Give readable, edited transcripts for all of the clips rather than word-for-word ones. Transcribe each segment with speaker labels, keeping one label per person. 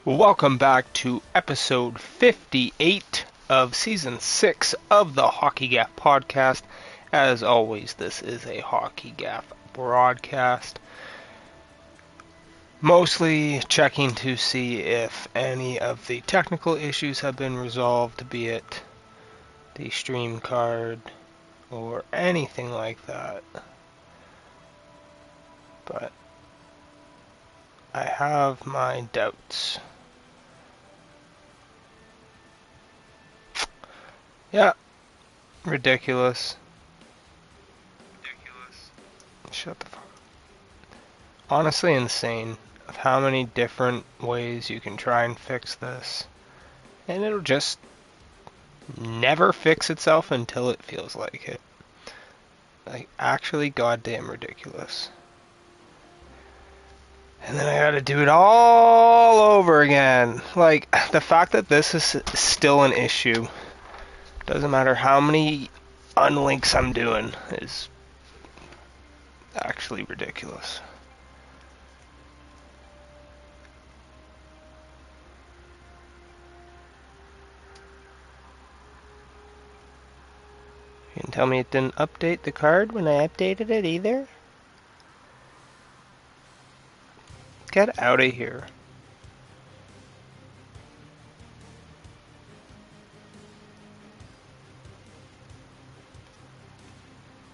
Speaker 1: Welcome back to episode 58 of season 6 of the Hockey Gaff podcast. As always, this is a Hockey Gaff broadcast. Mostly checking to see if any of the technical issues have been resolved, be it the stream card or anything like that. But I have my doubts. Yeah, ridiculous. Shut the fuck up. Honestly insane of how many different ways you can try and fix this. And it'll just never fix itself until it feels like it. Like, actually goddamn ridiculous. And then I gotta do it all over again. Like, the fact that this is still an issue, doesn't matter how many unlinks I'm doing, is actually ridiculous. You can tell me it didn't update the card when I updated it either? Get out of here.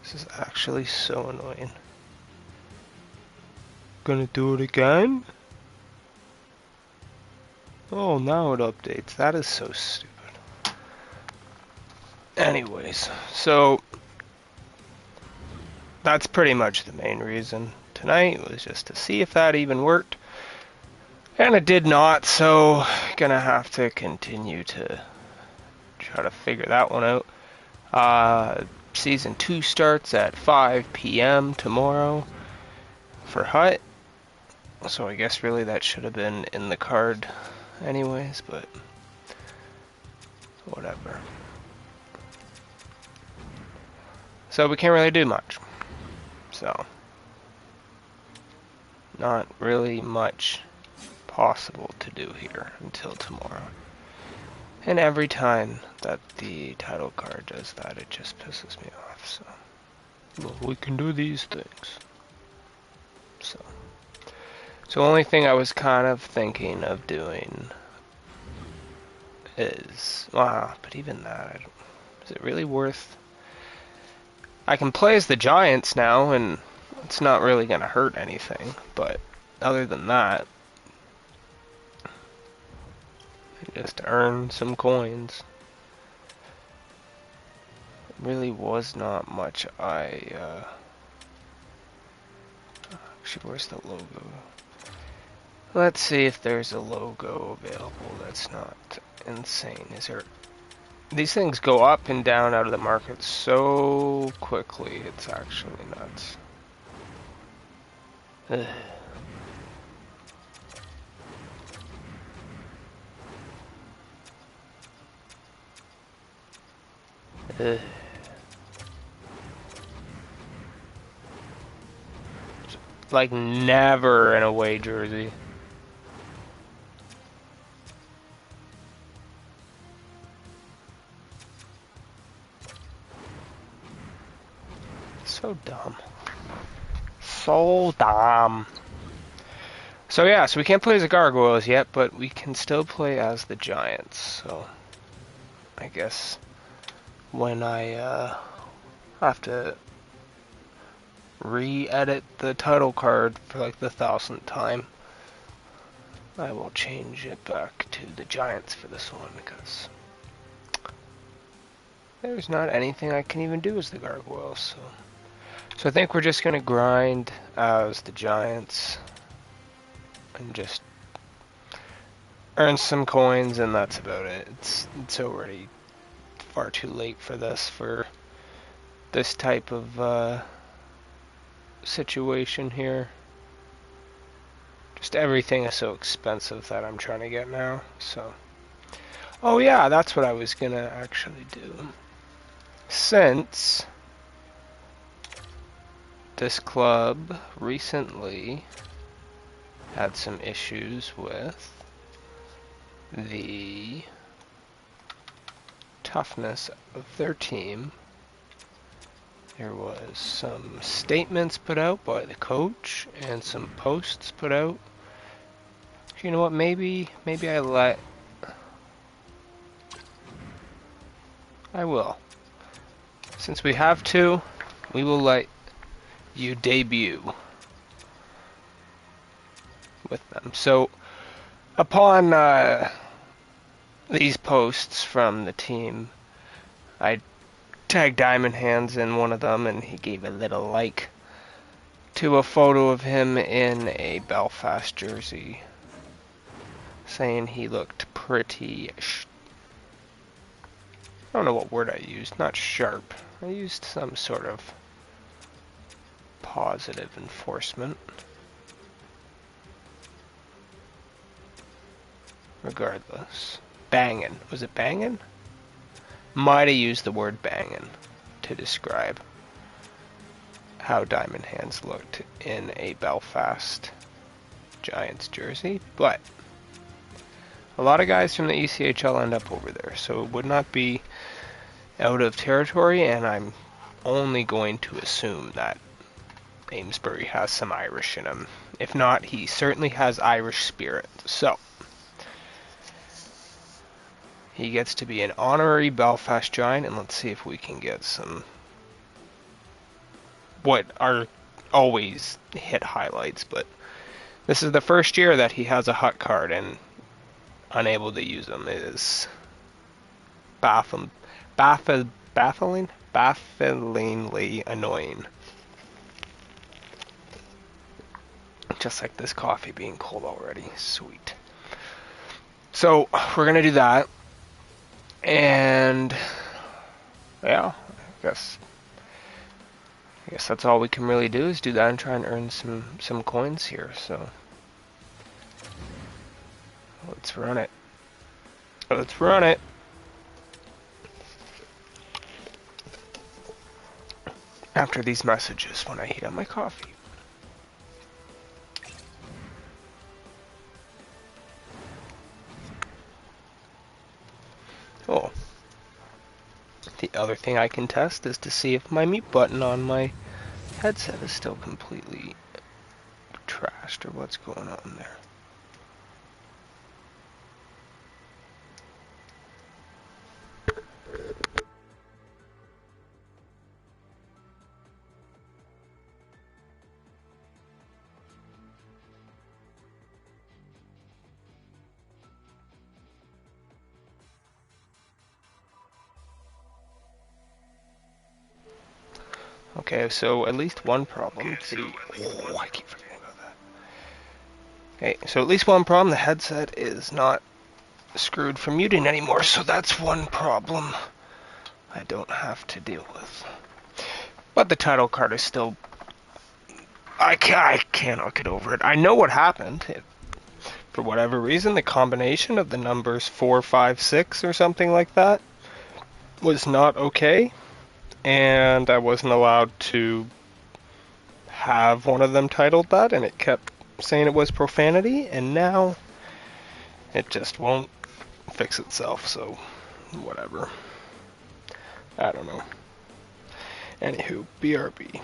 Speaker 1: This is actually so annoying. Gonna do it again? Oh, now it updates. That is so stupid. Anyways, so that's pretty much the main reason tonight, was just to see if that even worked. And it did not, so gonna have to continue to try to figure that one out. Season 2 starts at 5 p.m. tomorrow for Hut. So I guess really that should have been in the card anyways, but whatever. So we can't really do much. So, not really much possible to do here until tomorrow. And every time that the title card does that, it just pisses me off. So, well, we can do these things. So only thing I was kind of thinking of doing is, but even that, is it really worth? I can play as the Giants now, and it's not really going to hurt anything, but other than that, just earn some coins. It really was not much. Actually, where's the logo? Let's see if there's a logo available that's not insane. Is there? These things go up and down out of the market so quickly, it's actually nuts. Ugh. Ugh. Like never an away jersey. So dumb. So dumb. So yeah, so we can't play as the Gargoyles yet, but we can still play as the Giants. So I guess when I have to re-edit the title card for like the 1000th time, I will change it back to the Giants for this one, because there's not anything I can even do as the Gargoyles. So I think we're just going to grind as the Giants and just earn some coins, and that's about it. It's already far too late for this type of situation here. Just everything is so expensive that I'm trying to get now. So, oh yeah, that's what I was going to actually do. Since this club recently had some issues with the toughness of their team. There was some statements put out by the coach and some posts put out. You know what, maybe I will. Since we have to, we will let you debut with them. So, upon these posts from the team, I tagged Diamond Hands in one of them, and he gave a little like to a photo of him in a Belfast jersey, saying he looked pretty I don't know what word I used, not sharp. I used some sort of positive enforcement. Regardless. Bangin'. Was it bangin'? Might have used the word bangin' to describe how Diamond Hands looked in a Belfast Giants jersey, but a lot of guys from the ECHL end up over there, so it would not be out of territory, and I'm only going to assume that Amesbury has some Irish in him. If not, he certainly has Irish spirit. So, he gets to be an honorary Belfast Giant, and let's see if we can get some what are always hit highlights, but this is the first year that he has a Hut card and unable to use them. It is bafflingly annoying. Just like this coffee being cold already. Sweet. So, we're going to do that. And, yeah, I guess that's all we can really do is do that and try and earn some coins here. So, let's run it. Let's run it. After these messages when I heat up my coffee. Oh. The other thing I can test is to see if my mute button on my headset is still completely trashed or what's going on there. Okay, so at least one problem. I keep forgetting about that. Okay, so at least one problem. The headset is not screwed for muting anymore, so that's one problem I don't have to deal with. But the title card is still... I cannot get over it. I know what happened. For whatever reason, the combination of the numbers 4, 5, 6 or something like that was not okay. And I wasn't allowed to have one of them titled that, and it kept saying it was profanity, and now it just won't fix itself, so whatever. I don't know. Anywho, BRB.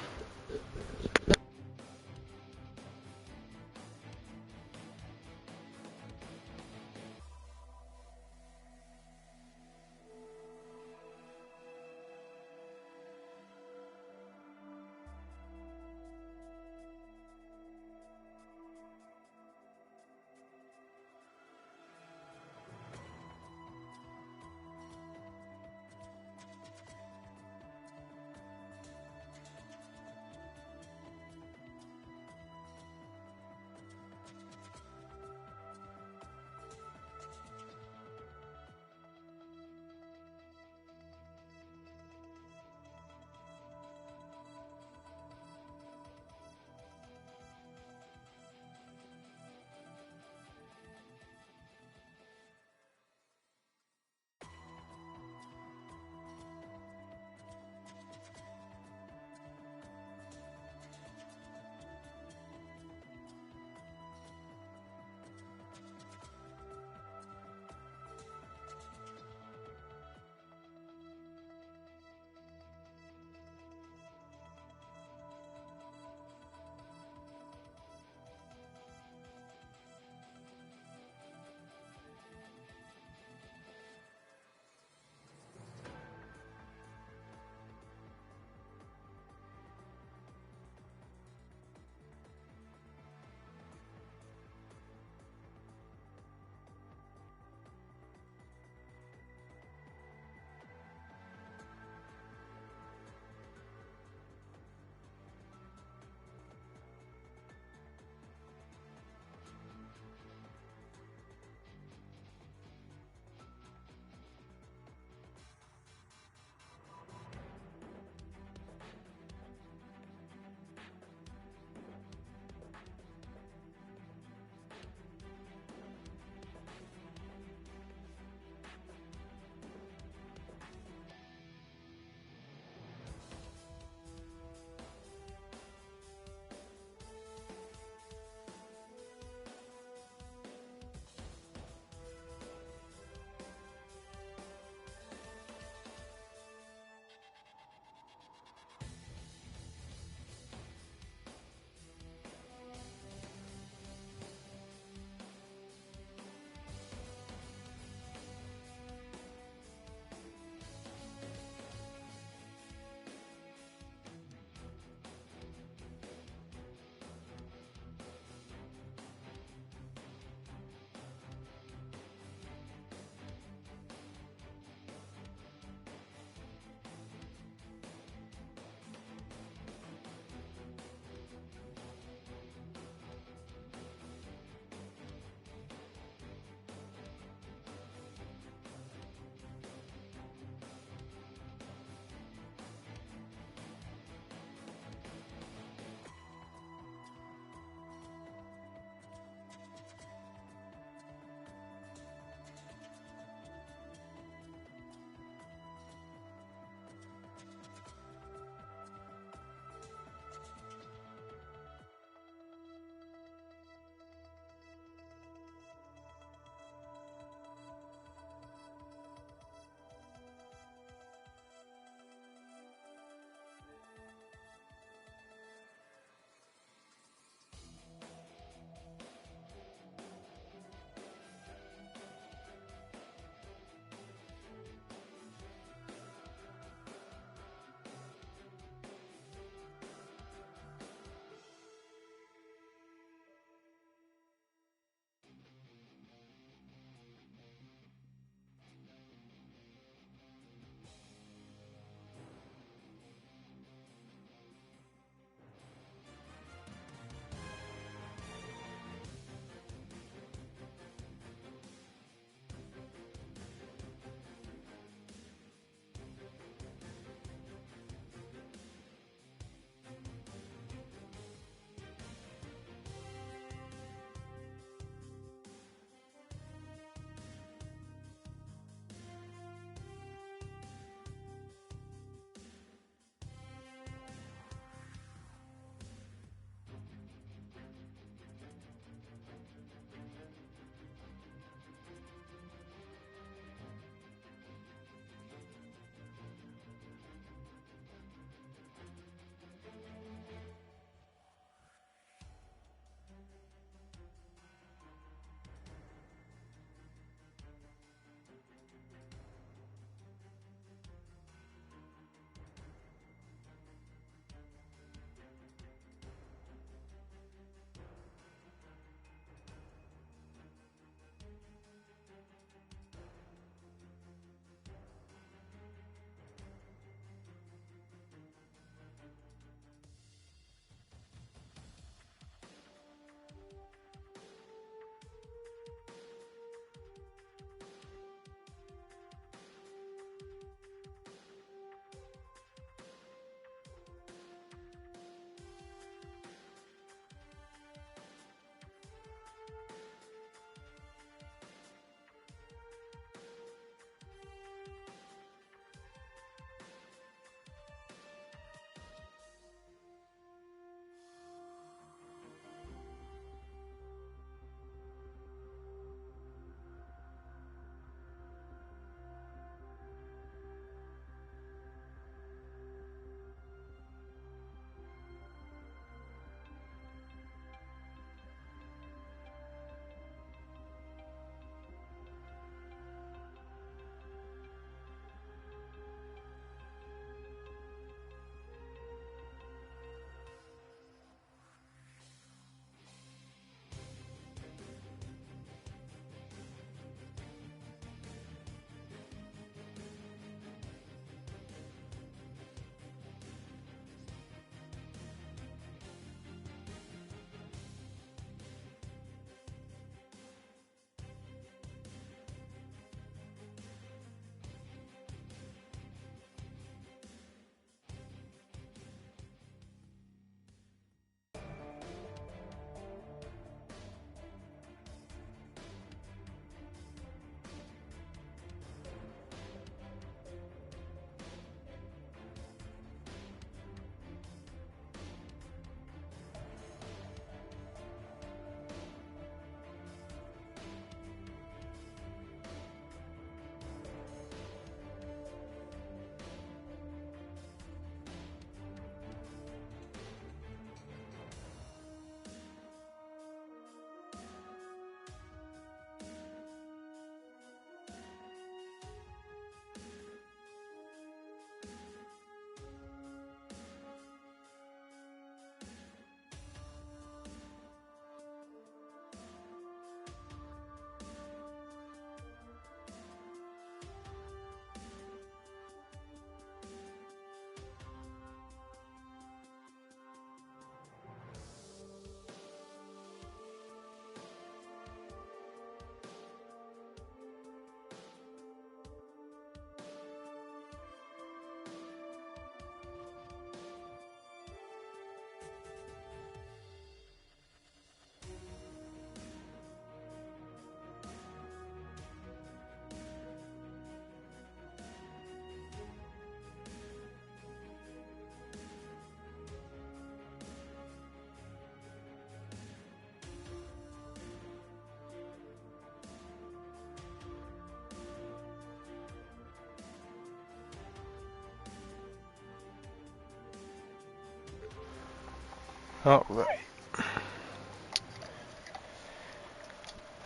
Speaker 1: All right.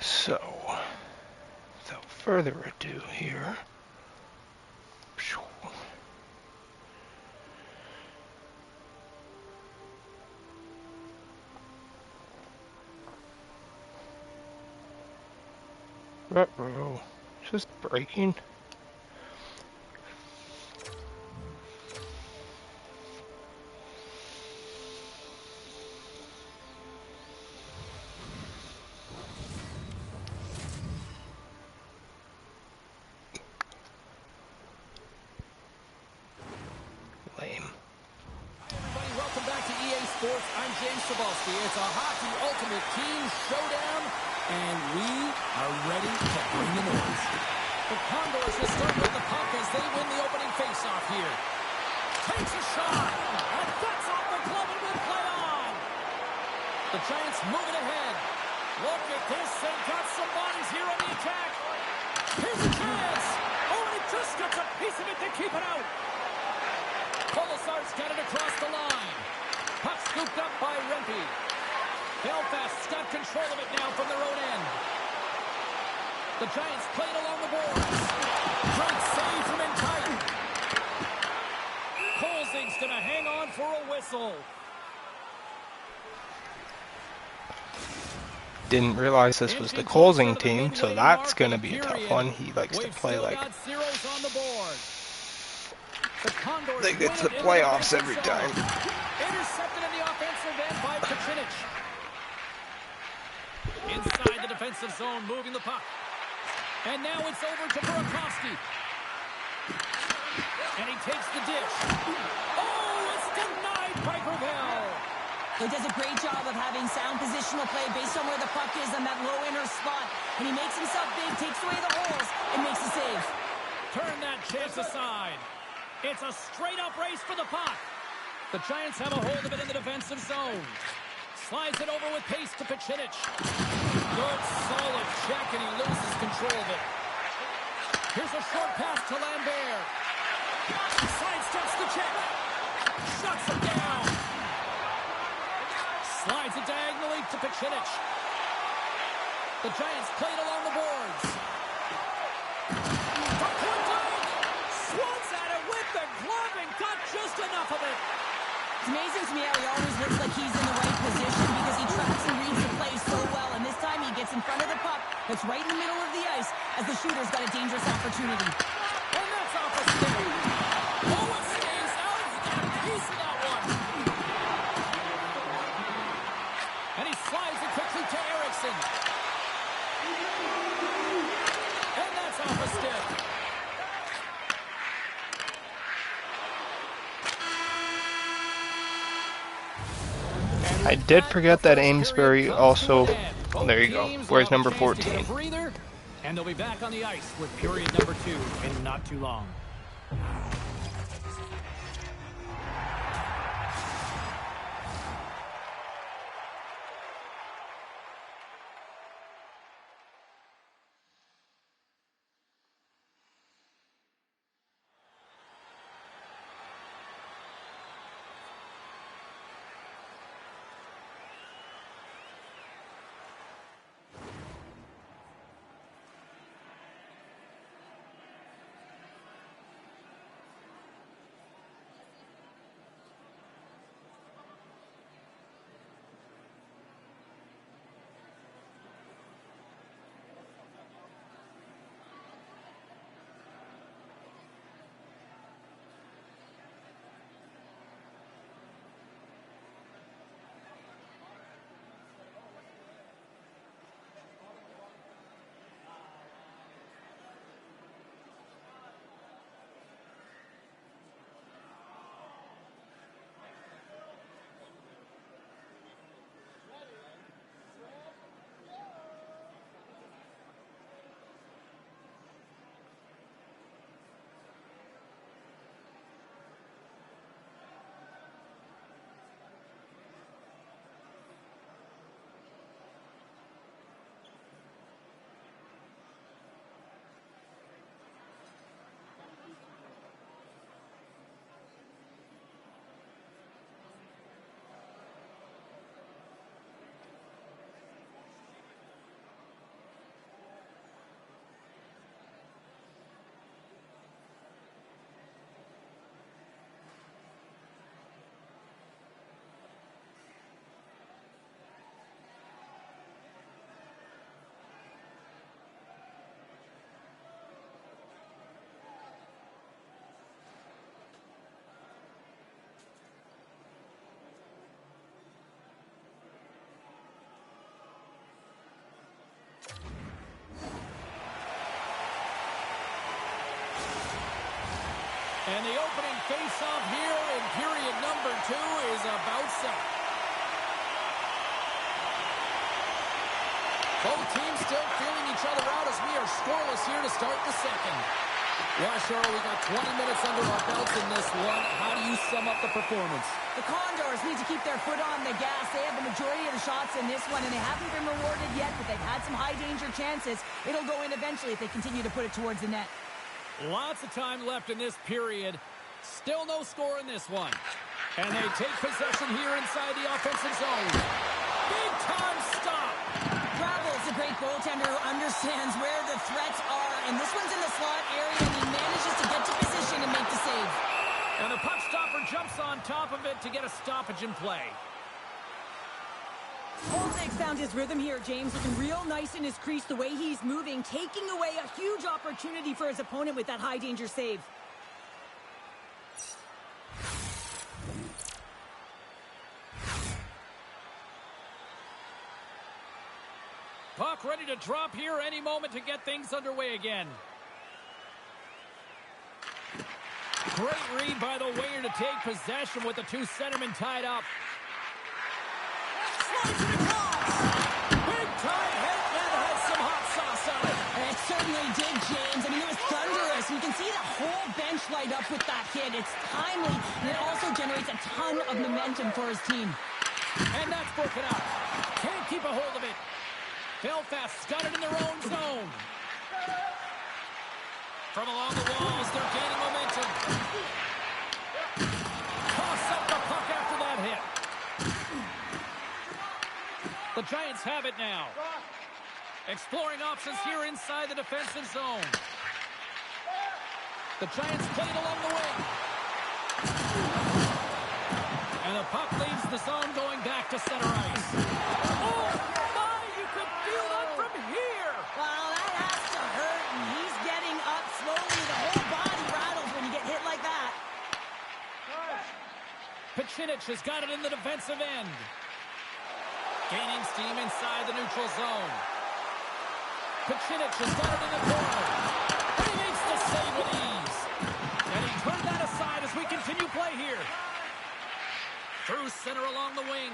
Speaker 1: So, without further ado here. Uh-oh. Is this breaking? Lame.
Speaker 2: Hi everybody, welcome back to EA Sports. I'm James Cebulski. It's a hockey ultimate team showdown, and we are ready to bring the noise. The Condors will start with the puck as they win the opening faceoff here. Takes a shot, and that's off the glove and will play on. The Giants moving ahead. Look at this, they've got some bodies here on the attack. Here's a chance. Oh, and he just gets a piece of it to keep it out. Polisar's got it across the line. Puck scooped up by Rempe. Belfast's got control of it now from their own end. The Giants play it along the boards. Great save from in tight. Colzing's going to hang on for a whistle.
Speaker 1: Didn't realize this was the Colzing team, so that's going to be a tough one. He likes to play like they get to the playoffs every time.
Speaker 2: Intercepted in the offensive end by Petr. Inside the defensive zone, moving the puck. And now it's over to Burakovsky. And he takes the dish. Oh, it's denied by Gravel.
Speaker 3: He does a great job of having sound positional play based on where the puck is on that low inner spot. And he makes himself big, takes away the holes, and makes a save.
Speaker 2: Turn that chance aside. It's a straight-up race for the puck. The Giants have a hold of it in the defensive zone. Slides it over with pace to Petr. Good, solid check, and he loses control of it. Here's a short pass to Lambert. Sidesteps the check. Shuts him down. Slides it diagonally to Petr. The Giants play it along the boards. Swats at it with the glove and got just enough of it.
Speaker 3: It's amazing to me how he always looks like he's in the right position because he tracks and reads the play so well. And this time he gets in front of the puck that's right in the middle of the ice as the shooter's got a dangerous opportunity.
Speaker 2: And that's off a stick. Oh, it stays out. He got a piece of that one. And he slides it quickly to Eriksson. And that's off a stick.
Speaker 1: I did forget that Amesbury also, there you go, where's number 14?
Speaker 2: And they'll be back on the ice with period number 2 in not too long. And the opening face-off here in period number 2 is about set. Both teams still feeling each other out as we are scoreless here to start the second. Yeah, Cheryl, we got 20 minutes under our belts in this one. How do you sum up the performance?
Speaker 3: The Condors need to keep their foot on the gas. They have the majority of the shots in this one, and they haven't been rewarded yet, but they've had some high-danger chances. It'll go in eventually if they continue to put it towards the net.
Speaker 2: Lots of time left in this period. Still no score in this one. And they take possession here inside the offensive zone. Big-time stop.
Speaker 3: Gravel's a great goaltender who understands where the threats are, and this one's in the slot area, and he manages to get to position and make the save.
Speaker 2: And the puck stopper jumps on top of it to get a stoppage in play.
Speaker 3: Holzig's found his rhythm here, James, looking real nice in his crease the way he's moving, taking away a huge opportunity for his opponent with that high-danger save.
Speaker 2: Puck ready to drop here any moment to get things underway again. Great read by the winger to take possession with the 2 centermen tied up.
Speaker 3: Slides it across!
Speaker 2: Big time hit and has some hot sauce on it.
Speaker 3: It certainly did, James. I mean, it was thunderous. You can see the whole bench light up with that hit. It's timely, and it also generates a ton of momentum for his team.
Speaker 2: And that's broken up. Can't keep a hold of it. Belfast's got it in their own zone. From along the walls, they're gaining momentum. Toss up the puck after that hit. The Giants have it now. Exploring options here inside the defensive zone. The Giants play it along the wing. And the puck leaves the zone going back to center ice. Oh, my, you could feel that from here.
Speaker 3: Well, that has to hurt, and he's getting up slowly. The whole body rattles when you get hit like that.
Speaker 2: Petr has got it in the defensive end. Gaining steam inside the neutral zone. Petr has got it in the corner. And he makes the save with ease. And he turned that aside as we continue play here. Through center along the wing.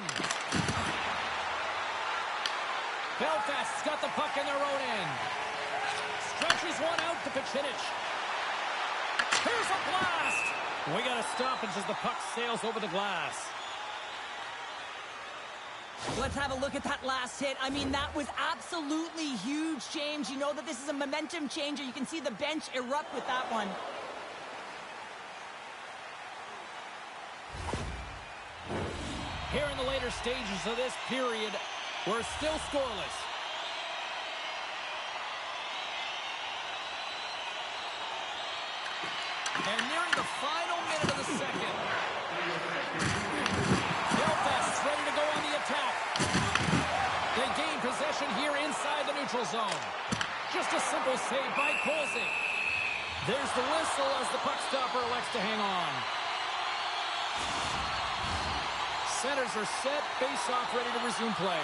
Speaker 2: Belfast's got the puck in their own end. Stretches one out to Petr. Here's a blast. We got a stoppage as the puck sails over the glass.
Speaker 3: Let's have a look at that last hit. I mean, that was absolutely huge, James. You know that this is a momentum changer. You can see the bench erupt with that one.
Speaker 2: Here in the later stages of this period, we're still scoreless. And nearing the final minute of the second. Belfast's ready to go on the attack. They gain possession here inside the neutral zone. Just a simple save by Kolzig. There's the whistle as the puck stopper elects to hang on. Centers are set, face-off ready to resume play.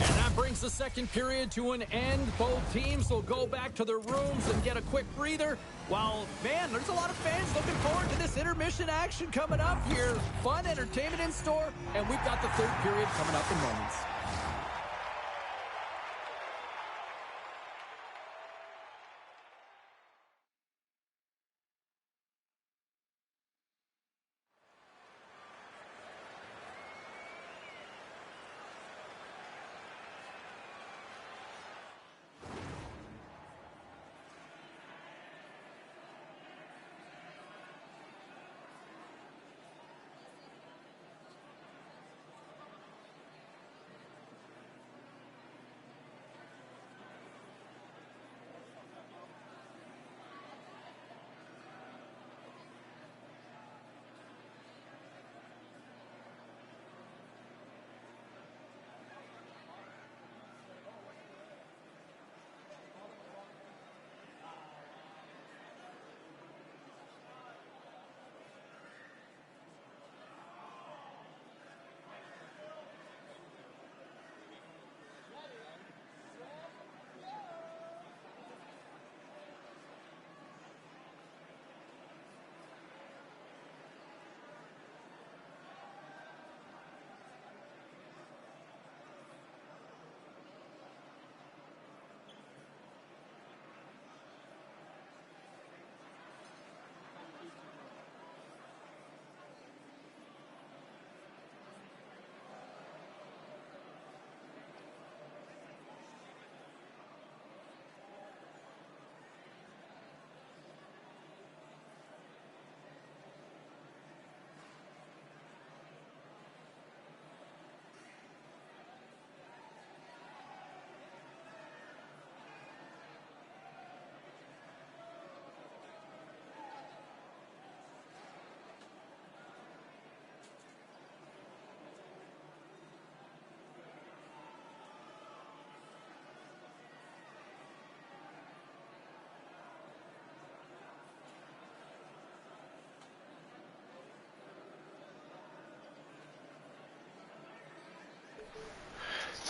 Speaker 2: And that brings the second period to an end. Both teams will go back to their rooms and get a quick breather. While, man, there's a lot of fans looking forward to this intermission action coming up here. Fun entertainment in store, and we've got the third period coming up in moments.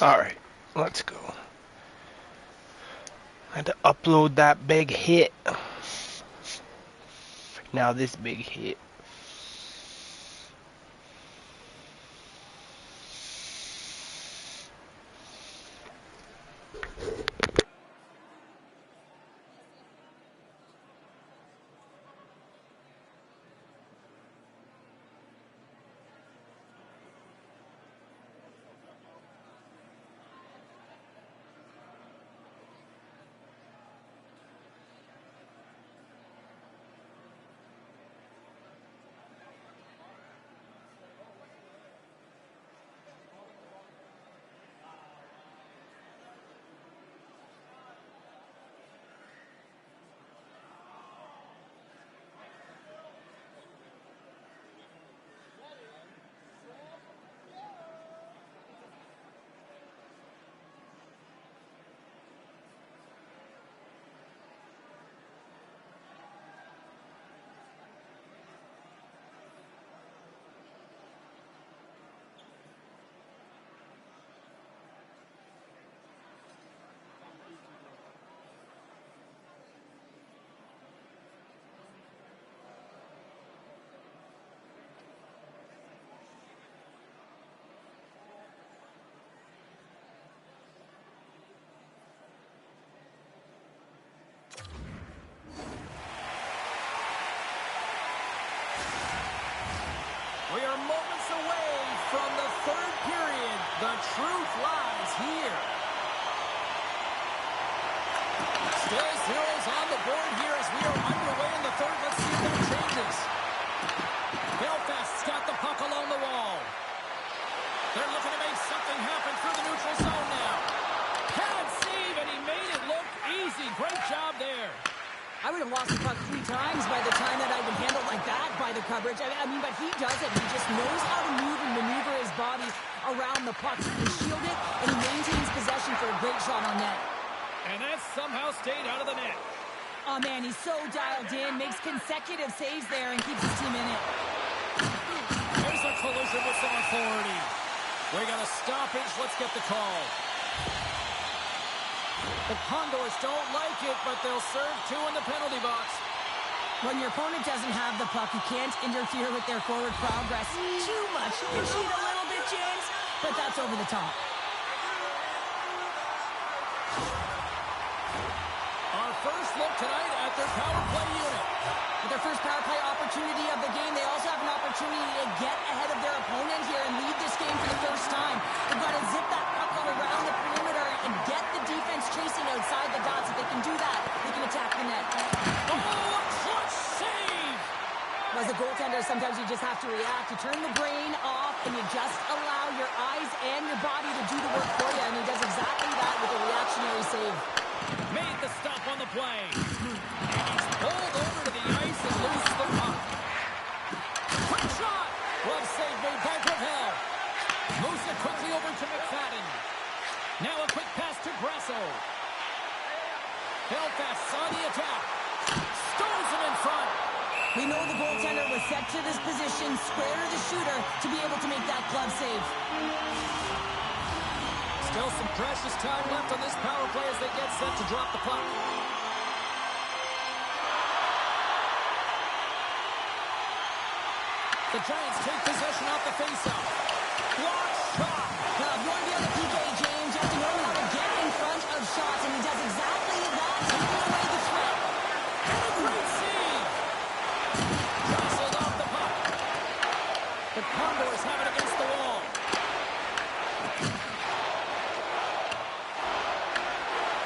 Speaker 1: Alright, let's go. I had to upload that big hit. Now this big hit.
Speaker 2: We are moments away from the third period. The truth lies here. Still zeros on the board here as we are underway in the third. Let's see if that changes. Belfast's got the puck along the wall. They're looking to make something happen through the neutral zone now. Pad save, and he made it look easy. Great job there.
Speaker 3: I would have lost the puck 3 times by the time that I would handle like that by the coverage. I mean, but he does it. He just knows how to move and maneuver his body around the puck. He can shield it, and he maintains possession for a great shot on net.
Speaker 2: And that somehow stayed out of the net.
Speaker 3: Oh, man, he's so dialed in, makes consecutive saves there, and keeps his team in it.
Speaker 2: There's a collision with some authority. We got a stoppage. Let's get the call. The Condors don't like it, but they'll serve 2 in the penalty box.
Speaker 3: When your opponent doesn't have the puck, you can't interfere with their forward progress too much. You can cheat a little bit, James, but that's over the top.
Speaker 2: Our first look tonight at their power play unit.
Speaker 3: With their first power play opportunity of the game, they also have an opportunity to get ahead of their opponent here and lead this game for the first time. They've got to zip that puck all around the perimeter and get the defense chasing outside the dots. If they can do that, they can attack the net.
Speaker 2: Oh, a clutch save!
Speaker 3: As a goaltender, sometimes you just have to react. You turn the brain off and you just allow your eyes and your body to do the work for you. And he does exactly that with a reactionary save.
Speaker 2: Made the stop on the play. And he's pulled over to the ice and loses the puck. Quick shot! Glove save made by Gravel. Moves it quickly over to McFadden. Now a quick pass to Grasso. Belfast's on the attack. Stones him in front.
Speaker 3: We know the goaltender was set to this position, square to the shooter, to be able to make that glove save.
Speaker 2: Still some precious time left on this power play as they get set to drop the puck. The Giants take possession off the faceoff. Block shot.
Speaker 3: Now, if you want to be on the PK, James, you have to know how to get in front of shots, and he does exactly that, taking away the threat.
Speaker 2: And a great save. Jostled off the puck. The Condors have it against the wall.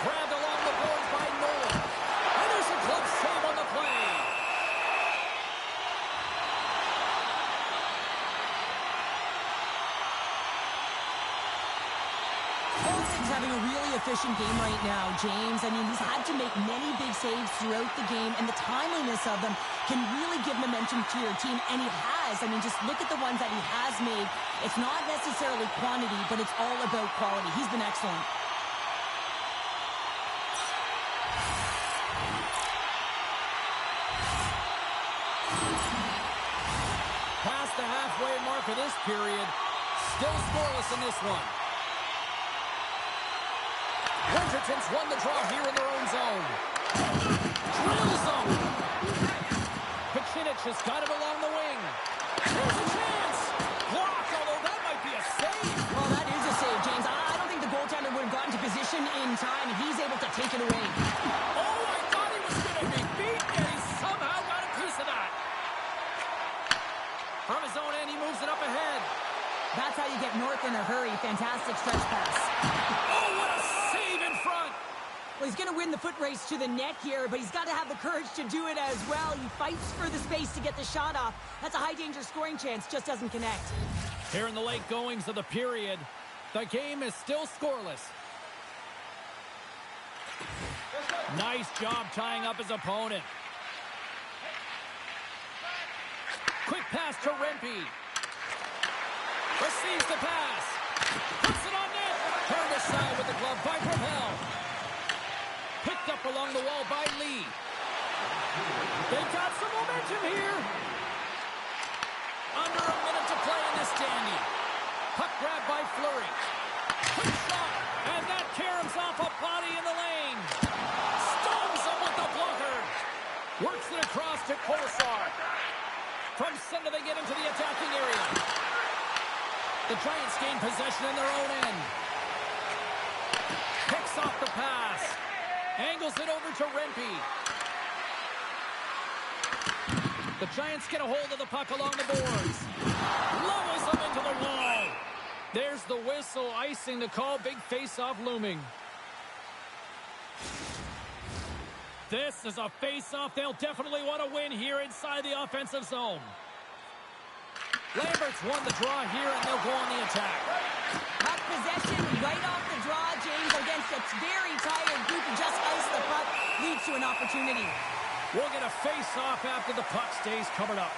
Speaker 2: Grabbed along the boards by Nolan. And there's a glove save on the play.
Speaker 3: He's having a really efficient game right now, James. I mean, he's had to make many big saves throughout the game, and the timeliness of them can really give momentum to your team, and he has. I mean, just look at the ones that he has made. It's not necessarily quantity, but it's all about quality. He's been excellent.
Speaker 2: Past the halfway mark of this period. Still scoreless in this one. Edgerton's won the draw here in their own zone. Drill zone. Pacinic has got it along the wing. There's a chance. Blocked, although that might be a save.
Speaker 3: Well, that is a save, James. I don't think the goaltender would have gotten to position in time, and he's able to take it away.
Speaker 2: Oh, I thought he was going to be beat, and he somehow got a piece of that. From his own end, he moves it up ahead.
Speaker 3: That's how you get north in a hurry. Fantastic stretch pass.
Speaker 2: Oh, what a save in front.
Speaker 3: Well, he's going to win the foot race to the net here, but he's got to have the courage to do it as well. He fights for the space to get the shot off. That's a high-danger scoring chance, just doesn't connect.
Speaker 2: Here in the late goings of the period, the game is still scoreless. Nice job tying up his opponent. Quick pass to Rempe. Receives the pass. Puts it on net. Turned aside with the glove by Propel. Picked up along the wall by Lee. They've got some momentum here. Under a minute to play in this dandy. Puck grab by Fleury. Quick shot. And that caroms off a body in the lane. Stones him with the blocker. Works it across to Kolesar. From center they get into the attacking area. The Giants gain possession in their own end. Picks off the pass. Angles it over to Rempe. The Giants get a hold of the puck along the boards. Levels them into the wall. There's the whistle, icing the call. Big face-off looming. This is a face-off they'll definitely want to win here inside the offensive zone. Lambert's won the draw here, and they'll go on the attack.
Speaker 3: Puck possession right off the draw, James, against a very tired group who just iced the puck, leads to an opportunity.
Speaker 2: We'll get a face-off after the puck stays covered up.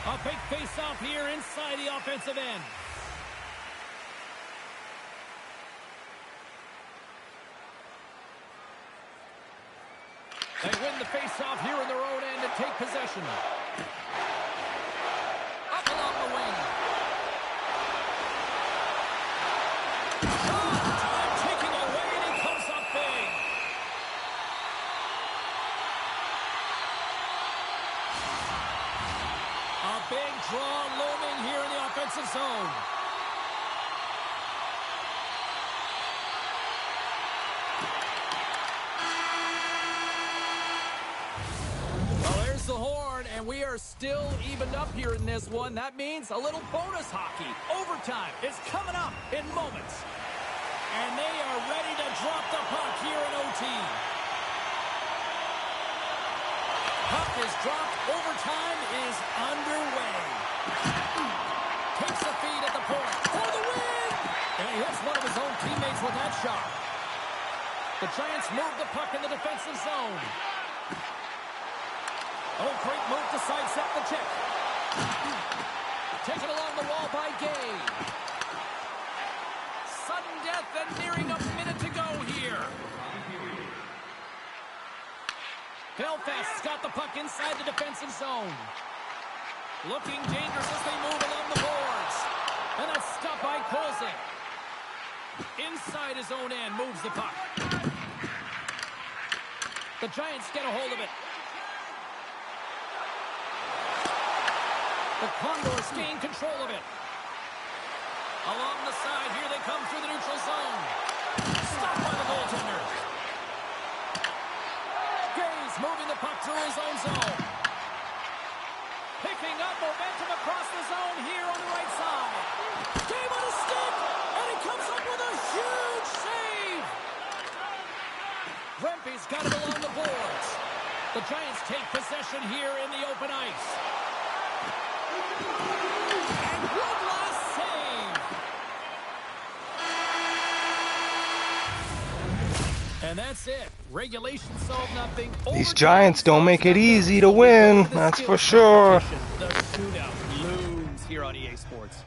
Speaker 2: A big face-off here inside the offensive end. They win the face-off here in their own end and take possession. Up along the wing. Shot! Time taking away, and he comes up big. A big draw looming here in the offensive zone. The horn, and we are still evened up here in this one. That means a little bonus hockey. Overtime is coming up in moments. And they are ready to drop the puck here in OT. Puck is dropped. Overtime is underway. Takes a feed at the point for the win. And he hits one of his own teammates with that shot. The Giants move the puck in the defensive zone. Oh, great move to sidestep the check. Taken along the wall by Gay. Sudden death and nearing a minute to go here. Belfast's got the puck inside the defensive zone. Looking dangerous as they move along the boards. And that's stopped by Kolesar. Inside his own end, moves the puck. The Giants get a hold of it. The Condors gain control of it. Along the side, here they come through the neutral zone. Stopped by the goaltender. Gay's moving the puck through his own zone. Picking up momentum across the zone here on the right side. Gay on a stick, and he comes up with a huge save. Rempe's got it along the boards. The Giants take possession here in the open ice. And one last save. And that's it. Regulation solved nothing.
Speaker 1: These Giants don't make it easy to win, that's for sure.
Speaker 2: The shootout looms here on EA Sports.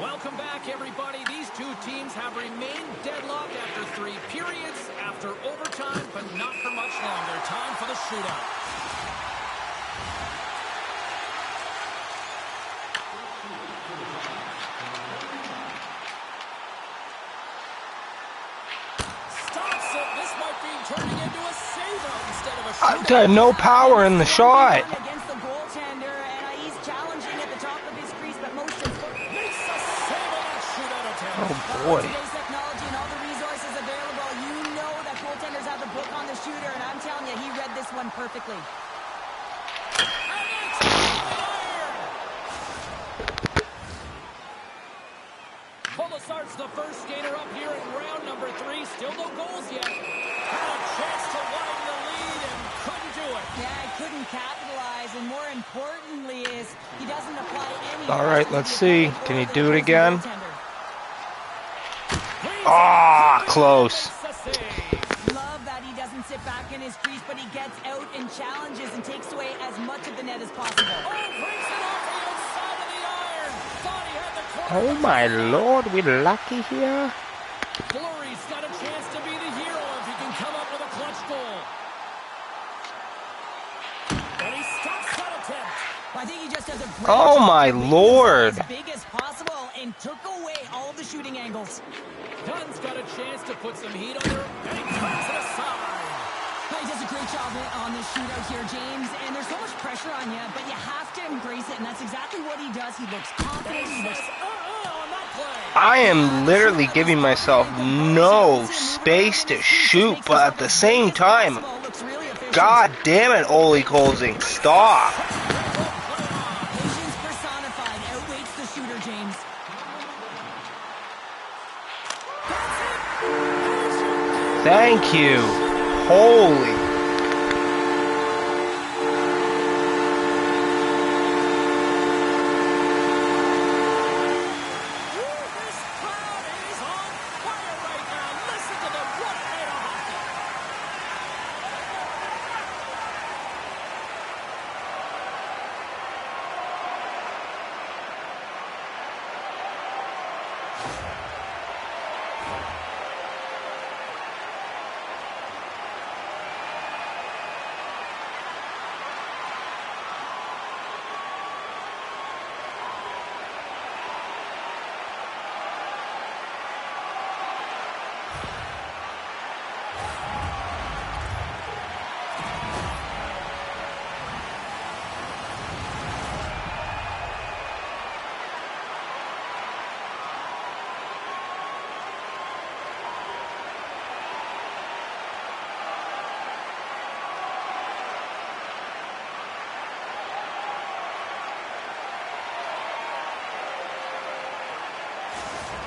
Speaker 2: Welcome back, everybody. These two teams have remained deadlocked after 3 periods, after overtime, but not for much longer. Time for the shootout. turning into a save-out instead of a shootout.
Speaker 1: No power in the shot.
Speaker 3: Against the goaltender, and he's challenging at the top of his crease, but most important,
Speaker 2: Makes a save on that shootout attempt.
Speaker 1: Oh boy.
Speaker 3: today's technology and all the resources available, you know that goaltenders have the book on the shooter, and I'm telling you, he read this one perfectly. Starts
Speaker 2: the first skater up here in round number 3. Still no goals yet. Had a chance to widen the lead and couldn't do it.
Speaker 3: Yeah, he couldn't capitalize, and more importantly is he doesn't apply any.
Speaker 1: All right, let's see. Can he do it again? Ah, close.
Speaker 3: Love that he doesn't sit back in his crease, but he gets out and challenges and takes away as much of the net as possible.
Speaker 2: Oh, breaks it off the outside of the iron. Thought he had the corner.
Speaker 1: Oh my lord, we're lucky here.
Speaker 2: Fleury's got a chance to be the hero if he can come up with a clutch goal. And he stops that attempt.
Speaker 3: I think he just has a great
Speaker 1: Oh
Speaker 3: job
Speaker 1: my
Speaker 3: of making
Speaker 1: lord.
Speaker 3: this as big as possible and took away all of the shooting angles.
Speaker 2: Dunn's got a chance to put some heat on there, and he turns it aside.
Speaker 3: He does a great job on this shootout here, James, and there's so much pressure on you, but you have to embrace it, and that's exactly what he does. He looks confident. He looks...
Speaker 2: on that play.
Speaker 1: I am literally giving myself no space to shoot, but at the same time, god damn it, Ole Kolzing, stop.
Speaker 3: Patience personified outweights the shooter, James.
Speaker 1: Thank you. Holy.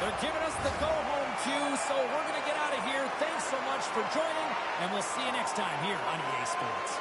Speaker 2: They're giving us the go-home cue, so we're going to get out of here. Thanks so much for joining, and we'll see you next time here on EA Sports.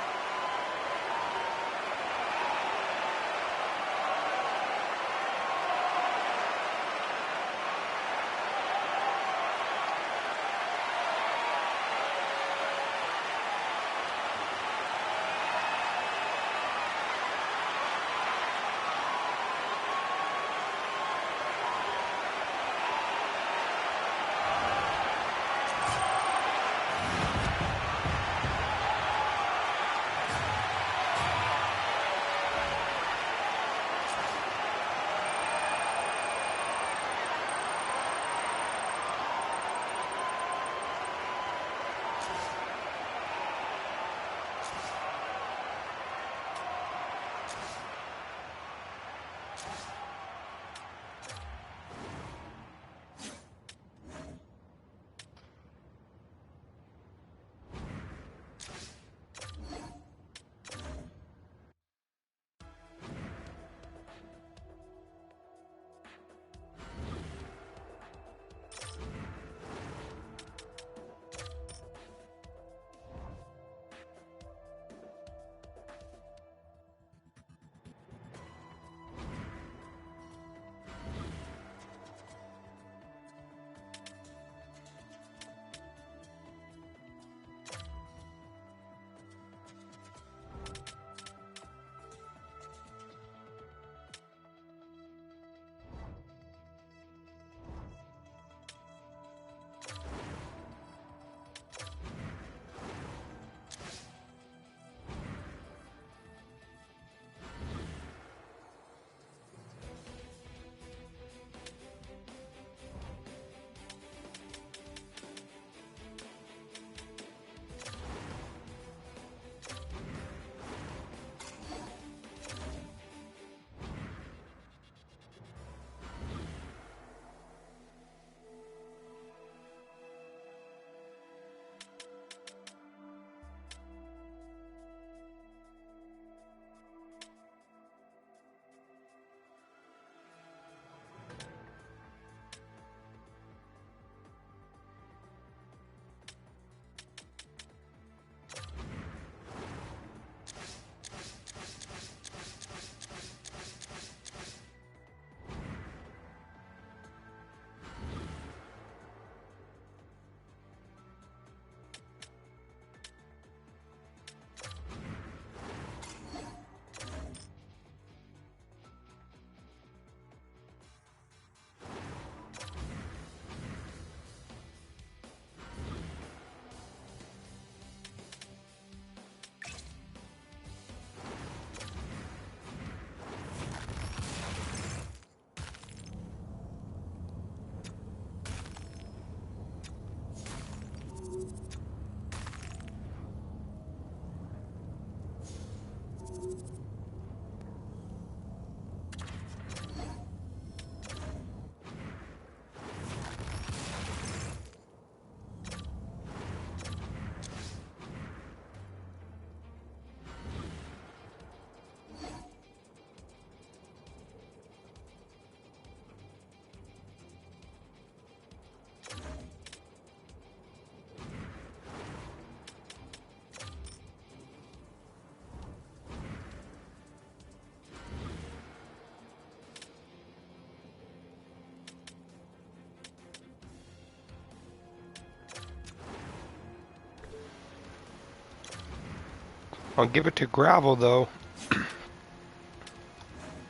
Speaker 1: I'll give it to gravel though.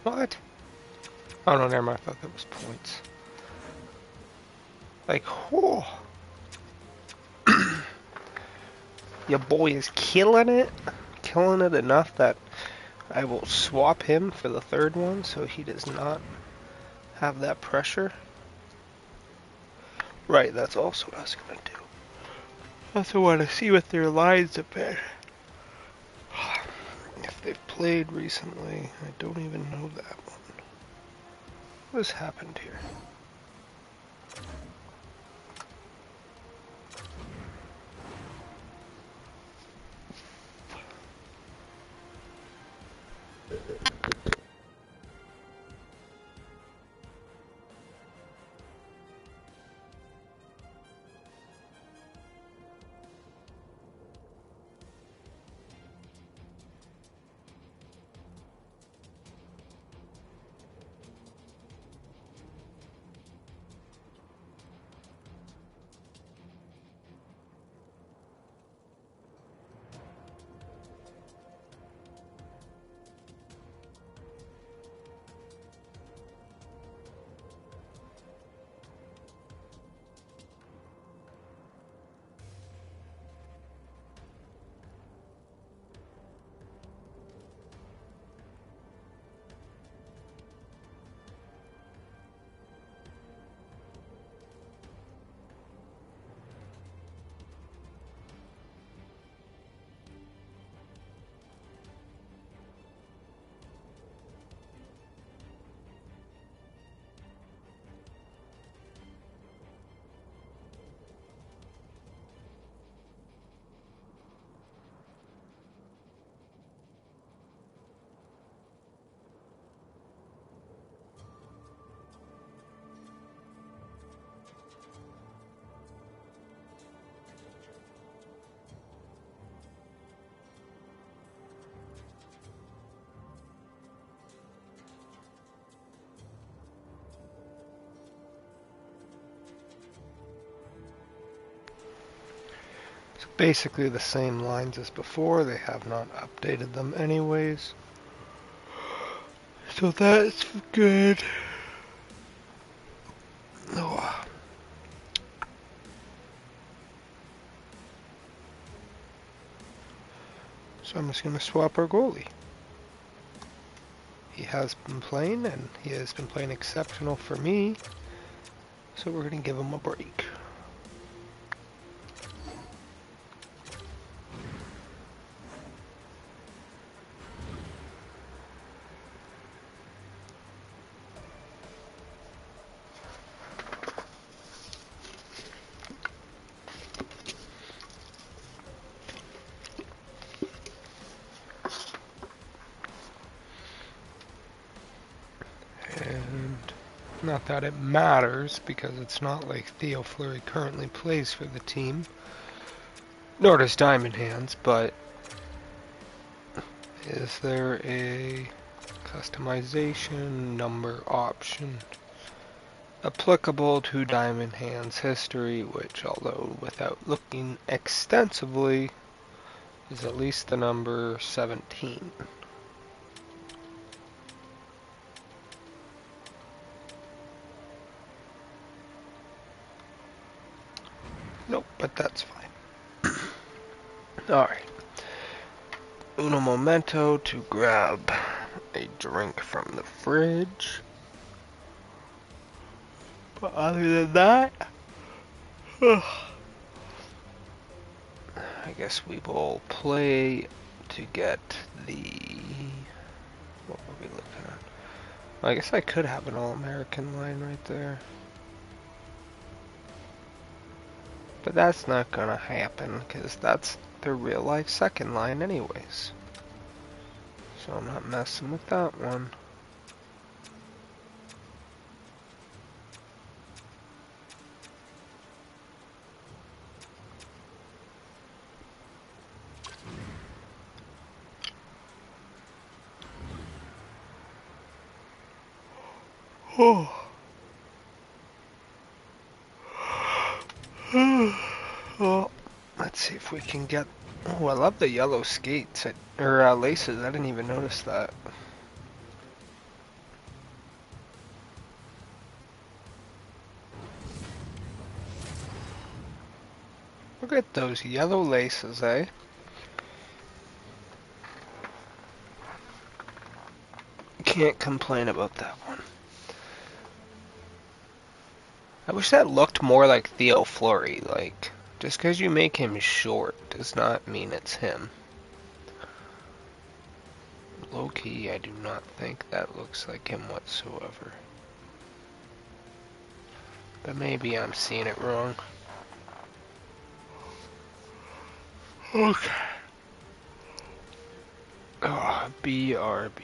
Speaker 1: What? Oh no, never mind. I thought that was points. Like, whoa. Your boy is killing it. Killing it enough that I will swap him for the third one so he does not have that pressure. Right, that's also what I was going to do. I also want to see what their lines have been. If they've played recently, I don't even know that one. What has happened here? Basically the same lines as before. They have not updated them anyways. So that's good. Oh. So I'm just going to swap our goalie. He has been playing, and he has been playing exceptional for me. So we're going to give him a break. Not that it matters, because it's not like Theo Fleury currently plays for the team, nor does Diamond Hands, but is there a customization number option applicable to Diamond Hands history, which, although without looking extensively, is at least the number 17. Nope, but that's fine. Alright. Uno momento to grab a drink from the fridge. But other than that, I guess we will play to get the... What were we looking at? Well, I guess I could have an All-American line right there. But that's not gonna happen, because that's their real-life second line anyways. So I'm not messing with that one. Oh. Oh. Let's see if we can get... Oh, I love the yellow skates, or laces. I didn't even notice that. Look at those yellow laces, eh? Can't complain about that one. I wish that looked more like Theo Fleury. Like, just because you make him short does not mean it's him. Low-key, I do not think that looks like him whatsoever. But maybe I'm seeing it wrong. Okay. Oh, BRB.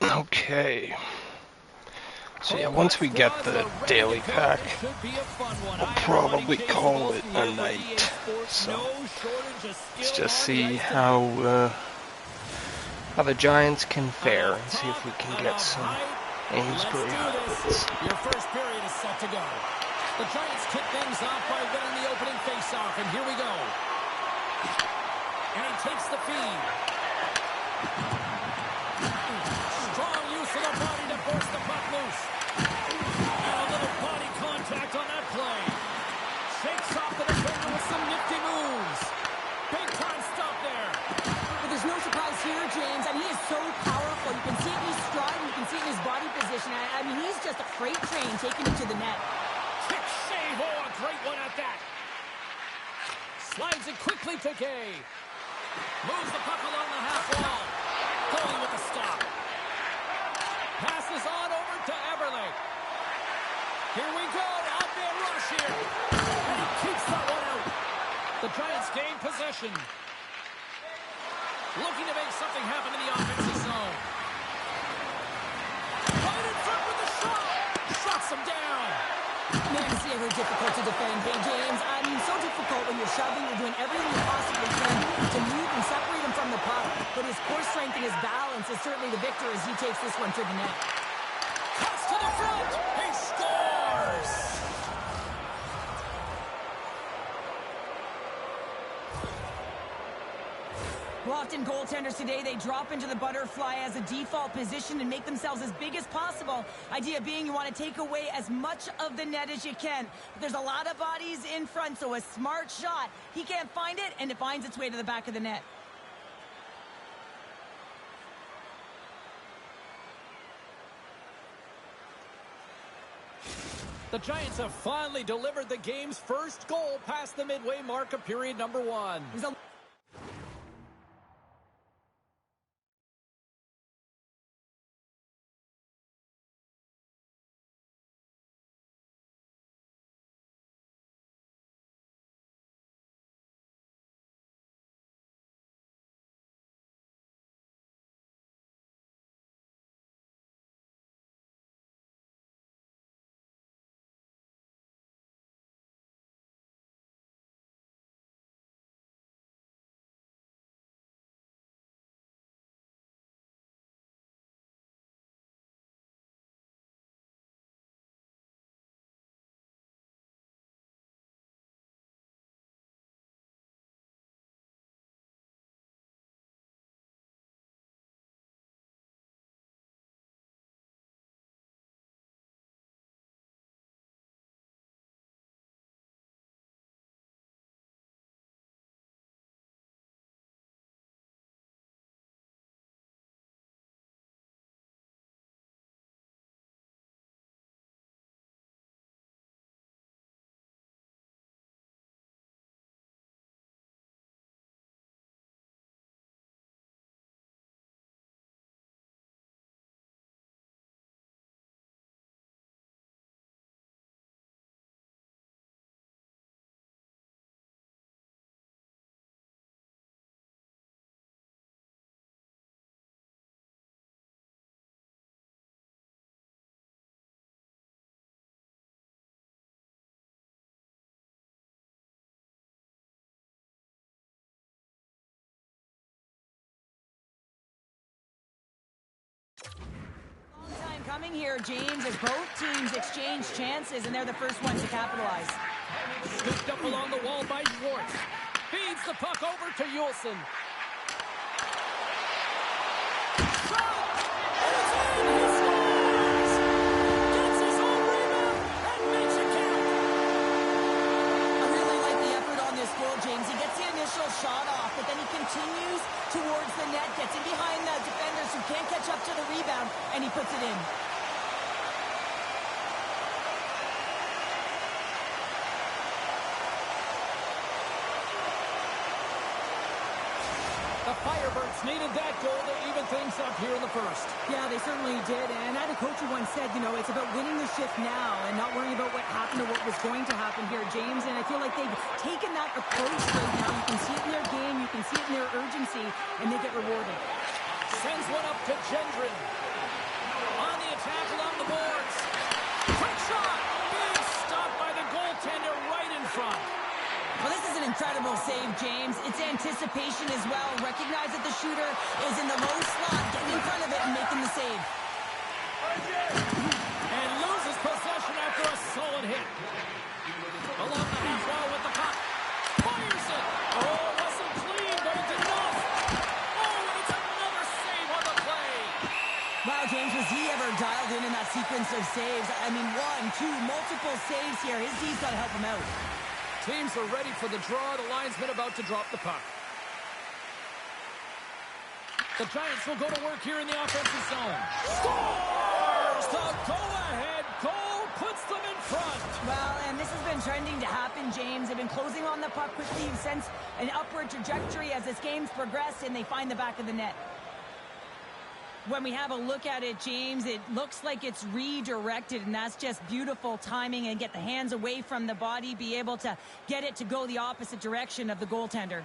Speaker 1: Okay. So yeah, once we get the daily pack, I'll probably call it a night. So let's just see how the Giants can fare and see if we can get some Amesbury highlights.
Speaker 2: Your first period is set to go. The Giants kick things off by winning the opening faceoff, and here we go. And he takes the feed. Strong use of the body to force the puck loose. And a little body contact on that play. Shakes off the defender with some nifty moves. Big time stop there.
Speaker 3: But there's no surprise here, James. I mean, he is so powerful. You can see it in his stride, you can see it in his body position. I mean, he's just a freight train taking it to the net.
Speaker 2: Kick save. Oh, a great one at that. Slides it quickly to Gay. Moves the puck along the half wall. Going with the stop. Passes on over to Everly. Here we go. Outman rush here. And he keeps that one out. The Giants gain possession. Looking to make something happen in the offensive zone. Right in front with the shot. Shuts him down.
Speaker 3: Man, is he ever difficult to defend. Hey, James, I mean, so difficult when you're shoving, you're doing everything you possibly can to move and separate him from the puck. But his core strength and his balance is certainly the victor as he takes this one to the net.
Speaker 2: Cut
Speaker 3: often goaltenders today, they drop into the butterfly as a default position and make themselves as big as possible. Idea being you want to take away as much of the net as you can. But there's a lot of bodies in front, so a smart shot. He can't find it, and it finds its way to the back of the net.
Speaker 2: The Giants have finally delivered the game's first goal past the midway mark of period number 1.
Speaker 3: Coming here, James, as both teams exchange chances, and they're the first ones to capitalize.
Speaker 2: Scooped up along the wall by Schwartz. Feeds the puck over to Yulson.
Speaker 3: James, he gets the initial shot off, but then he continues towards the net, gets in behind the defenders who can't catch up to the rebound, and he puts it in.
Speaker 2: The Firebirds needed that goal to even things up here in the first.
Speaker 3: Yeah, they certainly did. And I had a coach who once said, you know, it's about winning the shift now and not worrying about what happened or what was going to happen here, James. And I feel like they've taken that approach right now. You can see it in their game. You can see it in their urgency, and they get rewarded.
Speaker 2: Sends one up to Gendron. On the attack along the boards. Quick shot. Big stop by the goaltender right in front.
Speaker 3: Well, this is an incredible save, James. It's anticipation as well. Recognize that the shooter is in the low slot, getting in front of it and making the save.
Speaker 2: And loses possession after a solid hit. Along the half wall with the puck. Fires it. Oh, it wasn't clean, but it's enough. Oh, and it's another save on the play.
Speaker 3: Wow, James, was he ever dialed in that sequence of saves? I mean, 1, 2, multiple saves here. His D's got to help him out.
Speaker 2: Teams are ready for the draw. The linesman about to drop the puck. The Giants will go to work here in the offensive zone. Scores! The go-ahead goal puts them in front.
Speaker 3: Well, and this has been trending to happen, James. They've been closing on the puck quickly. You've sensed an upward trajectory as this game's progressed, and they find the back of the net. When we have a look at it, James, it looks like it's redirected, and that's just beautiful timing and get the hands away from the body, be able to get it to go the opposite direction of the goaltender.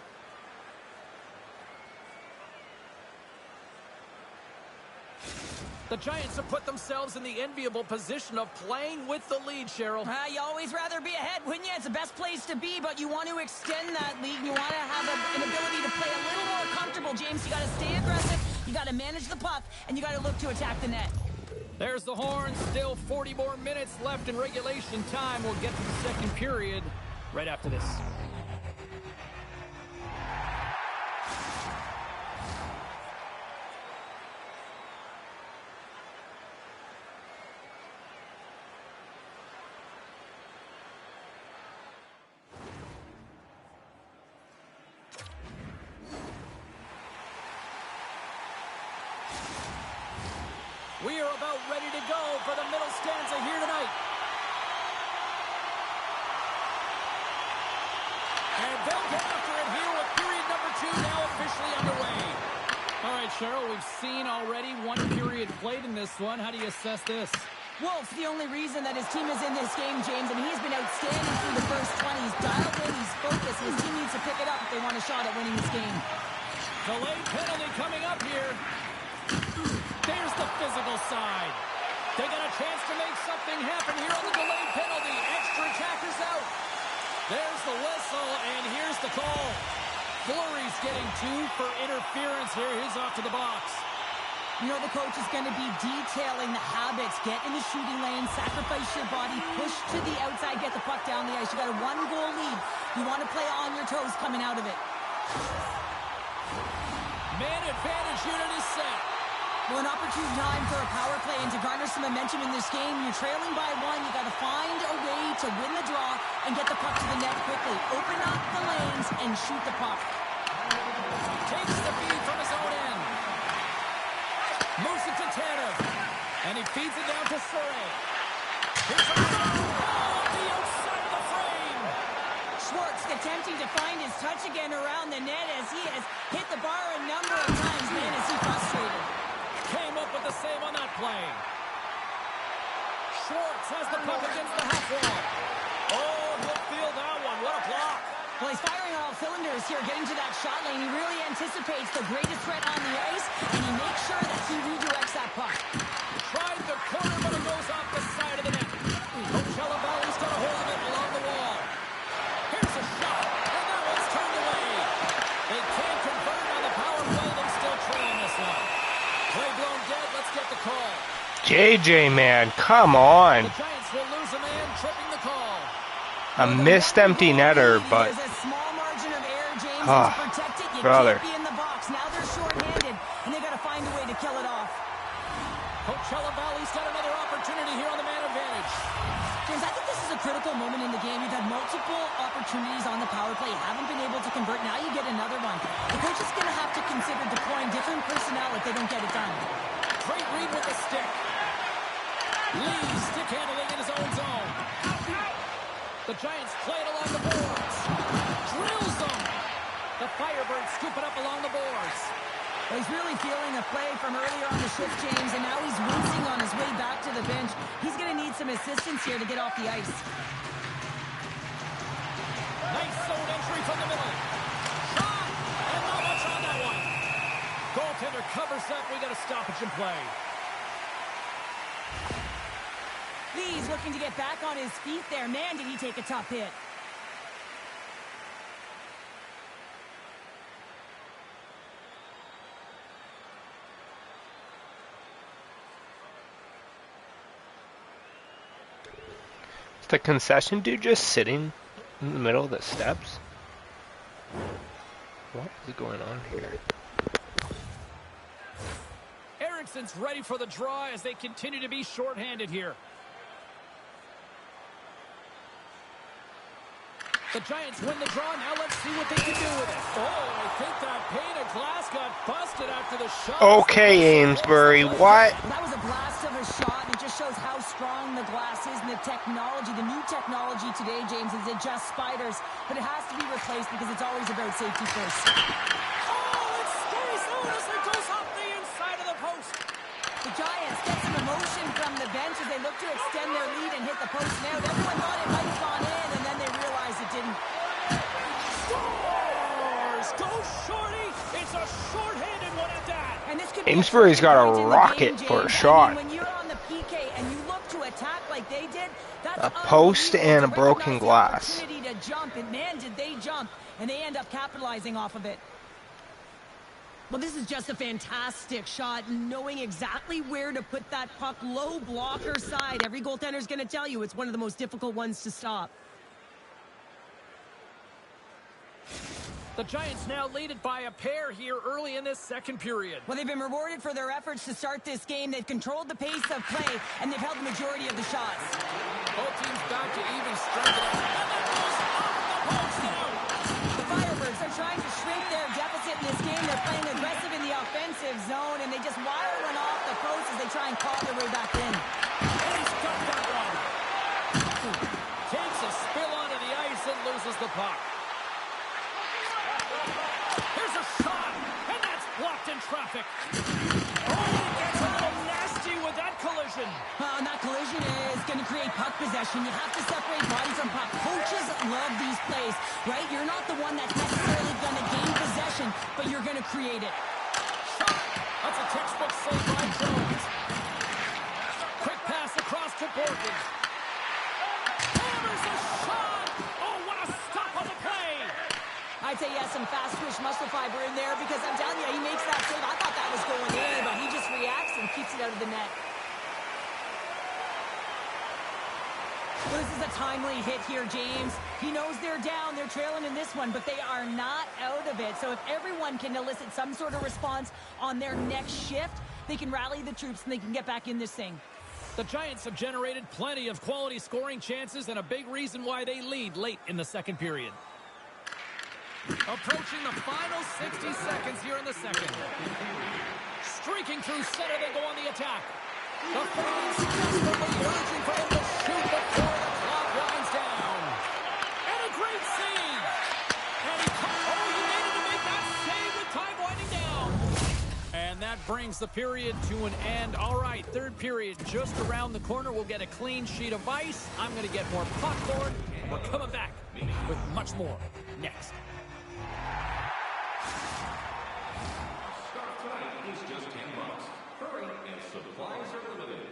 Speaker 2: The Giants have put themselves in the enviable position of playing with the lead, Cheryl.
Speaker 3: You always rather be ahead, wouldn't you? It's the best place to be, but you want to extend that lead. You want to have an ability to play a little more comfortable, James. You got to stay aggressive, you got to manage the puck, and you got to look to attack the net.
Speaker 2: There's the horn. Still 40 more minutes left in regulation time. We'll get to the second period right after this. We are about ready to go for the middle stanza here tonight. And they'll get after it here with period number 2 now officially underway. All right, Cheryl, we've seen already 1 period played in this one. How do you assess this?
Speaker 3: Wolf's the only reason that his team is in this game, James, and he's been outstanding through the first 20. He's dialed in, he's focused, and his team needs to pick it up if they want a shot at winning this game.
Speaker 2: Delayed penalty coming up here. There's the physical side. They got a chance to make something happen here on the delayed penalty. Extra attackers out. There's the whistle, and here's the call. Fleury's getting 2 for interference here. He's off to the box.
Speaker 3: You know the coach is going to be detailing the habits. Get in the shooting lane, sacrifice your body, push to the outside, get the puck down the ice. You got a 1-goal lead. You want to play on your toes coming out of it.
Speaker 2: Man advantage unit is set.
Speaker 3: Well, an opportune time for a power play and to garner some momentum in this game. You're trailing by 1. You got to find a way to win the draw and get the puck to the net quickly. Open up the lanes and shoot the puck.
Speaker 2: Takes the feed from his own end. Moves it to Tanev. And he feeds it down to Surrey. Here's a off the outside of the frame.
Speaker 3: Schwartz attempting to find his touch again around the net as he has hit the bar a number of times. Man, is he frustrated.
Speaker 2: Came up with the save on that play. Schwartz has the puck against the half wall. Oh, he'll feel that one. What a block.
Speaker 3: Well, he's firing on all cylinders here, getting to that shot lane. He really anticipates the greatest threat on the ice, and he makes sure that he redirects that puck.
Speaker 2: Tried the corner, but it goes off the side of the net. Coachella Valley's got a hold of it along the wall. Here's a shot, and that one's turned away. They can't convert on the power play. They're still trailing this one. Play blown dead. Let's get the call.
Speaker 1: JJ, man, come on.
Speaker 2: The Giants will lose a man, tripping the call.
Speaker 1: A missed empty netter, but...
Speaker 3: There's a small margin of error, James,
Speaker 1: Oh,
Speaker 3: and to protect it, you
Speaker 1: brother.
Speaker 3: can't be in the box. Now they're shorthanded, and they got to find a way to kill it off.
Speaker 2: Coachella Valley's got another opportunity here on the man advantage.
Speaker 3: James, I think this is a critical moment in the game. You've had multiple opportunities on the power play. You haven't been able to convert. Now you get another one. The coach is going to have to consider deploying different personnel if they don't get it done.
Speaker 2: Great read with the stick. Lee stick handling in his own zone. The Giants play it along the boards. Drills them. The Firebirds scoop it up along the boards.
Speaker 3: Well, he's really feeling a play from earlier on the shift, James, and now he's wincing on his way back to the bench. He's going to need some assistance here to get off the ice.
Speaker 2: Nice zone entry from the middle. Shot! And not much on that one. Goaltender covers up. We got a stoppage in play.
Speaker 3: Lee's looking to get back on his feet there. Man, did he take a tough hit.
Speaker 1: Is the concession dude just sitting in the middle of the steps? What is going on here?
Speaker 2: Ericsson's ready for the draw as they continue to be shorthanded here. The Giants win the draw. Now let's see what they can do with it. Oh, I think that pane of glass got busted after the shot.
Speaker 1: Okay, Amesbury, what?
Speaker 3: Well, that was a blast of a shot. It just shows how strong the glass is and the technology. The new technology today, James, is it just spiders. But it has to be replaced because it's always about safety first.
Speaker 2: Oh, it stays out as it goes off the inside of the post.
Speaker 3: The Giants get some emotion from the bench as they look to extend their lead and hit the post now. Everyone thought it might have gone in, and then they realized it didn't.
Speaker 2: Scores! Go Shorty! It's a short-handed one at that.
Speaker 3: And this could be
Speaker 1: Amesbury's got a
Speaker 3: point in the
Speaker 1: rocket
Speaker 3: game,
Speaker 1: for a
Speaker 3: James.
Speaker 1: shot.
Speaker 3: I mean, when you're on the PK and you look to attack like they did, that's
Speaker 1: A post and a
Speaker 3: unbelievable to
Speaker 1: broken
Speaker 3: recognize the
Speaker 1: glass.
Speaker 3: opportunity to jump, and man, did they jump, and they end up capitalizing off of it. Well, this is just a fantastic shot, knowing exactly where to put that puck, low blocker side. Every goaltender's going to tell you it's one of the most difficult ones to stop.
Speaker 2: The Giants now lead it by a pair here early in this second period.
Speaker 3: Well, they've been rewarded for their efforts to start this game. They've controlled the pace of play, and they've held the majority of the shots.
Speaker 2: Both teams back to even strength.
Speaker 3: The Firebirds are trying to shrink their deficit in this game. They're playing aggressive in the offensive zone, and they just wire one off the post as they try and clog
Speaker 2: puck. Here's a shot, and that's blocked in traffic. Oh, he gets a little nasty with that collision.
Speaker 3: And that collision is going to create puck possession. You have to separate body from puck. Coaches love these plays, right? You're not the one that's necessarily going to gain possession, but you're going to create it.
Speaker 2: Shot. That's a textbook save by Jones. Quick pass across to Borgen. Hammers a shot. Oh, what a stop on the play.
Speaker 3: I'd say yes, some fast twitch muscle fiber in there because I'm telling you, he makes that save. I thought that was going in, but he just reacts and keeps it out of the net. Well, this is a timely hit here, James. He knows they're down, they're trailing in this one, but they are not out of it. So if everyone can elicit some sort of response on their next shift, they can rally the troops and they can get back in this thing.
Speaker 2: The Giants have generated plenty of quality scoring chances and a big reason why they lead late in the second period. Approaching the final 60 seconds here in the second. Streaking through center, they go on the attack. The fans desperately urging for him to shoot before the clock winds down. And a great save. And he needed to make that save with time winding down. And that brings the period to an end. All right, third period just around the corner. We'll get a clean sheet of ice. I'm going to get more popcorn. We're coming back with much more next.
Speaker 4: Is just $10. Hurry, and supplies are limited.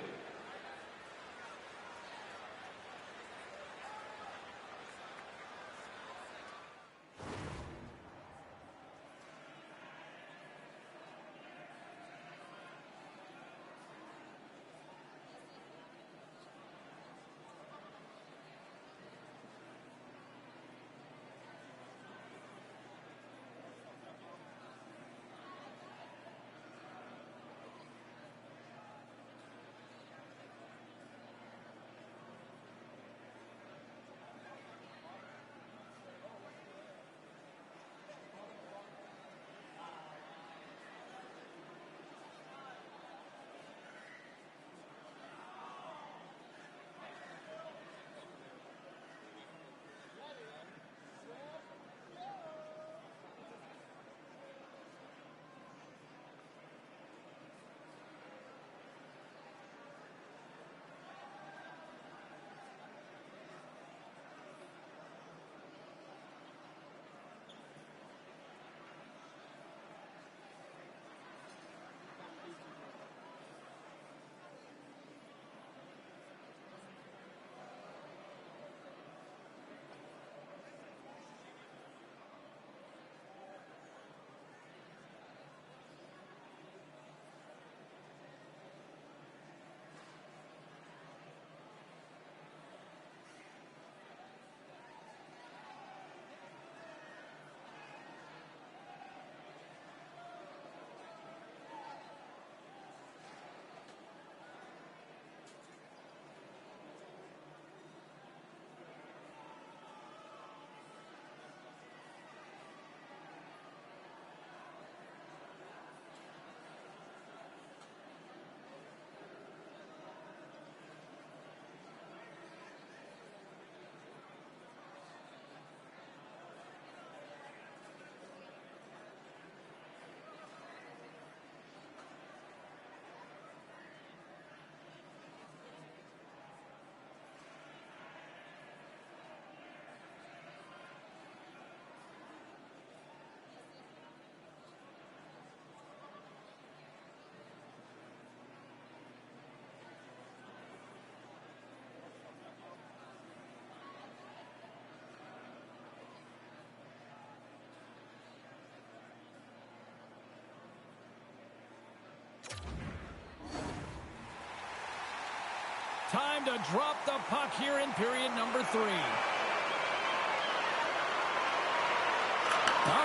Speaker 2: Time to drop the puck here in period number 3. All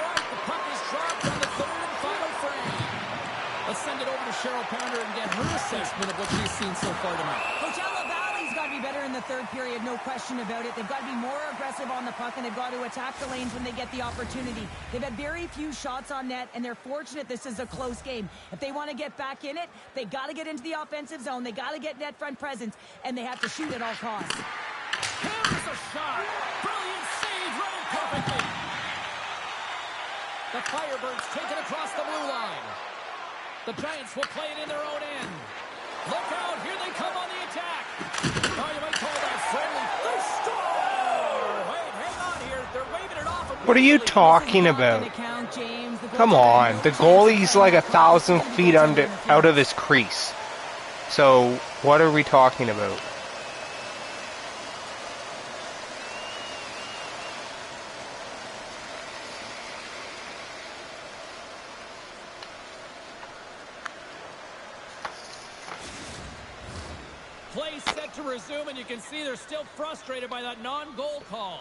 Speaker 2: right, the puck is dropped on the third and final frame. Let's send it over to Cheryl Pounder and get her assessment of what she's seen so far tonight.
Speaker 3: Coachella Valley's got to be better in the third period, no question about it. They've got to be more aggressive on the puck, and they've got to attack the lanes when they get the opportunity. They've had very few shots on net, and they're fortunate this is a close game. If they want to get back in it, they got to get into the offensive zone. They got to get net front presence, and they have to shoot at all costs.
Speaker 2: Here's a shot. Brilliant save, right in cover. The Firebirds take it across the blue line. The Giants will play it in their own end. Look out, here they come on the attack. Oh, you might call that friendly. They score! Wait, hang on here. They're waving it off.
Speaker 1: What are you talking about? Come on, the goalie's like 1,000 feet out of his crease. So, what are we talking about?
Speaker 2: Play set to resume, and you can see they're still frustrated by that non-goal call.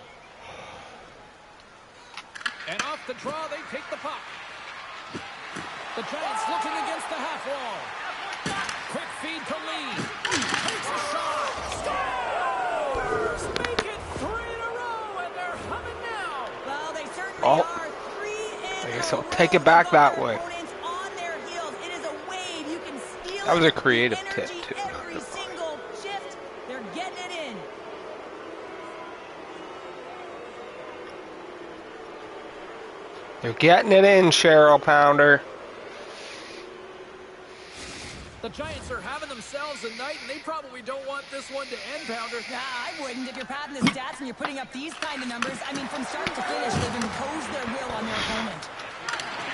Speaker 2: And off the draw, they take the puck. The Giants looking against the half wall. Quick feed to Lee. Takes a shot. Scores! Make it 3 in a row, and they're humming now.
Speaker 3: Well, they certainly
Speaker 1: Oh.
Speaker 3: are. 3 in
Speaker 1: I guess
Speaker 3: a
Speaker 1: I'll
Speaker 3: row.
Speaker 1: take it back that
Speaker 3: Our
Speaker 1: way.
Speaker 3: opponents on their heels. It is a wave. You can steal
Speaker 1: That was a
Speaker 3: it.
Speaker 1: creative
Speaker 3: The
Speaker 1: tip,
Speaker 3: energy
Speaker 1: too.
Speaker 3: Every single shift, they're getting it in.
Speaker 1: They're getting it in, Cheryl Pounder.
Speaker 2: The Giants are having themselves a night, and they probably don't want this one to end, Pounder.
Speaker 3: Nah, I wouldn't. If you're padding the stats and you're putting up these kind of numbers, I mean, from start to finish, they've imposed their will on their opponent.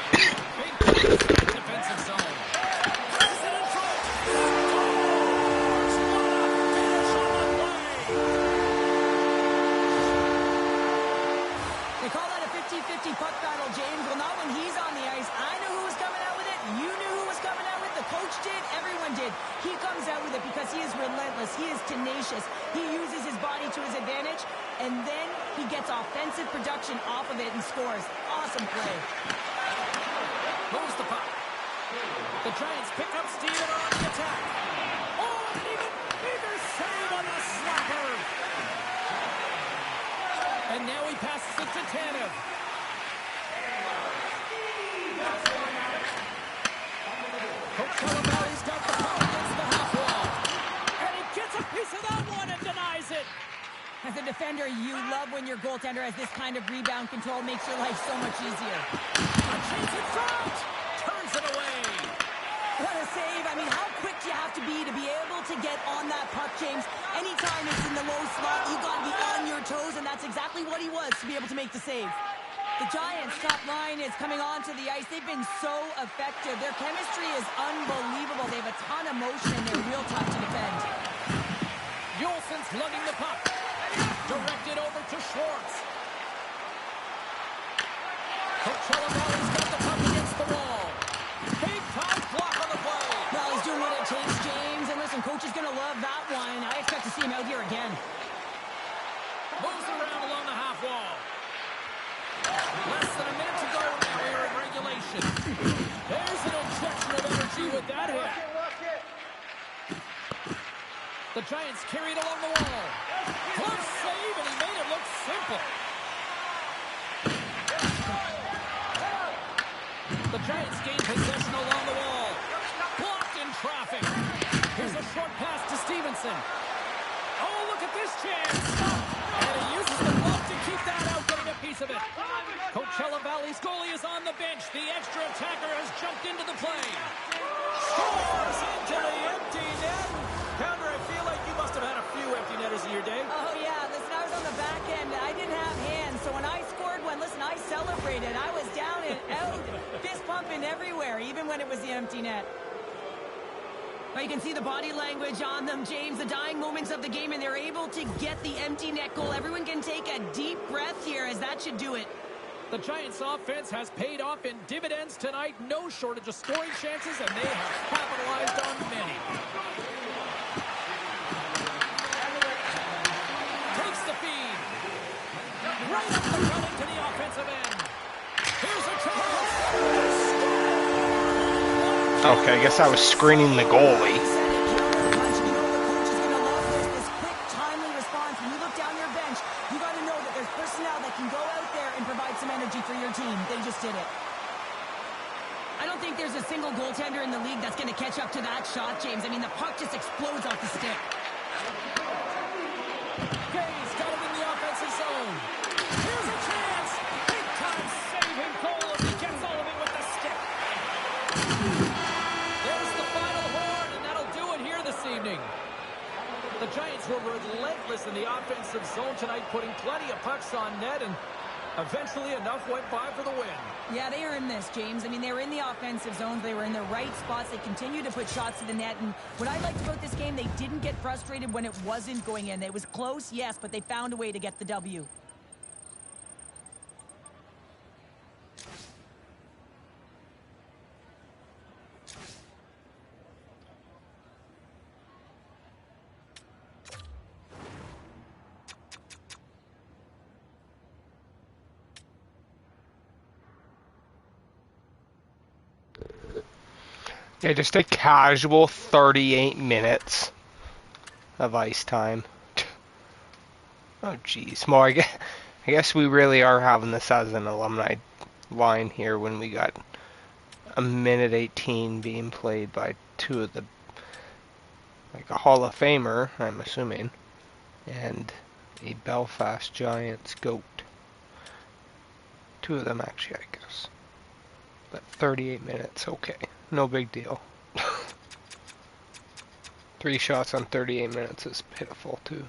Speaker 2: Big push in the defensive zone. Presses it in front. Scores! What a finish on the play!
Speaker 3: They call that a 50-50 puck battle, James. Well, not when he's on the ice. I knew who was coming out with it. You knew who was coming out with it. The coach did. Everyone did. He comes out with it because he is relentless. He is tenacious. He uses his body to his advantage, and then he gets offensive production off of it and scores. Awesome play.
Speaker 2: Moves the puck. The Giants pick up steam and are on the attack. Oh, and even bigger save on the slapper. And now he passes it to Tanev. Valley's got the puck against the half wall. And he gets a piece of that one and denies it.
Speaker 3: As a defender, you love when your goaltender has this kind of rebound control. Makes your life so much easier.
Speaker 2: A chance in front. Turns it away.
Speaker 3: What a save. I mean, how quick do you have to be able to get on that puck, James? Anytime it's in the low slot, you got to be on your toes, and that's exactly what he was to be able to make the save. The Giants' top line is coming onto the ice. They've been so effective. Their chemistry is unbelievable. They have a ton of motion, and they're real tough to defend.
Speaker 2: Yolson's lugging the puck. Directed over to Schwartz. Coachella Valley's got the puck against the wall. Big time block on the play.
Speaker 3: Well, he's doing what it takes, James. And listen, coach is going to love that one. I expect to see him out here again.
Speaker 2: Moves around along the half wall. Less than a minute to go now here in regulation. There's an injection of energy with that hit. The Giants carry it along the wall. Close save, and he made it look simple. The Giants gain possession along the wall. Blocked in traffic. Here's a short pass to Stevenson. Oh, look at this chance. And he uses the glove to keep that out, getting a piece of it. Coachella Valley's goalie is on the bench. The extra attacker has jumped into the play. Scores into the empty net. Pounder, I feel like you must have had a few empty netters in your day.
Speaker 3: Oh, yeah. Listen, I was on the back end. I didn't have hands. So when I scored one, listen, I celebrated. I was down and out, fist pumping everywhere, even when it was the empty net. Well, you can see the body language on them, James, the dying moments of the game, and they're able to get the empty net goal. Everyone can take a deep breath here, as that should do it.
Speaker 2: The Giants' offense has paid off in dividends tonight. No shortage of scoring chances, and they have capitalized on many. Takes the feed. Right up the running to the offensive end. Here's a chance.
Speaker 1: Okay, I guess I was screening the goalie.
Speaker 3: Did it. I don't think there's a single goaltender in the league that's going to catch up to that shot, James. I mean, the puck just explodes off the stick.
Speaker 2: Gay's got it in the offensive zone. Here's a chance. Big time saving goal as he gets Giants were relentless in the offensive zone tonight, putting plenty of pucks on net, and eventually enough went by for the win.
Speaker 3: Yeah, they earned this, James. I mean, they were in the offensive zones. They were in the right spots. They continued to put shots to the net. And what I liked about this game, they didn't get frustrated when it wasn't going in. It was close, yes, but they found a way to get the W.
Speaker 1: Yeah, just a casual 38 minutes of ice time. Oh, geez. Well, I guess we really are having this as an alumni line here when we got a minute 18 being played by two of the, like a Hall of Famer, I'm assuming, and a Belfast Giants GOAT. Two of them, actually, I guess. But 38 minutes, okay. No big deal. 3 shots on 38 minutes is pitiful, too.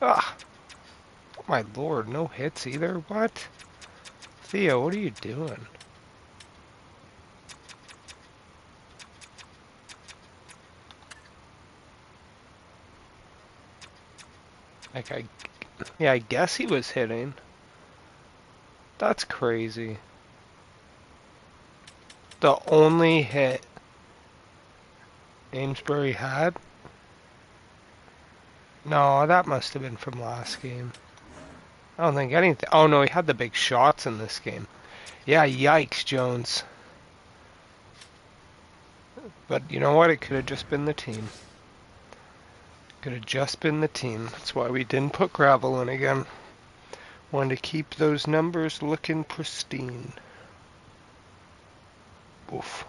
Speaker 1: Ah! My lord, no hits either? What? Theo, what are you doing? Like, yeah, I guess he was hitting. That's crazy. The only hit Amesbury had? No, that must have been from last game. I don't think anything. Oh no, he had the big shots in this game. Yeah, yikes, Jones. But you know what? It could have just been the team. Could have just been the team. That's why we didn't put gravel in again. Wanted to keep those numbers looking pristine. Oof.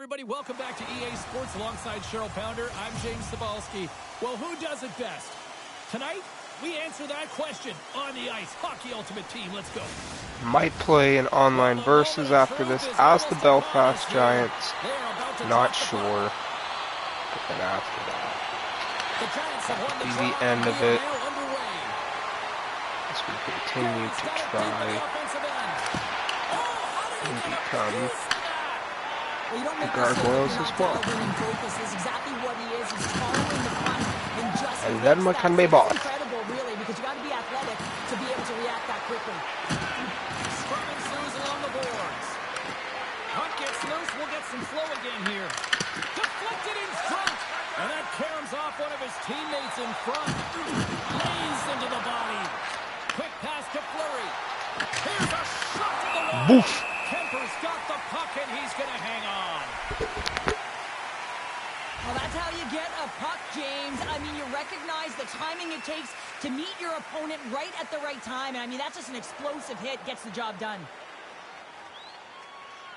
Speaker 2: everybody. Welcome back to EA Sports alongside Cheryl Pounder. I'm James Cebulski. Well, who does it best? Tonight, we answer that question on the ice. Hockey Ultimate Team. Let's go.
Speaker 1: Might play an online versus after this as the Belfast Giants. Not sure. But then after that, that'll be the end of it. As we continue to try and become the Gargoyles as well. And then we can be boss.
Speaker 3: Incredible, really, because you got to be athletic to be able to react that quickly.
Speaker 2: Scrum ensues along the boards. Puck gets loose. We'll get some flow again here. Deflected in front. And that caroms off one of his teammates in front. Lays into the body. Quick pass to Fleury. Here's a shot to the wall.
Speaker 1: Boof.
Speaker 2: Kemper's got the puck, and he's going to hang on.
Speaker 3: Well, that's how you get a puck, James. I mean, you recognize the timing it takes to meet your opponent right at the right time. And I mean, that's just an explosive hit. Gets the job done.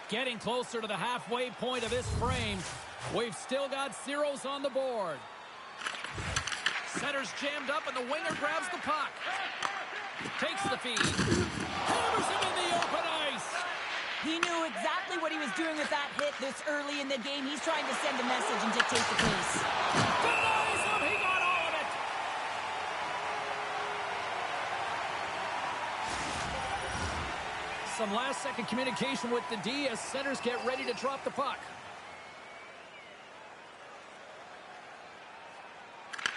Speaker 2: Getting closer to the halfway point of this frame. We've still got zeros on the board. Center's jammed up, and the winger grabs the puck. Takes the feed. Hammers him in the open ice.
Speaker 3: He knew exactly what he was doing with that hit this early in the game. He's trying to send a message and dictate the pace.
Speaker 2: Denies him. He got all of it. Some last-second communication with the D as centers get ready to drop the puck.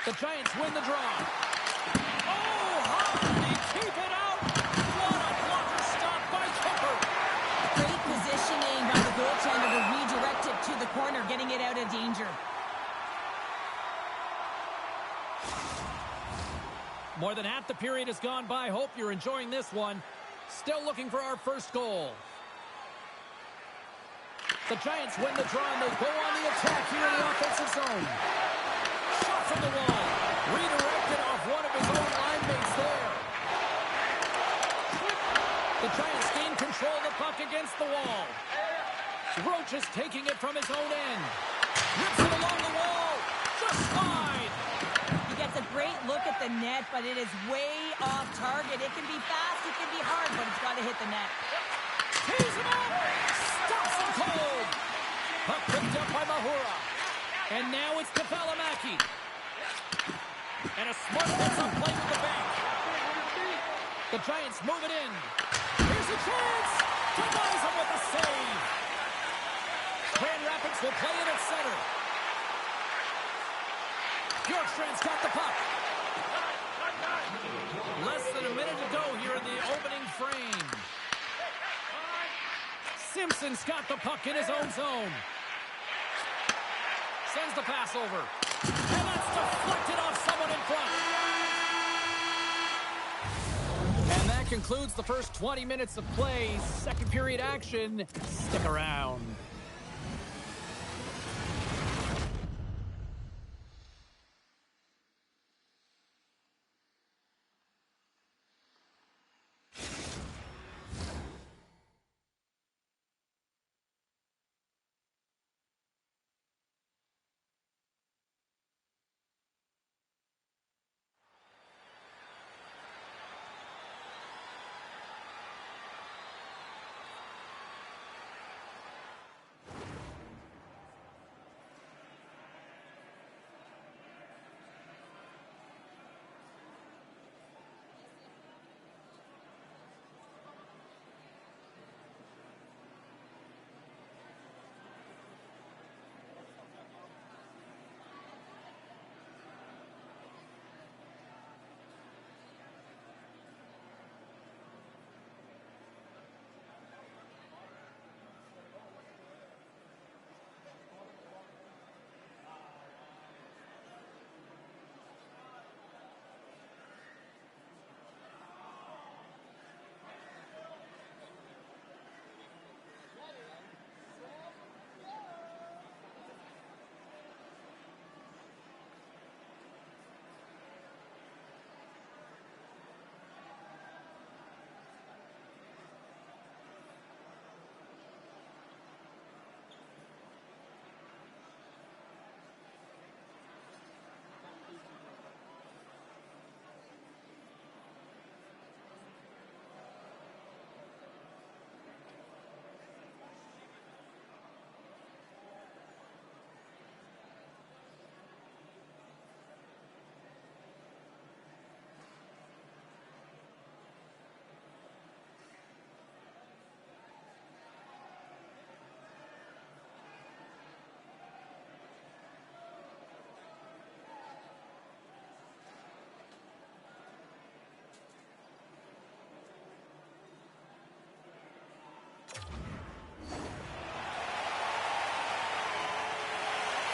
Speaker 2: The Giants win the draw. Oh, hard. They keep it out. What a blocker stop by Kemper.
Speaker 3: Great positioning by the goaltender to redirect it to the corner, getting it out of danger.
Speaker 2: More than half the period has gone by. Hope you're enjoying this one. Still looking for our first goal. The Giants win the draw, and they go on the attack here in the offensive zone. Shot from the wall. Redirected off one of his own line mates there. The Giants gain control of the puck against the wall. Roach is taking it from his own end. Rips it along the wall. Just wide.
Speaker 3: He gets a great look at the net, but it is way off target. It can be fast, it can be hard, but it's got to hit the net.
Speaker 2: Tees him up. Stops him cold. Puck picked up by Mahura. And now it's to Valimaki. And a smart heads-up play with the back. The Giants move it in. Here's a chance. Denies him with a save. Grand Rapids will play it at center. Bjorkstrand's got the puck. Less than a minute to go here in the opening frame. Simpson's got the puck in his own zone. Sends the pass over. And that's deflected off someone in front. And that concludes the first 20 minutes of play. Second period action. Stick around.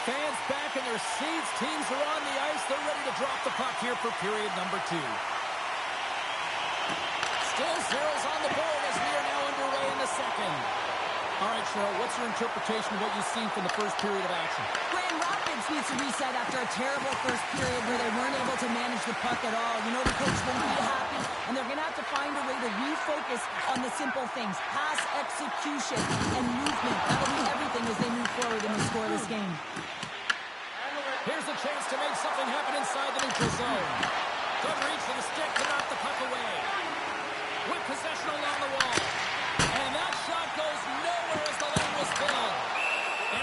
Speaker 2: Fans back in their seats. Teams are on the ice. They're ready to drop the puck here for period number 2. Still zeros on the board as we are now underway in the second. All right, Cheryl, what's your interpretation of what you've seen from the first period of action?
Speaker 3: Grand Rapids needs to reset after a terrible first period where they weren't able to manage the puck at all. You know the coach won't be happy, and they're going to have to find a way to refocus on the simple things. Pass execution and movement. That'll be everything as they move forward in the scoreless game.
Speaker 2: Here's a chance to make something happen inside the neutral zone. Good reach for the stick to knock the puck away. With possession along the wall. And that shot goes nowhere as the lane was filled.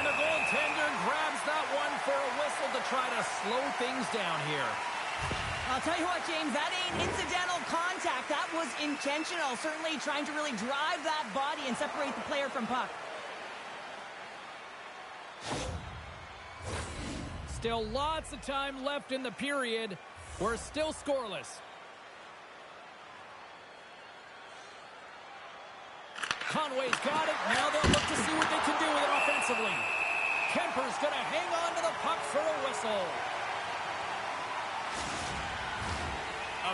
Speaker 2: And the goaltender grabs that one for a whistle to try to slow things down here.
Speaker 3: I'll tell you what, James, that ain't incidental contact. That was intentional. Certainly trying to really drive that body and separate the player from puck.
Speaker 2: Still lots of time left in the period. We're still scoreless. Conway's got it. Now they'll look to see what they can do with it offensively. Kemper's going to hang on to the puck for a whistle.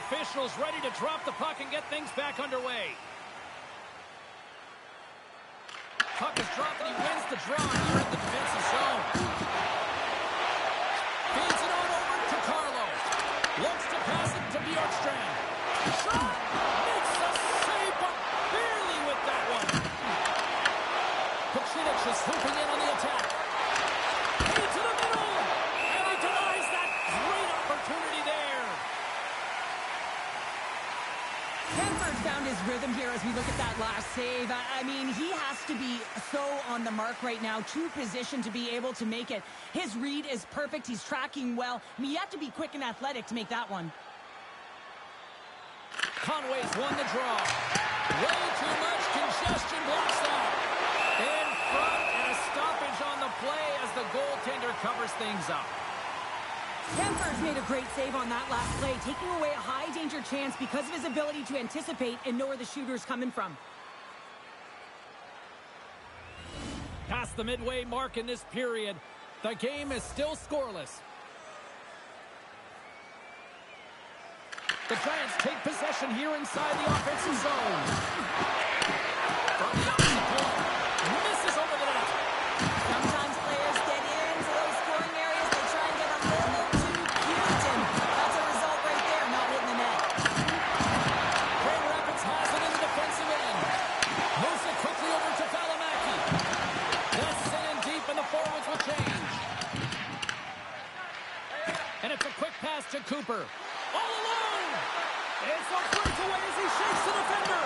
Speaker 2: Officials ready to drop the puck and get things back underway. Puck is dropped and he wins the draw here in the defensive zone. Feeds it on over to Carlo. Looks to pass it to Bjorkstrand. Shot! Makes the save, but barely with that one. Pacinic is swooping in on the attack. Into the middle! And he denies that great opportunity there.
Speaker 3: Kemper found his rhythm here as we look at that last save. I mean, he has to be so on the mark right now, true position to be able to make it. His read is perfect. He's tracking well. I mean, you have to be quick and athletic to make that one.
Speaker 2: Conway's won the draw. Way too much congestion blocks that. In front and a stoppage on the play as the goaltender covers things up.
Speaker 3: Kemper's made a great save on that last play, taking away a high-danger chance because of his ability to anticipate and know where the shooter's coming from.
Speaker 2: Past the midway mark in this period, the game is still scoreless. The Giants take possession here inside the offensive zone. From the opposite point, misses over the net.
Speaker 3: Sometimes players get into those scoring areas. They try and get a little too cute, and that's a result right there, not hitting the net.
Speaker 2: Grand Rapids has it in the defensive end. Moves it quickly over to Valimaki. That's in deep, and the forwards will change. And it's a quick pass to Cooper. All alone! It's a breakaway as he shakes the defender.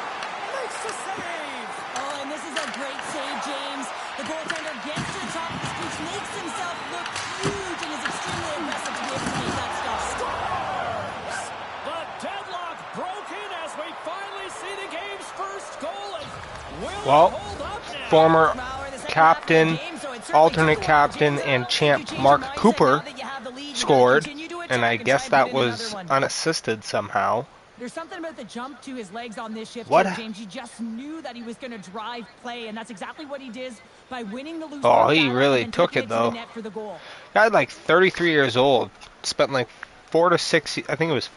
Speaker 2: Makes the save!
Speaker 3: Oh, and this is a great save, James. The goaltender gets to the top of his crease, makes himself look huge, and is extremely aggressive to be able to make that stop.
Speaker 2: Scores! The deadlock broken as we finally see the game's first goal. And will
Speaker 1: Well,
Speaker 2: it hold up now?
Speaker 1: former
Speaker 3: Well, the second
Speaker 1: captain,
Speaker 3: half of the game, so it certainly
Speaker 1: alternate
Speaker 3: took a while,
Speaker 1: captain,
Speaker 3: James.
Speaker 1: and
Speaker 3: Did
Speaker 1: champ
Speaker 3: you change
Speaker 1: Mark
Speaker 3: your mindset
Speaker 1: Cooper
Speaker 3: now that you have the lead? You gotta
Speaker 1: scored,
Speaker 3: continue to
Speaker 1: and
Speaker 3: attack
Speaker 1: I
Speaker 3: try
Speaker 1: guess
Speaker 3: and
Speaker 1: that
Speaker 3: put in
Speaker 1: was
Speaker 3: another one.
Speaker 1: unassisted somehow.
Speaker 3: There's something about the jump to his legs on this shift,
Speaker 1: What?
Speaker 3: too, James. You just knew that he was going to drive play, and that's exactly what he did by winning the loose
Speaker 1: Oh,
Speaker 3: puck
Speaker 1: he
Speaker 3: battle
Speaker 1: really
Speaker 3: and then
Speaker 1: took
Speaker 3: taking
Speaker 1: it,
Speaker 3: to the
Speaker 1: though.
Speaker 3: net for the goal.
Speaker 1: Guy like 33 years old, spent like 4 to 6, I think it was,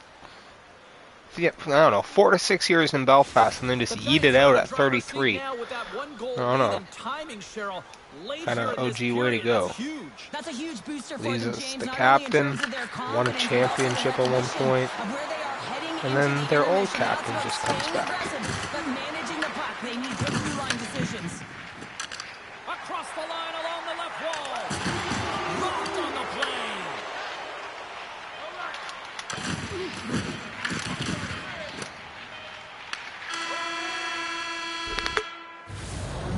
Speaker 1: yeah, I don't know, 4 to 6 years in Belfast, and then just
Speaker 2: The
Speaker 1: eat it
Speaker 2: Giants
Speaker 1: out
Speaker 2: on the
Speaker 1: at
Speaker 2: driver's seat
Speaker 1: 33.
Speaker 2: now with that one goal
Speaker 1: I don't know.
Speaker 2: lead and timing, Cheryl, late
Speaker 1: Kinda
Speaker 2: here in this
Speaker 1: OG way to
Speaker 2: period.
Speaker 1: go.
Speaker 2: That's huge.
Speaker 3: That's a huge booster for
Speaker 1: Leaves
Speaker 3: them,
Speaker 1: us
Speaker 3: James.
Speaker 1: the
Speaker 3: not only in
Speaker 1: captain,
Speaker 3: terms of their
Speaker 1: won a
Speaker 3: confidence, but also the
Speaker 1: championship at one
Speaker 3: recognition
Speaker 1: point,
Speaker 3: of where they are heading
Speaker 1: and
Speaker 3: into
Speaker 1: then
Speaker 3: the
Speaker 1: their old
Speaker 3: intermission. Now
Speaker 1: captain
Speaker 3: it's
Speaker 1: just
Speaker 3: about
Speaker 1: comes
Speaker 3: staying
Speaker 1: back.
Speaker 3: aggressive, but managing the puck. They need good blue line decisions.
Speaker 2: Across the line along the left wall. Rocked on the play.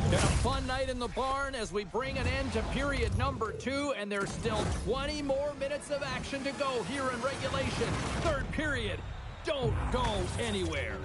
Speaker 2: Been a fun night in the barn as we bring an end to period number 2, and there's still 20 more minutes of action to go here in regulation. Third period. Don't go anywhere.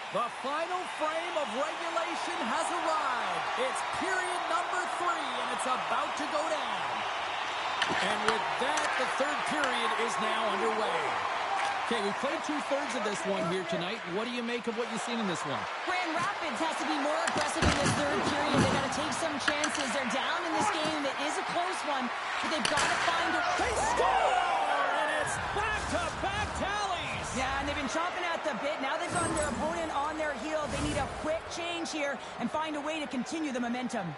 Speaker 2: The final frame of regulation has arrived. It's period number 3, and it's about to go down. And with that, the third period is now underway. Okay, we played 2/3 of this one here tonight. What do you make of what you've seen in this one?
Speaker 3: Grand Rapids has to be more aggressive in this third period. They've got to take some chances. They're down in this game. It is a close one, but they've got to find a...
Speaker 2: They score! And it's back-to-back tallies!
Speaker 3: Yeah, and they've been chomping at the bit. Now they've got their opponent on their heel. They need a quick change here and find a way to continue the momentum.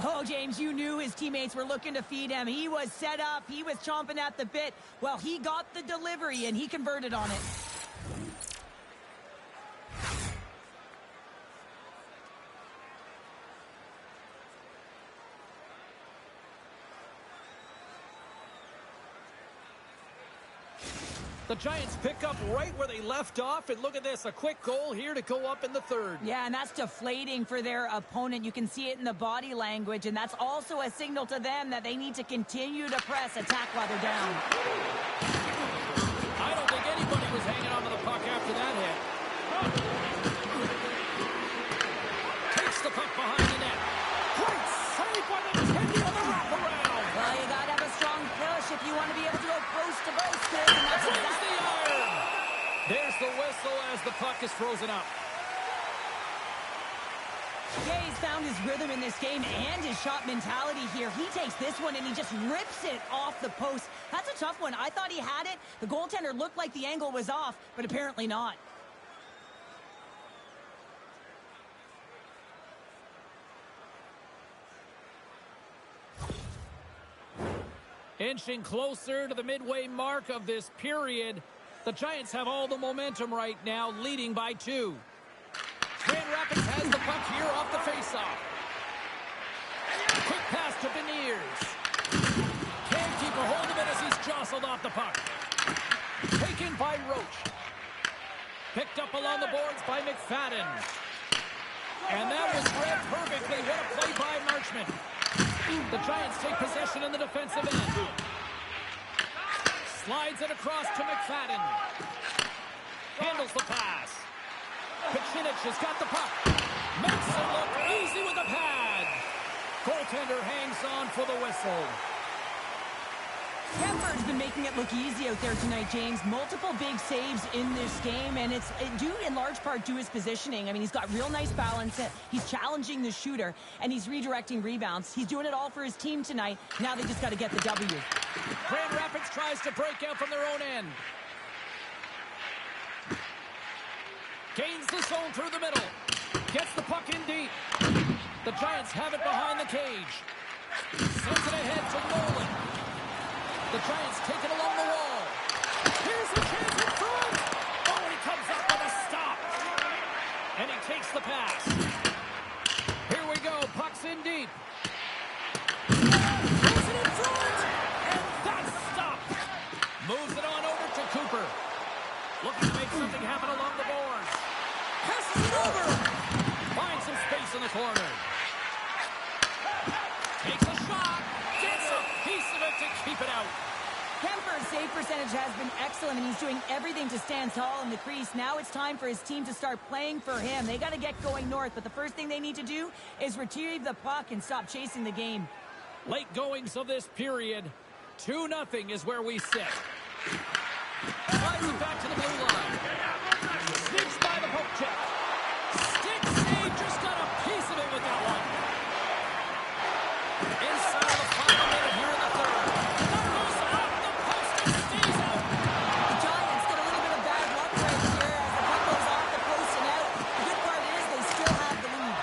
Speaker 3: Oh, James, you knew his teammates were looking to feed him. He was set up. He was chomping at the bit. Well, he got the delivery, and he converted on it.
Speaker 2: The Giants pick up right where they left off, and look at this, a quick goal here to go up in the third.
Speaker 3: Yeah, and that's deflating for their opponent. You can see it in the body language, and that's also a signal to them that they need to continue to press, attack while they're down.
Speaker 2: I don't think anybody was hanging on to the puck after that hit. Takes the puck behind the net. Great save by the Tendy on the wraparound.
Speaker 3: Well, you got to have a strong push if you want to be able to go post to post, Chris, and that's
Speaker 2: Brings
Speaker 3: exactly...
Speaker 2: the iron. There's the whistle as the puck is frozen up.
Speaker 3: Yeah, he's found his rhythm in this game and his shot mentality here. He takes this one and he just rips it off the post. That's a tough one. I thought he had it. The goaltender looked like the angle was off, but apparently not.
Speaker 2: Inching closer to the midway mark of this period. The Giants have all the momentum right now, leading by 2. Grand Rapids has the puck here off the faceoff. Quick pass to Beniers. Can't keep a hold of it as he's jostled off the puck. Taken by Roach. Picked up along the boards by McFadden. And that was read perfectly. What a play by Marchment. The Giants take possession in the defensive end. Slides it across to McFadden. Handles the pass. Pacinic has got the puck. Makes it look easy with a pad. Goaltender hangs on for the whistle.
Speaker 3: Petter's been making it look easy out there tonight, James. Multiple big saves in this game, and it's due in large part to his positioning. I mean, he's got real nice balance. He's challenging the shooter, and he's redirecting rebounds. He's doing it all for his team tonight. Now they just got to get the W.
Speaker 2: Grand Rapids tries to break out from their own end. Gains the zone through the middle. Gets the puck in deep. The Giants have it behind the cage. Sends it ahead to Nolan. The Giants take it along the wall. Here's a chance in front. Oh, and he comes up with a stop. And he takes the pass. Here we go. Puck's in deep. Puts it in front. And that's stopped. Moves it on over to Cooper. Looking to make something happen along the boards. Passes it over. Finds some space in the corner. Takes a shot. Gets a piece of it to keep it out.
Speaker 3: Kemper's save percentage has been excellent, and he's doing everything to stand tall in the crease. Now it's time for his team to start playing for him. They got to get going north, but the first thing they need to do is retrieve the puck and stop chasing the game.
Speaker 2: Late goings of this period. 2-0 is where we sit. Slides it back to the blue line. Sneaks by the poke check. Stick save, just got a piece of it with that one. Inside of the final minute here in the third. That goes off the post and stays out.
Speaker 3: The Giants get a little bit of bad luck right here as the puck goes off the post and out. The good part is they still have the lead.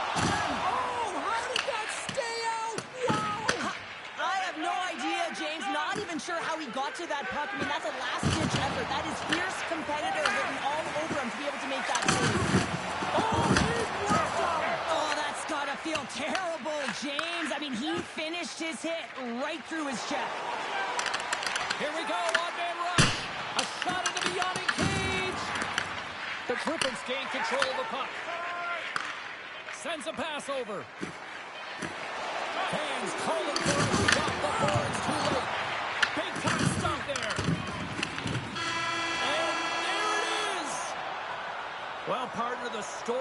Speaker 2: Oh, how did that stay out? Wow.
Speaker 3: I have no idea, James. Not even sure how he got to that puck. I mean, that's a last-ditch effort. That is fierce competitor written all over him to be able to make that save. Oh, that's got to feel terrible, James. I mean, he finished his hit right through his check.
Speaker 2: Here we go, one-man rush. A shot into the yawning cage. The Clippers gain control of the puck. Sends a pass over. Fans calling for a shot before it's too late. Big time stop there. And there it is. part of the story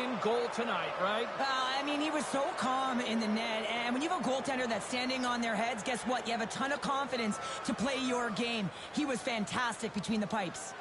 Speaker 2: in goal tonight, right?
Speaker 3: I mean, he was so calm in the net, and when you have a goaltender that's standing on their heads, guess what? You have a ton of confidence to play your game. He was fantastic between the pipes.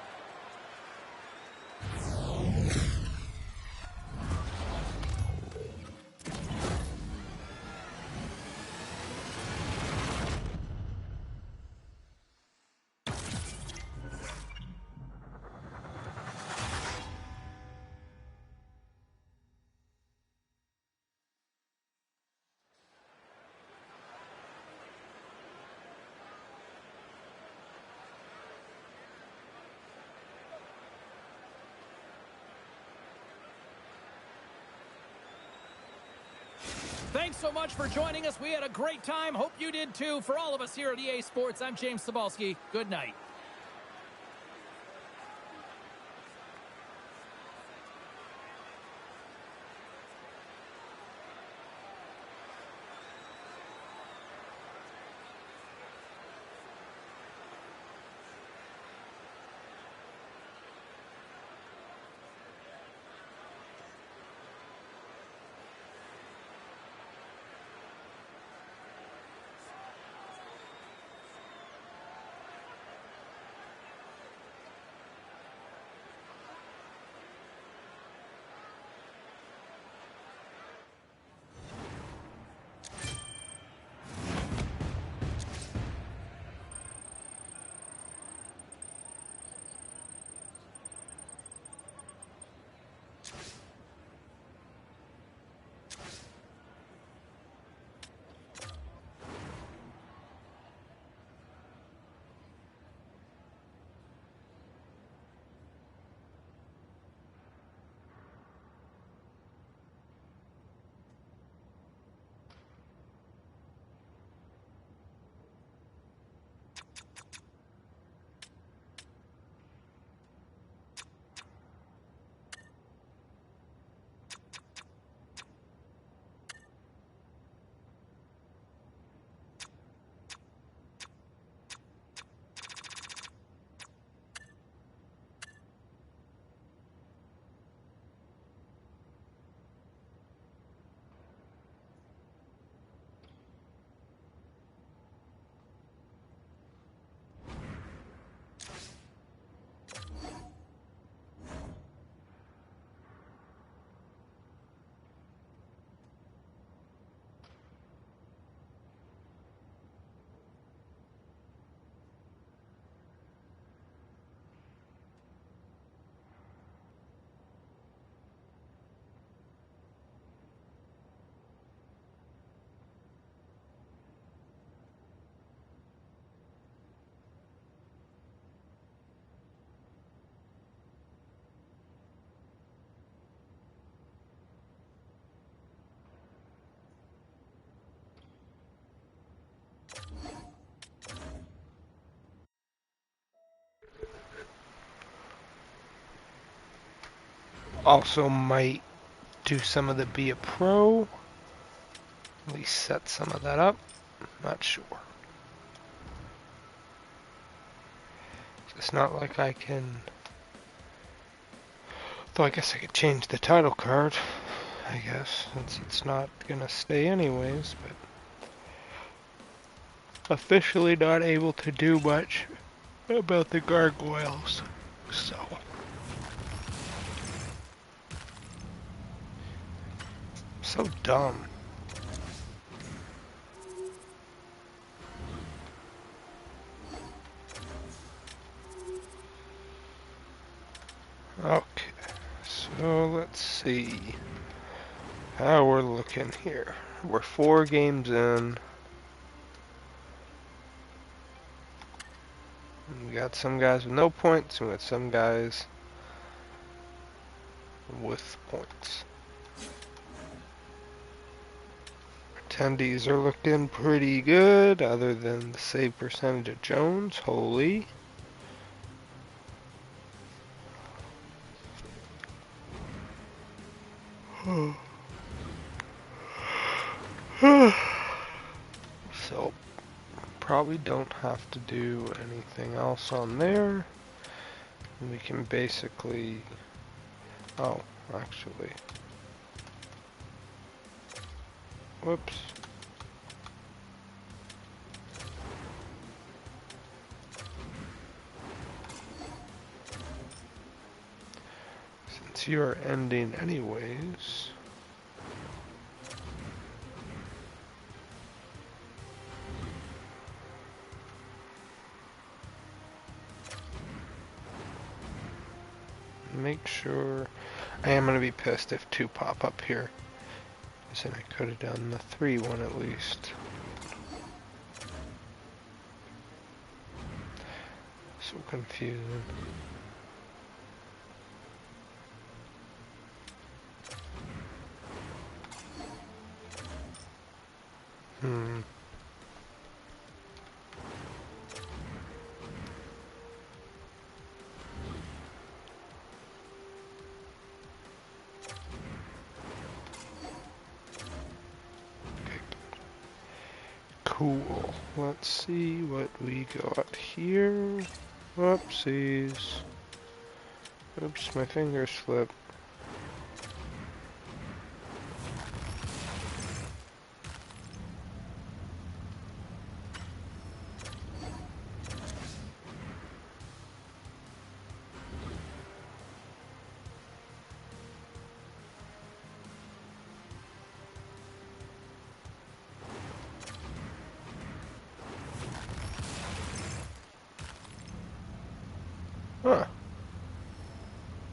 Speaker 2: Thanks so much for joining us. We had a great time. Hope you did too. For all of us here at EA Sports, I'm James Cebulski. Good night.
Speaker 1: Also might do some of the Be a Pro. At least set some of that up. Not sure. It's not like I can... Though I guess I could change the title card, I guess, since it's not gonna stay anyways, but... Officially not able to do much about the gargoyles, so... So dumb. Okay, so let's see how we're looking here. We're 4 games in. We got some guys with no points, and we got some guys with points. Attendees are looking pretty good, other than the save percentage of Jones. Holy. So, probably don't have to do anything else on there. We can basically Oh, actually. Whoops. Since you're ending anyways. Make sure. I am going to be pissed if 2 pop up here. Because then I could have done the 3 one at least. So confusing. Cool. Let's see what we got here. Whoopsies. Oops, my finger slipped. Huh.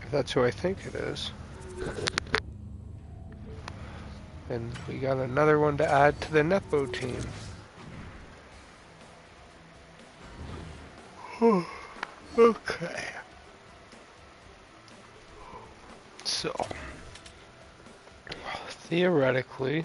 Speaker 1: If that's who I think it is. And we got another one to add to the Nepo team. Okay. So, theoretically,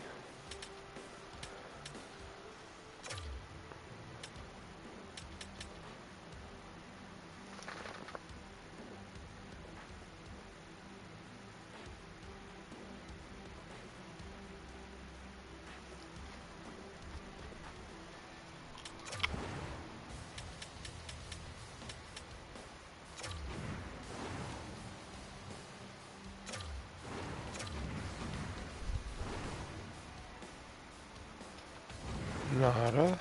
Speaker 1: nada.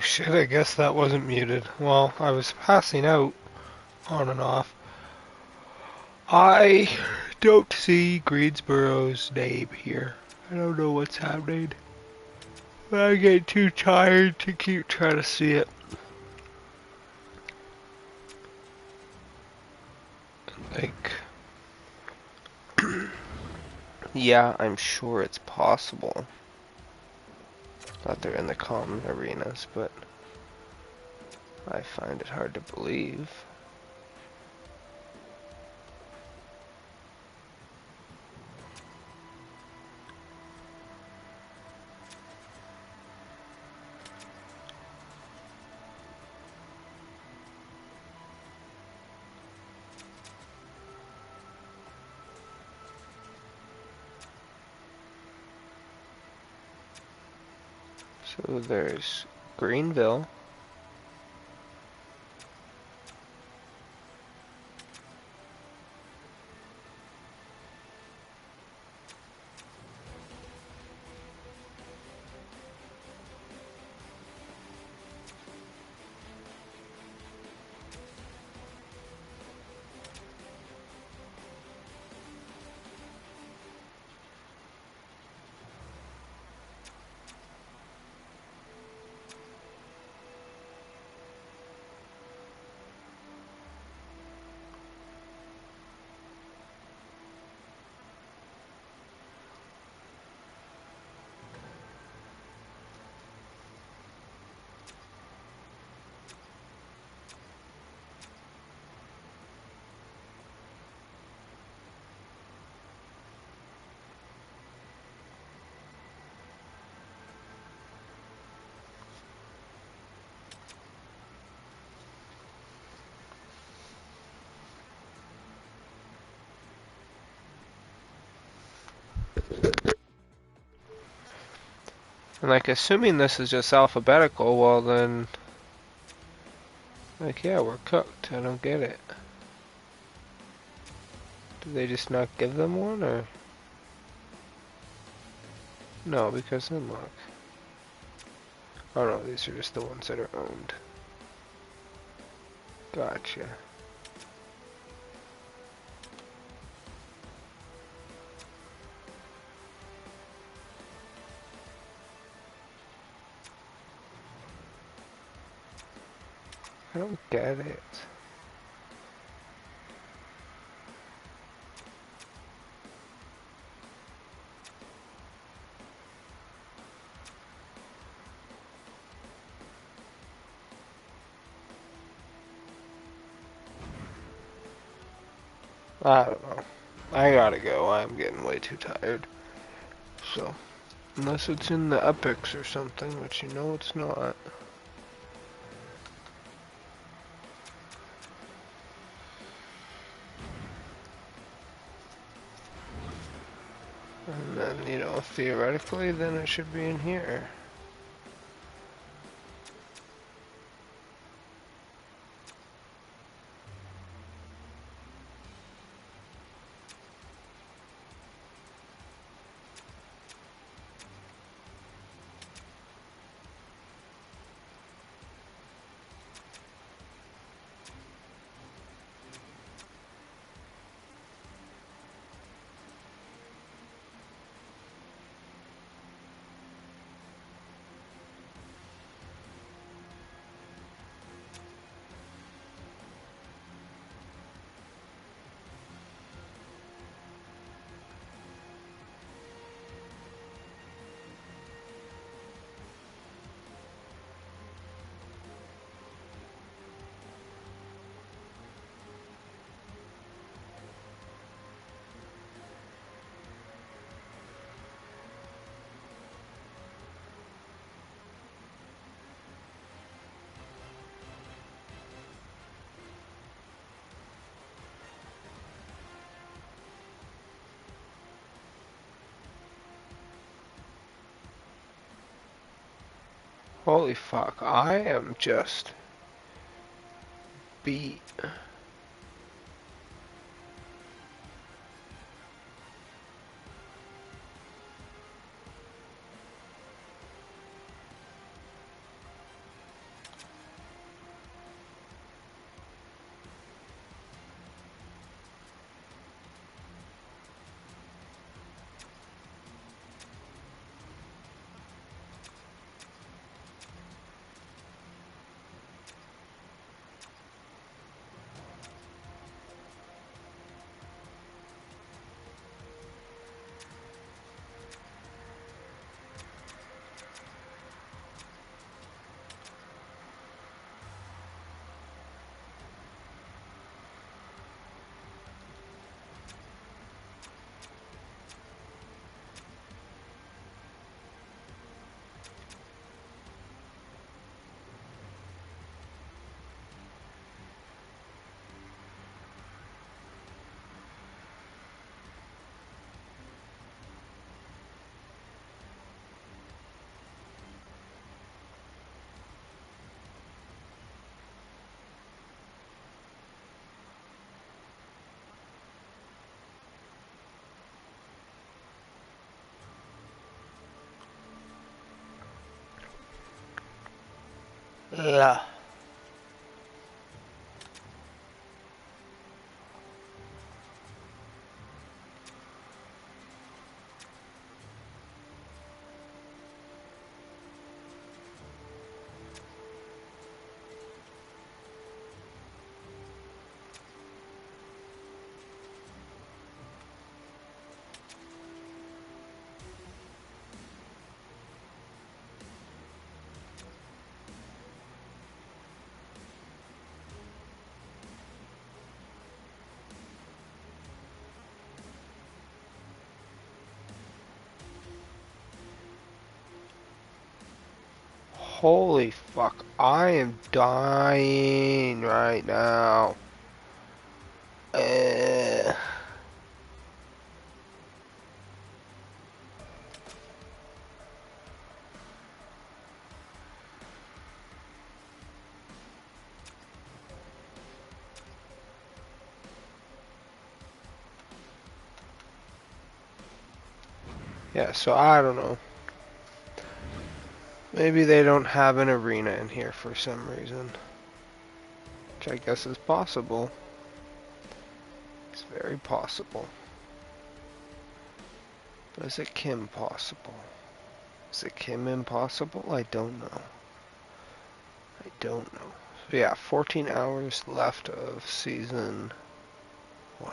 Speaker 1: shit, I guess that wasn't muted. Well, I was passing out on and off. I don't see Greensboro's name here. I don't know what's happening. I get too tired to keep trying to see it. Like, yeah, I'm sure it's possible that they're in the common arenas, but I find it hard to believe. So there's Greenville. And like, assuming this is just alphabetical, well then, like, yeah, we're cooked. I don't get it. Do they just not give them one, or? No, because then look. Oh no, these are just the ones that are owned. Gotcha. I don't get it. I don't know. I gotta go. I'm getting way too tired. So, unless it's in the epics or something, which you know it's not. And then, you know, theoretically, then it should be in here. Holy fuck, I am just beat. La. Holy fuck, I am dying right now. Uh, yeah, so I don't know. Maybe they don't have an arena in here for some reason. Which I guess is possible. It's very possible. But is it Kim possible? Is it Kim impossible? I don't know. I don't know. So yeah, 14 hours left of season 1.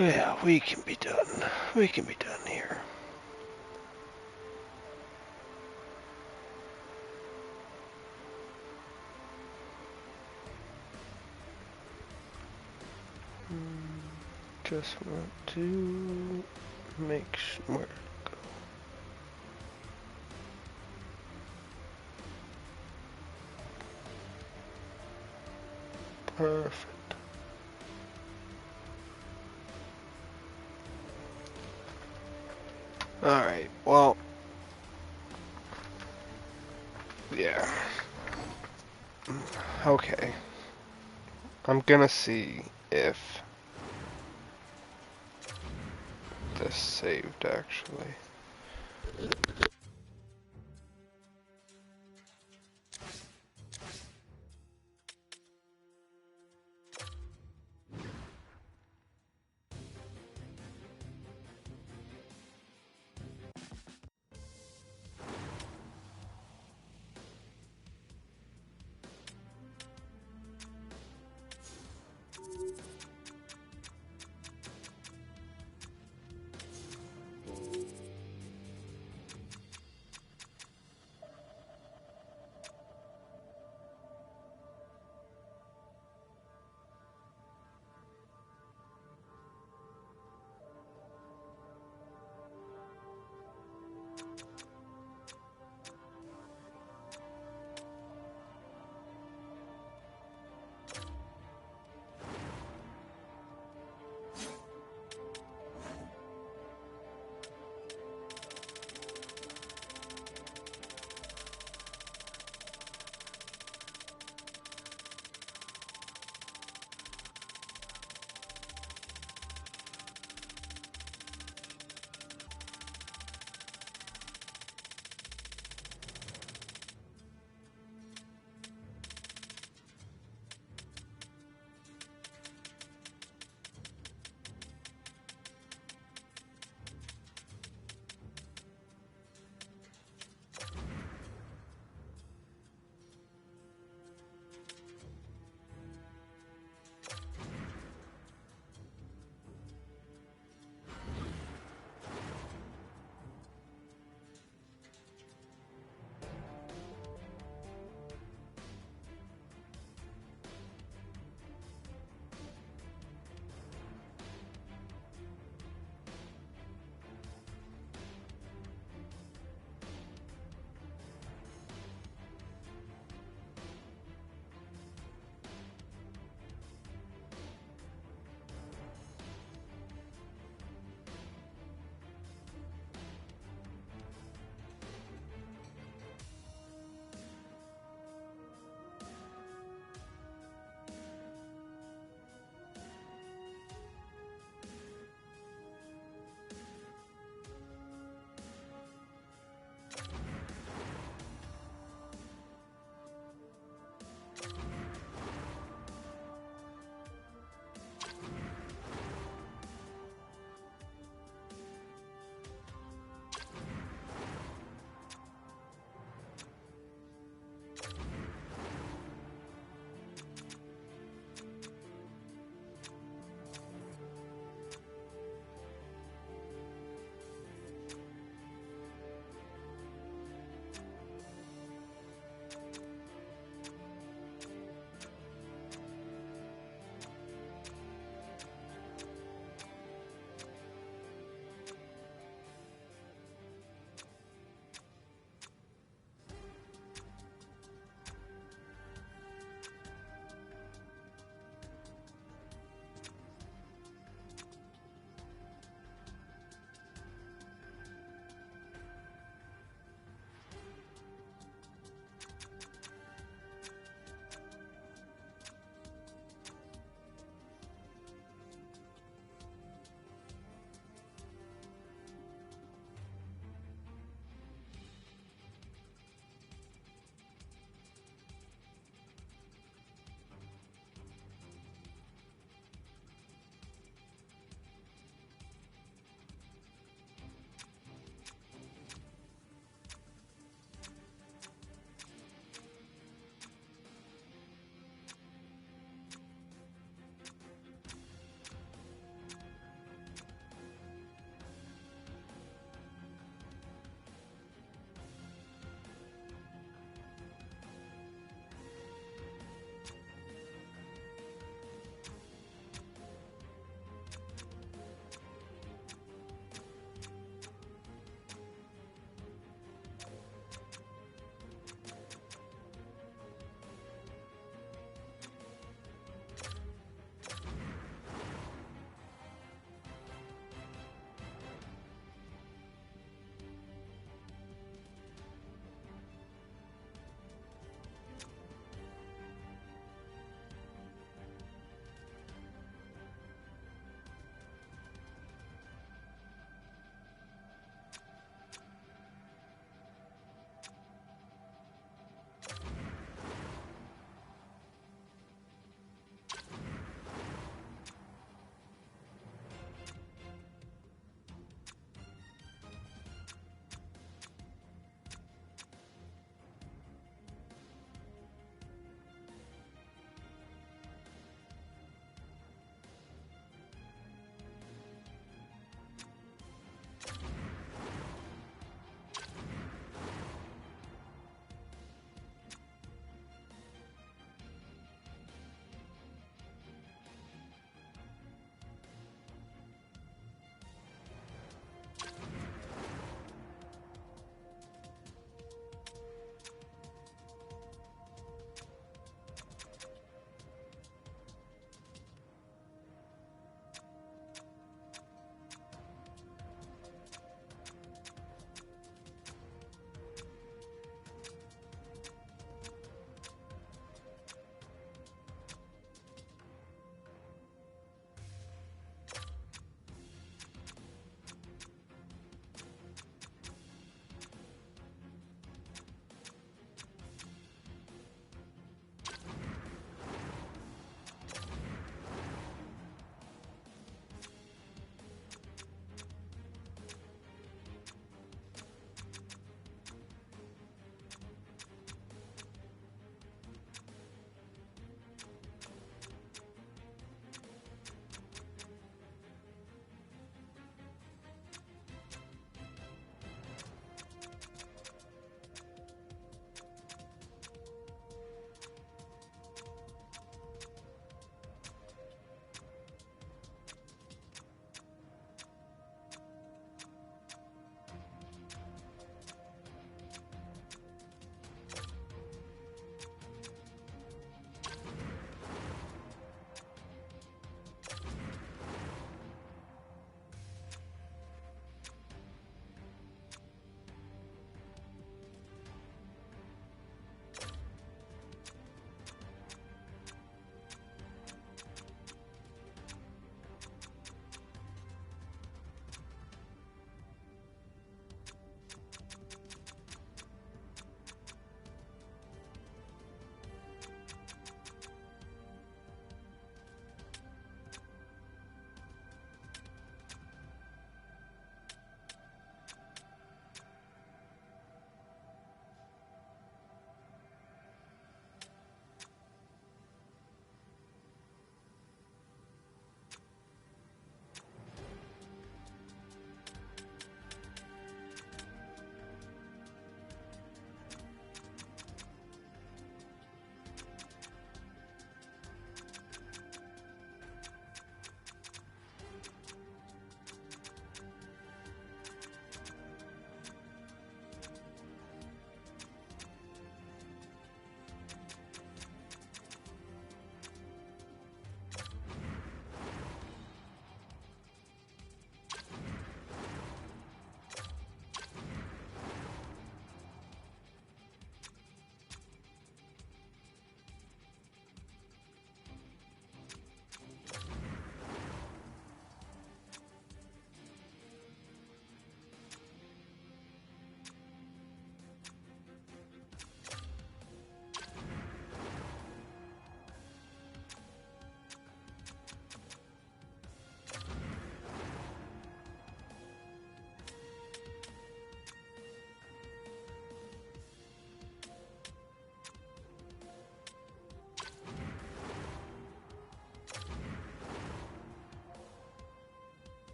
Speaker 1: Yeah, we can be done. We can be done here. Just want to make sure. Perfect. Alright, well, yeah. Okay. I'm gonna see if this saved actually.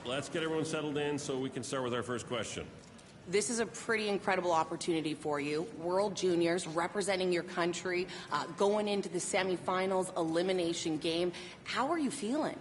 Speaker 5: let's get everyone settled in so we can start with our first question.
Speaker 6: This is a pretty incredible opportunity for you. World Juniors, representing your country, going into the semifinals, elimination game. How are you feeling?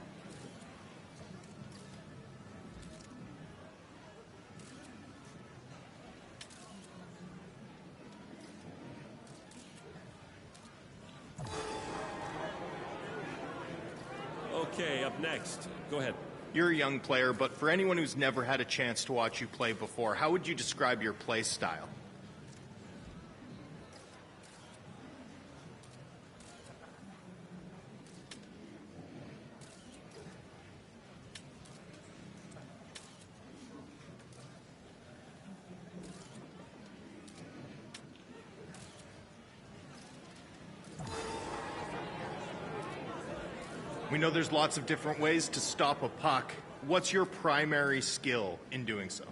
Speaker 5: Okay, up next. Go ahead.
Speaker 7: You're a young player, but for anyone who's never had a chance to watch you play before, how would you describe your play style? We know there's lots of different ways to stop a puck. What's your primary skill in doing so?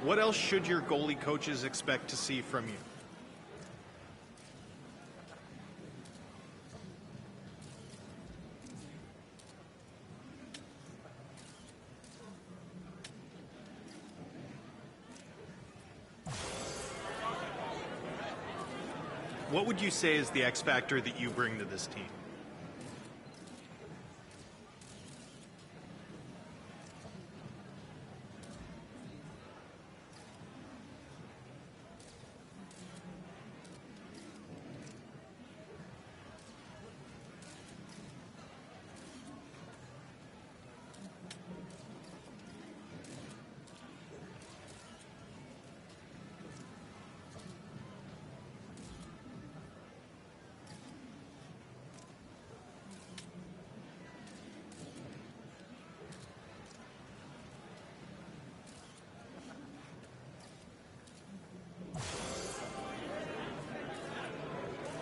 Speaker 7: What else should your goalie coaches expect to see from you? What would you say is the X factor that you bring to this team?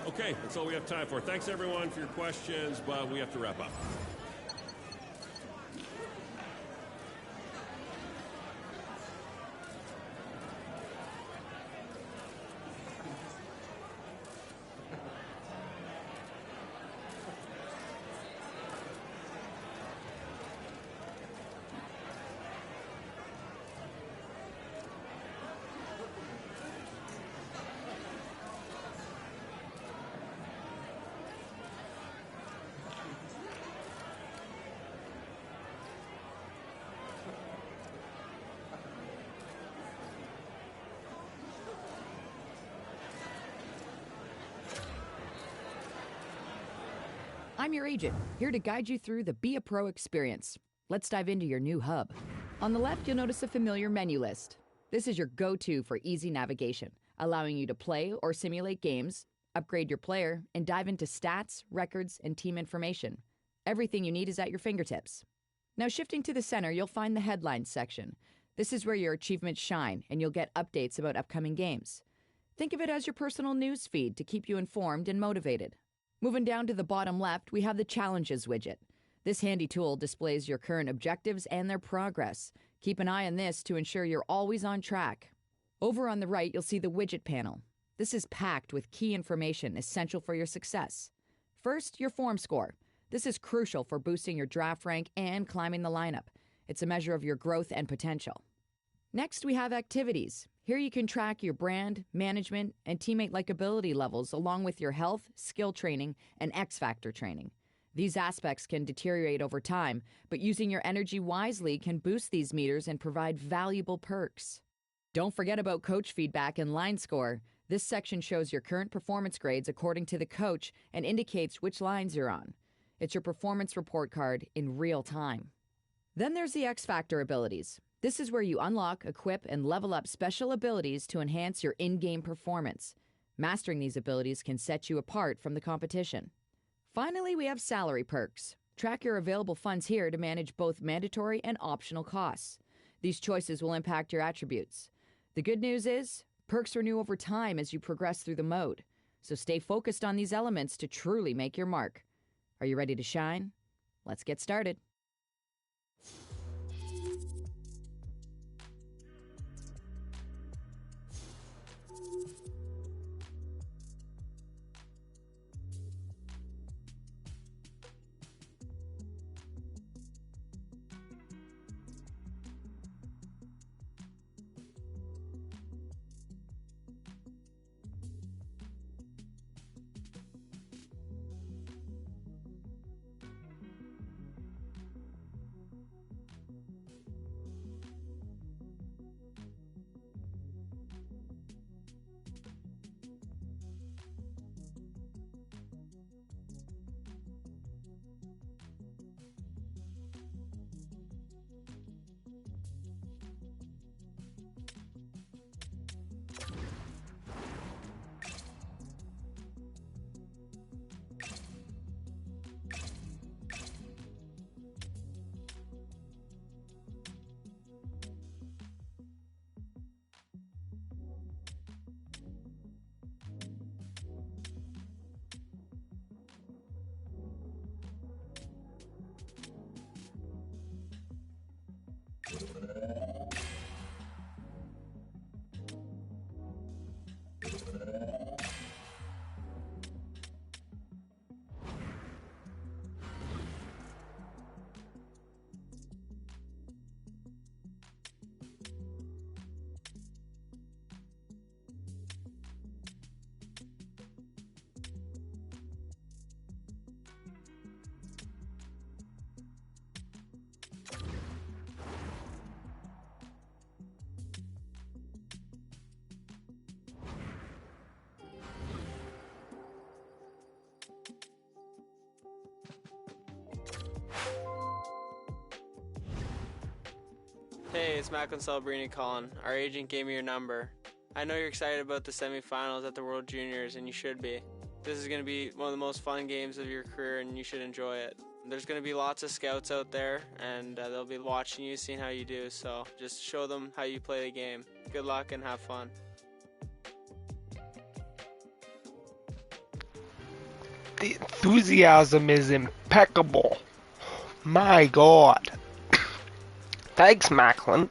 Speaker 5: Okay, that's all we have time for. Thanks, everyone, for your questions, but we have to wrap up.
Speaker 8: I'm your agent, here to guide you through the Be a Pro experience. Let's dive into your new hub. On the left, you'll notice a familiar menu list. This is your go-to for easy navigation, allowing you to play or simulate games, upgrade your player, and dive into stats, records, and team information. Everything you need is at your fingertips. Now shifting to the center, you'll find the headlines section. This is where your achievements shine, and you'll get updates about upcoming games. Think of it as your personal news feed to keep you informed and motivated. Moving down to the bottom left, we have the Challenges widget. This handy tool displays your current objectives and their progress. Keep an eye on this to ensure you're always on track. Over on the right, you'll see the widget panel. This is packed with key information essential for your success. First, your form score. This is crucial for boosting your draft rank and climbing the lineup. It's a measure of your growth and potential. Next, we have Activities. Here you can track your brand, management, and teammate likability levels along with your health, skill training, and X Factor training. These aspects can deteriorate over time, but using your energy wisely can boost these meters and provide valuable perks. Don't forget about coach feedback and line score. This section shows your current performance grades according to the coach and indicates which lines you're on. It's your performance report card in real time. Then there's the X Factor abilities. This is where you unlock, equip, and level up special abilities to enhance your in-game performance. Mastering these abilities can set you apart from the competition. Finally, we have salary perks. Track your available funds here to manage both mandatory and optional costs. These choices will impact your attributes. The good news is, Perks renew over time as you progress through the mode, so stay focused on these elements to truly make your mark. Are you ready to shine? Let's get started.
Speaker 9: Hey, it's Macklin Celebrini calling. Our agent gave me your number. I know you're excited about the semifinals at the World Juniors, and you should be. This is going to be one of the most fun games of your career, and you should enjoy it. There's going to be lots of scouts out there, and they'll be watching you, seeing how you do, so just show them how you play the game. Good luck and have fun.
Speaker 1: The enthusiasm is impeccable. My God. Thanks, Macklin.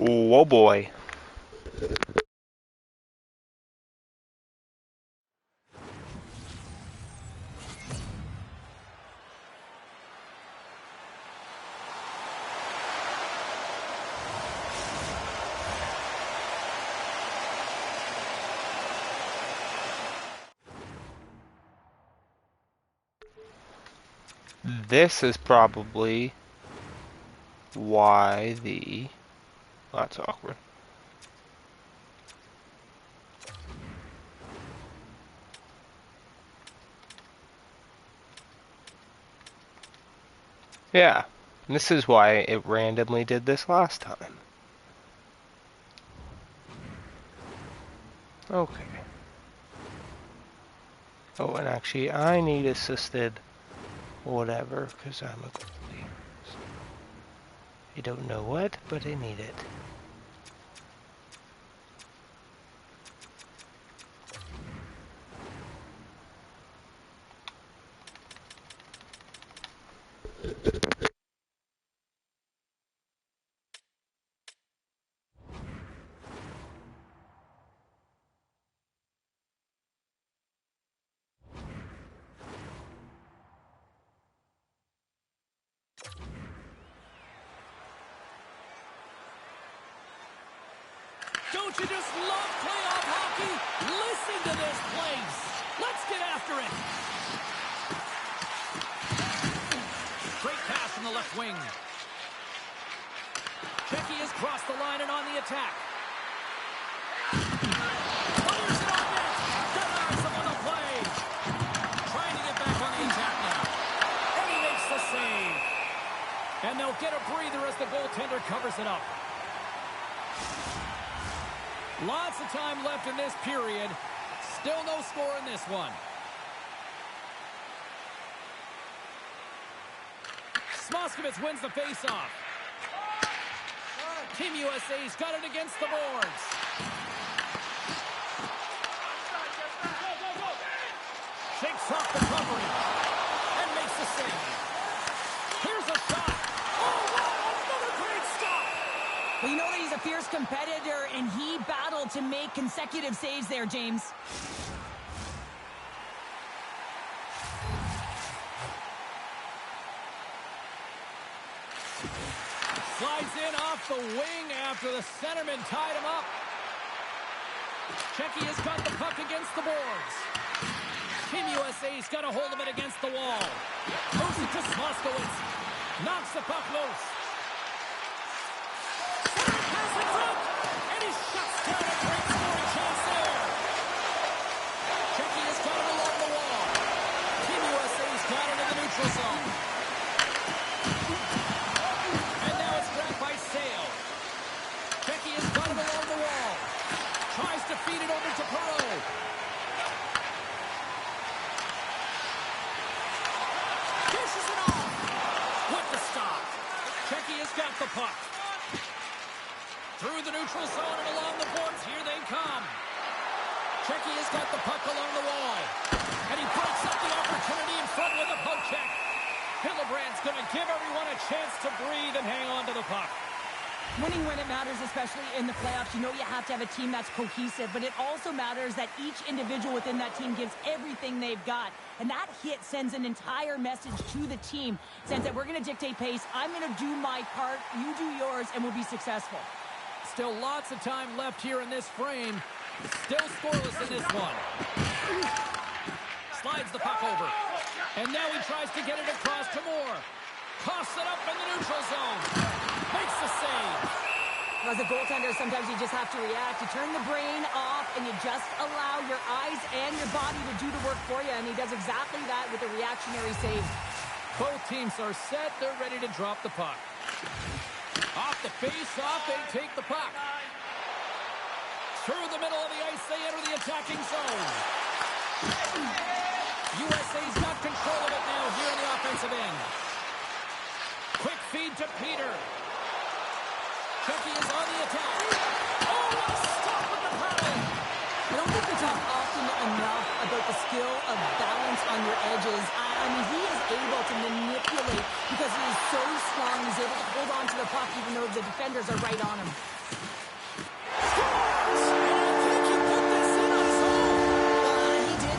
Speaker 1: Whoa, boy. This is probably why the... Oh, that's awkward. Yeah, this is why it randomly did this last time. Okay. Oh, and actually, I need assisted whatever, because I'm a goalie. I don't know what, but I need it.
Speaker 2: Don't you just love playoff hockey? Listen to this place. Let's get after it. Great pass from the left wing. Cech has crossed the line and on the attack. Fires it on net. Denies him on the play. Trying to get back on the attack now. And he makes the save. And they'll get a breather as the goaltender covers it up. Lots of time left in this period. Still no score in this one. Smoskovitz wins the faceoff. Team USA's got it against the boards. Shakes off the covering and makes the save. Here's a shot. Oh, wow, another great stop.
Speaker 3: Well, you know that he's a fierce competitor, and he battled to make consecutive saves there, James.
Speaker 2: Slides in off the wing after the centerman tied him up. Cech has got the puck against the boards. Team USA's got a hold of it against the wall. Moves it to Smoskovitz. Knocks the puck loose. Pass in front. And he shuts down a great scoring chance there. Cech has got it along the wall. Team USA's got it in the neutral zone. Tries to feed it over to Perot. Dishes it off. With the stop. Cech has got the puck. Through the neutral zone and along the boards. Here they come. Cech has got the puck along the wall. And he breaks up the opportunity in front with a poke check. Hillebrand's going to give everyone a chance to breathe and hang on to the puck.
Speaker 3: Winning when it matters, especially in the playoffs, you know you have to have a team that's cohesive, but it also matters that each individual within that team gives everything they've got. And that hit sends an entire message to the team, says that we're going to dictate pace, I'm going to do my part, you do yours, and we'll be successful.
Speaker 2: Still lots of time left here in this frame. Still scoreless in this one. Slides the puck over. And now he tries to get it across to Moore. Coughs it up in the neutral zone. Makes the save.
Speaker 3: As a goaltender, sometimes you just have to react. You turn the brain off, and you just allow your eyes and your body to do the work for you, and he does exactly that with a reactionary save.
Speaker 2: Both teams are set. They're ready to drop the puck. Off the face-off, they take the puck. Through the middle of the ice, they enter the attacking zone. USA's got control of it now here in the offensive end. Quick feed to Petr. Cech is on the attack. Oh, what a stop with the paddle.
Speaker 3: I don't think we talk often enough about the skill of balance on your edges. I mean, he is able to manipulate because he is so strong. He's able to hold on to the puck even though the defenders are right on him.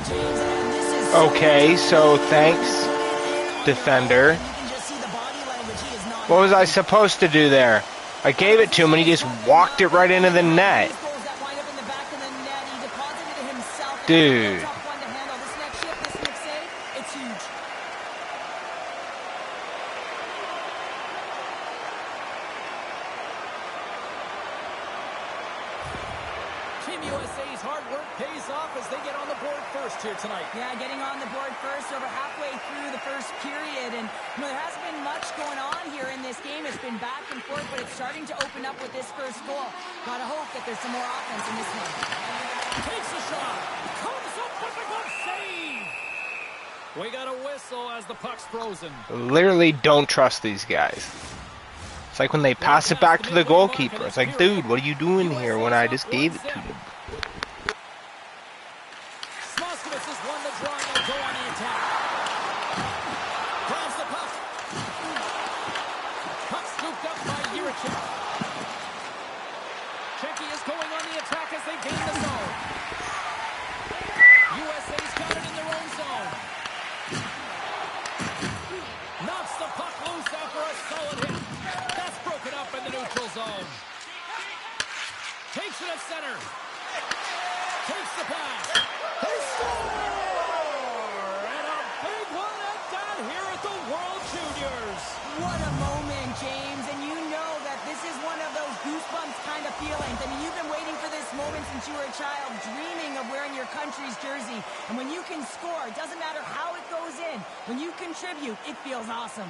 Speaker 3: James, and this is
Speaker 1: Okay, so thanks, defender.
Speaker 3: You can just see the body language. He is not
Speaker 1: What was I supposed to do there? I gave it to him and he just walked it right into the net.
Speaker 3: These goals that wind up in the back of the net, he deposited it himself.
Speaker 1: Dude.
Speaker 3: It's a tough one to handle. This next shift, this next save, it's huge.
Speaker 2: Team USA's hard work pays off as they get on the board first here tonight.
Speaker 3: Yeah, getting on the board first over halfway through the first period. And, there hasn't been much going on here in this game. It's been back and forth, but it's starting to open up with this first goal. Gotta hope that there's some more offense in this one.
Speaker 2: Takes a shot. Comes up with a good save. We got a whistle as the puck's frozen.
Speaker 1: Literally don't trust these guys. It's like when they pass it back to the goalkeeper. It's like, dude, what are you doing here when I just gave it to you?
Speaker 2: Smoskovitz has won the draw and go on the attack. Grabs the puck. Puck scooped up by Yurichek. Cechy is going on the attack as they gain the zone. USA's got it in their own zone. Knocks the puck loose after a solid hit. That's broken up in the neutral zone. Takes it at center. Takes the pass. They score! And a big one at that here at the World Juniors.
Speaker 3: What a moment, James. And you know that this is one of those goosebumps kind of feelings. I mean, you've been waiting for this moment since you were a child, dreaming of wearing your country's jersey. And when you can score, it doesn't matter how it goes in. When you contribute, it feels awesome.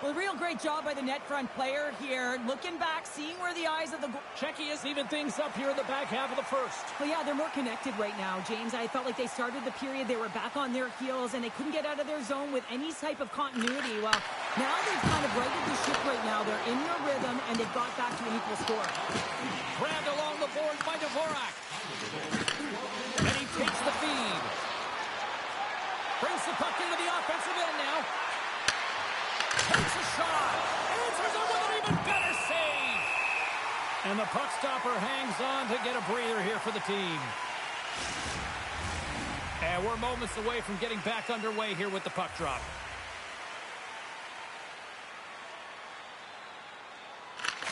Speaker 3: Well, a real great job by the net front player here. Looking back, seeing where the eyes of the...
Speaker 2: Cechy is even things up here in the back half of the first.
Speaker 3: Well, yeah, they're more connected right now, James. I felt like they started the period, they were back on their heels, and they couldn't get out of their zone with any type of continuity. Well, now they've kind of righted the ship right now. They're in their rhythm, and they've got back to an equal score.
Speaker 2: Grabbed along the boards by Dvorak. And he takes the feed. Brings the puck into the offensive end now. Takes a shot. Answers it with an even better save. And the puck stopper hangs on to get a breather here for the team. And we're moments away from getting back underway here with the puck drop.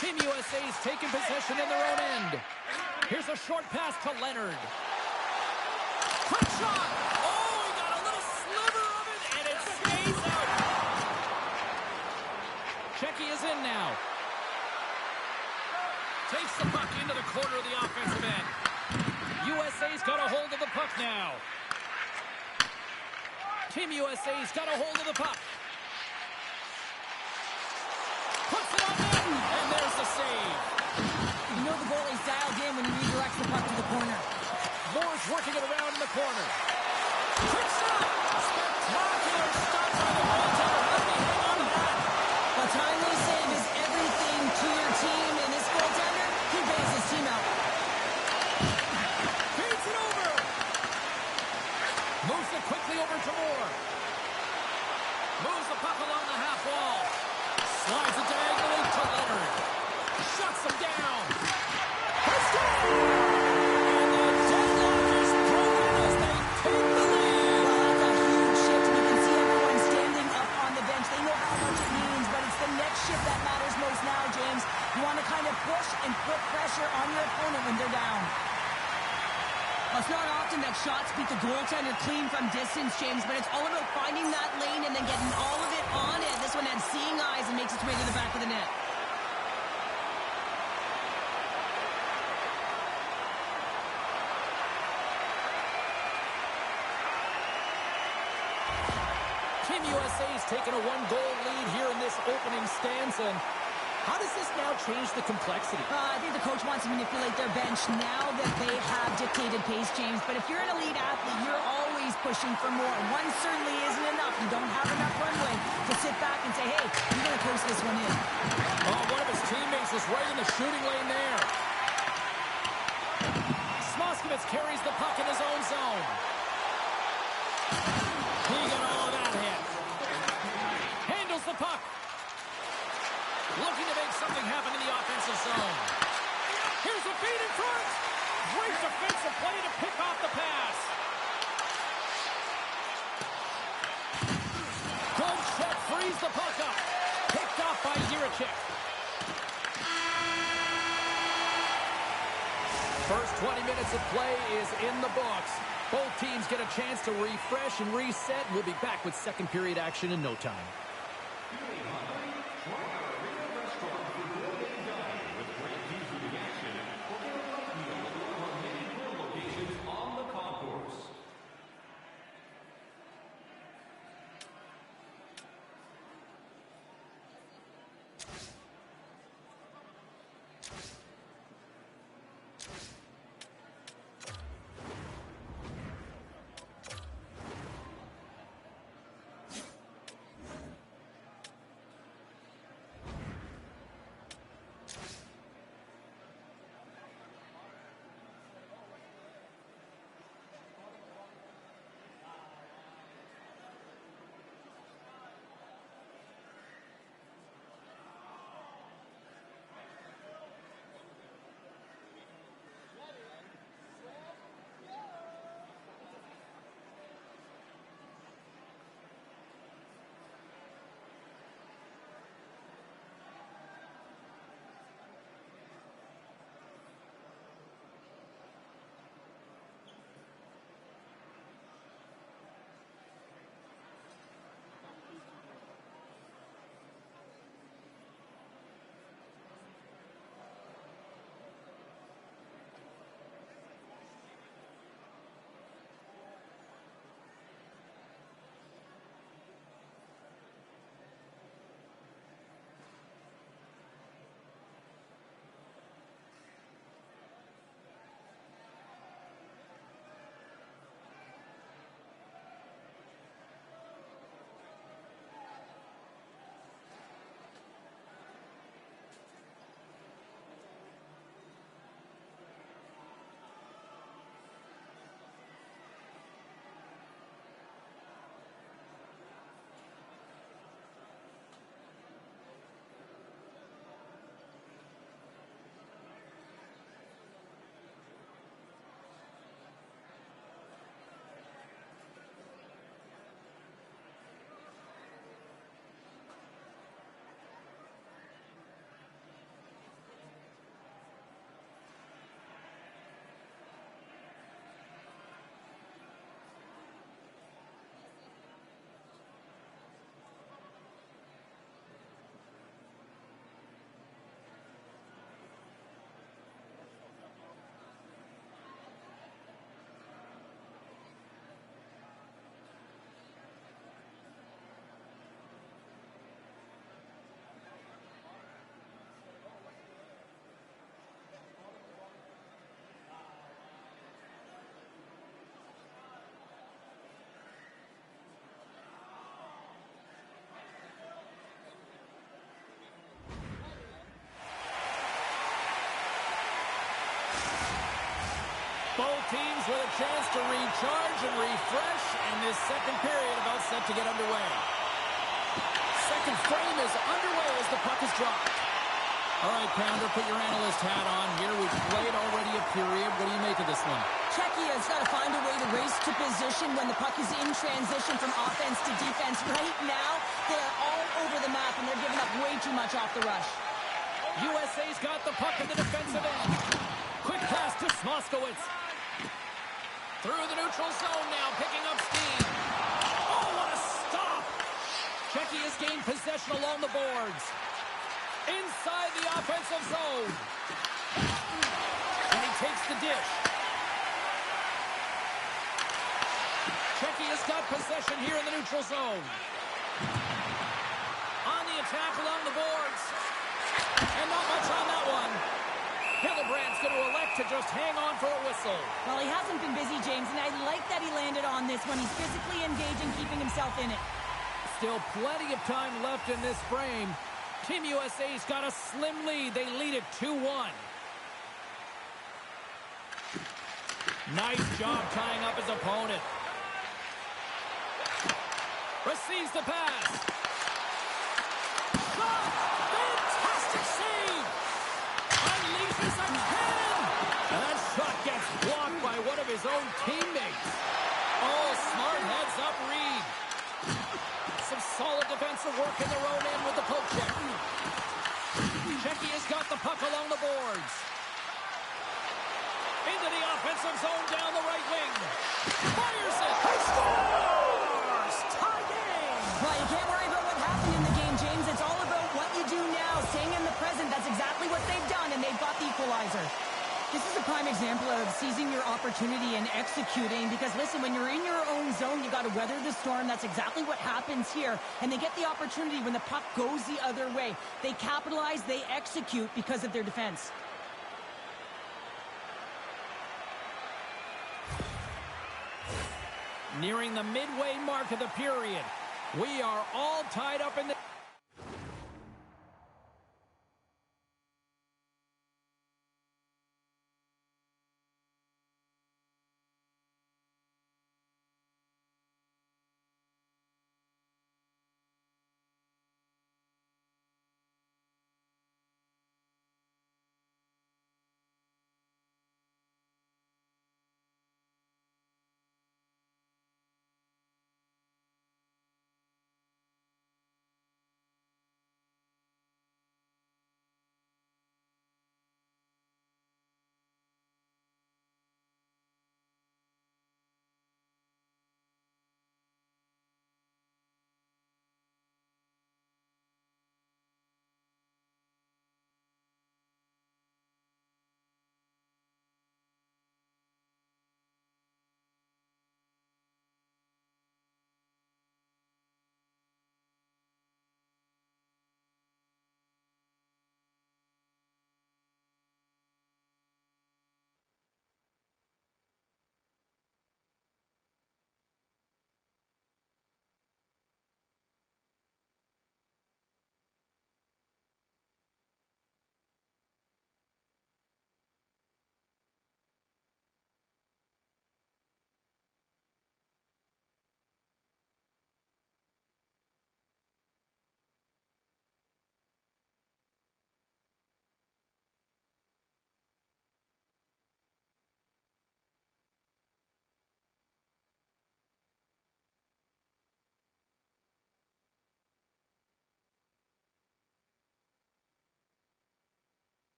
Speaker 2: Team USA's taking possession in their own end. Here's a short pass to Leonard. Quick shot. Oh, he got a little sliver of it, and it stays out. Cechy is in now. Takes the puck into the corner of the offensive end. USA's got a hold of the puck now. Team USA's got a hold of the puck. Puts it on net, and there's the save.
Speaker 3: You know the goalie's dialed in when he redirects the puck to the corner.
Speaker 2: Moore's working it around in the corner. Quick shot! Spectacular stop by the goaltender. Let me hang on to that.
Speaker 3: A timely save is everything to your team, and this goaltender, he bails his team out.
Speaker 2: Feeds it over. Moves it quickly over to Moore. Moves the puck along the half wall. Slides it diagonally to Leonard. Shuts him down. He scores! And the deadlock is broken as they take the lead.
Speaker 3: Well, that's a huge shift. You can see everyone standing up on the bench. They know how much it means, but it's the next shift that matters most now, James. You want to kind of push and put pressure on your opponent when they're down. Well, it's not often that shots beat the goaltender clean from distance, James, but it's all about finding that lane and then getting all of it on it. This one had seeing eyes and makes its way to the back of the net.
Speaker 2: Team USA's taken a one-goal lead here in this opening stanza. And how does this now change the complexity?
Speaker 3: I think the coach wants to manipulate their bench now that they have dictated pace, James. But if you're an elite athlete, you're always pushing for more. One certainly isn't enough. You don't have enough runway to sit back and say, hey, you're going to coast this one in.
Speaker 2: Oh, one of his teammates was right in the shooting lane there. Smoskovitz carries the puck in his own zone. He got all of that hit. Handles the puck. Looking to make something happen in the offensive zone. Here's a feed in front. Great defense. defensive play to pick off the pass. Good check, frees the puck up. Picked off by Jiricek. First 20 minutes of play is in the books. Both teams get a chance to refresh and reset. We'll be back with second period action in no time. Both teams with a chance to recharge and refresh, and this second period about set to get underway. Second frame is underway as the puck is dropped. All right, Pounder, put your analyst hat on here. We've played already a period. What do you make of this one?
Speaker 3: Czechia's got to find a way to race to position when the puck is in transition from offense to defense. Right now, they are all over the map, and they're giving up way too much off the rush.
Speaker 2: USA's got the puck in the defensive end. Quick pass to Smoskowitz. Through the neutral zone now, picking up steam. Oh, what a stop! Czechia's gained possession along the boards. Inside the offensive zone. And he takes the dish. Czechia's got possession here in the neutral zone. On the attack along the boards. And not much on that one. Hillebrand's going to elect to just hang on for a whistle.
Speaker 3: Well, he hasn't been busy, James, and I like that he landed on this one. He's physically engaging, keeping himself in it.
Speaker 2: Still plenty of time left in this frame. Team USA's got a slim lead. They lead it 2-1. Nice job tying up his opponent. Receives the pass. Shot! Fantastic save! Unleashes a cannon! And that shot gets blocked own teammates. Oh, smart heads-up read. Some solid defensive work in their own end with the poke check. Cech has got the puck along the boards. Into the offensive zone down the right wing. Fires it. Scores! Tie game!
Speaker 3: Well, you can't worry about what happened in the game, James. It's all about what you do now, staying in the present. That's exactly what they've done, and they've got the equalizer. This is a prime example of seizing your opportunity and executing because, listen, when you're in your own zone, you got to weather the storm. That's exactly what happens here. And they get the opportunity when the puck goes the other way. They capitalize, they execute because of their defense.
Speaker 2: Nearing the midway mark of the period. We are all tied up in the...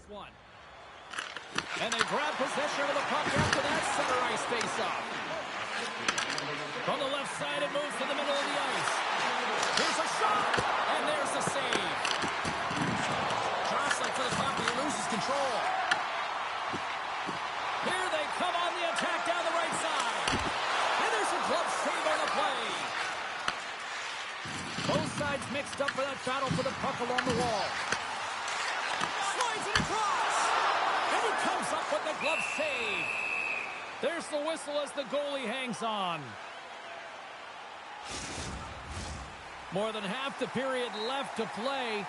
Speaker 2: One. And they grab possession of the puck after that center ice face-off. From the left side, it moves to the middle of the ice. Here's a shot, and there's the save. Jostling for the puck, he loses control. Here they come on the attack down the right side. And there's a glove save on the play. Both sides mixed up for that battle for the puck along the wall. Slides it across. And he comes up with the glove save. There's the whistle as the goalie hangs on. More than half the period left to play.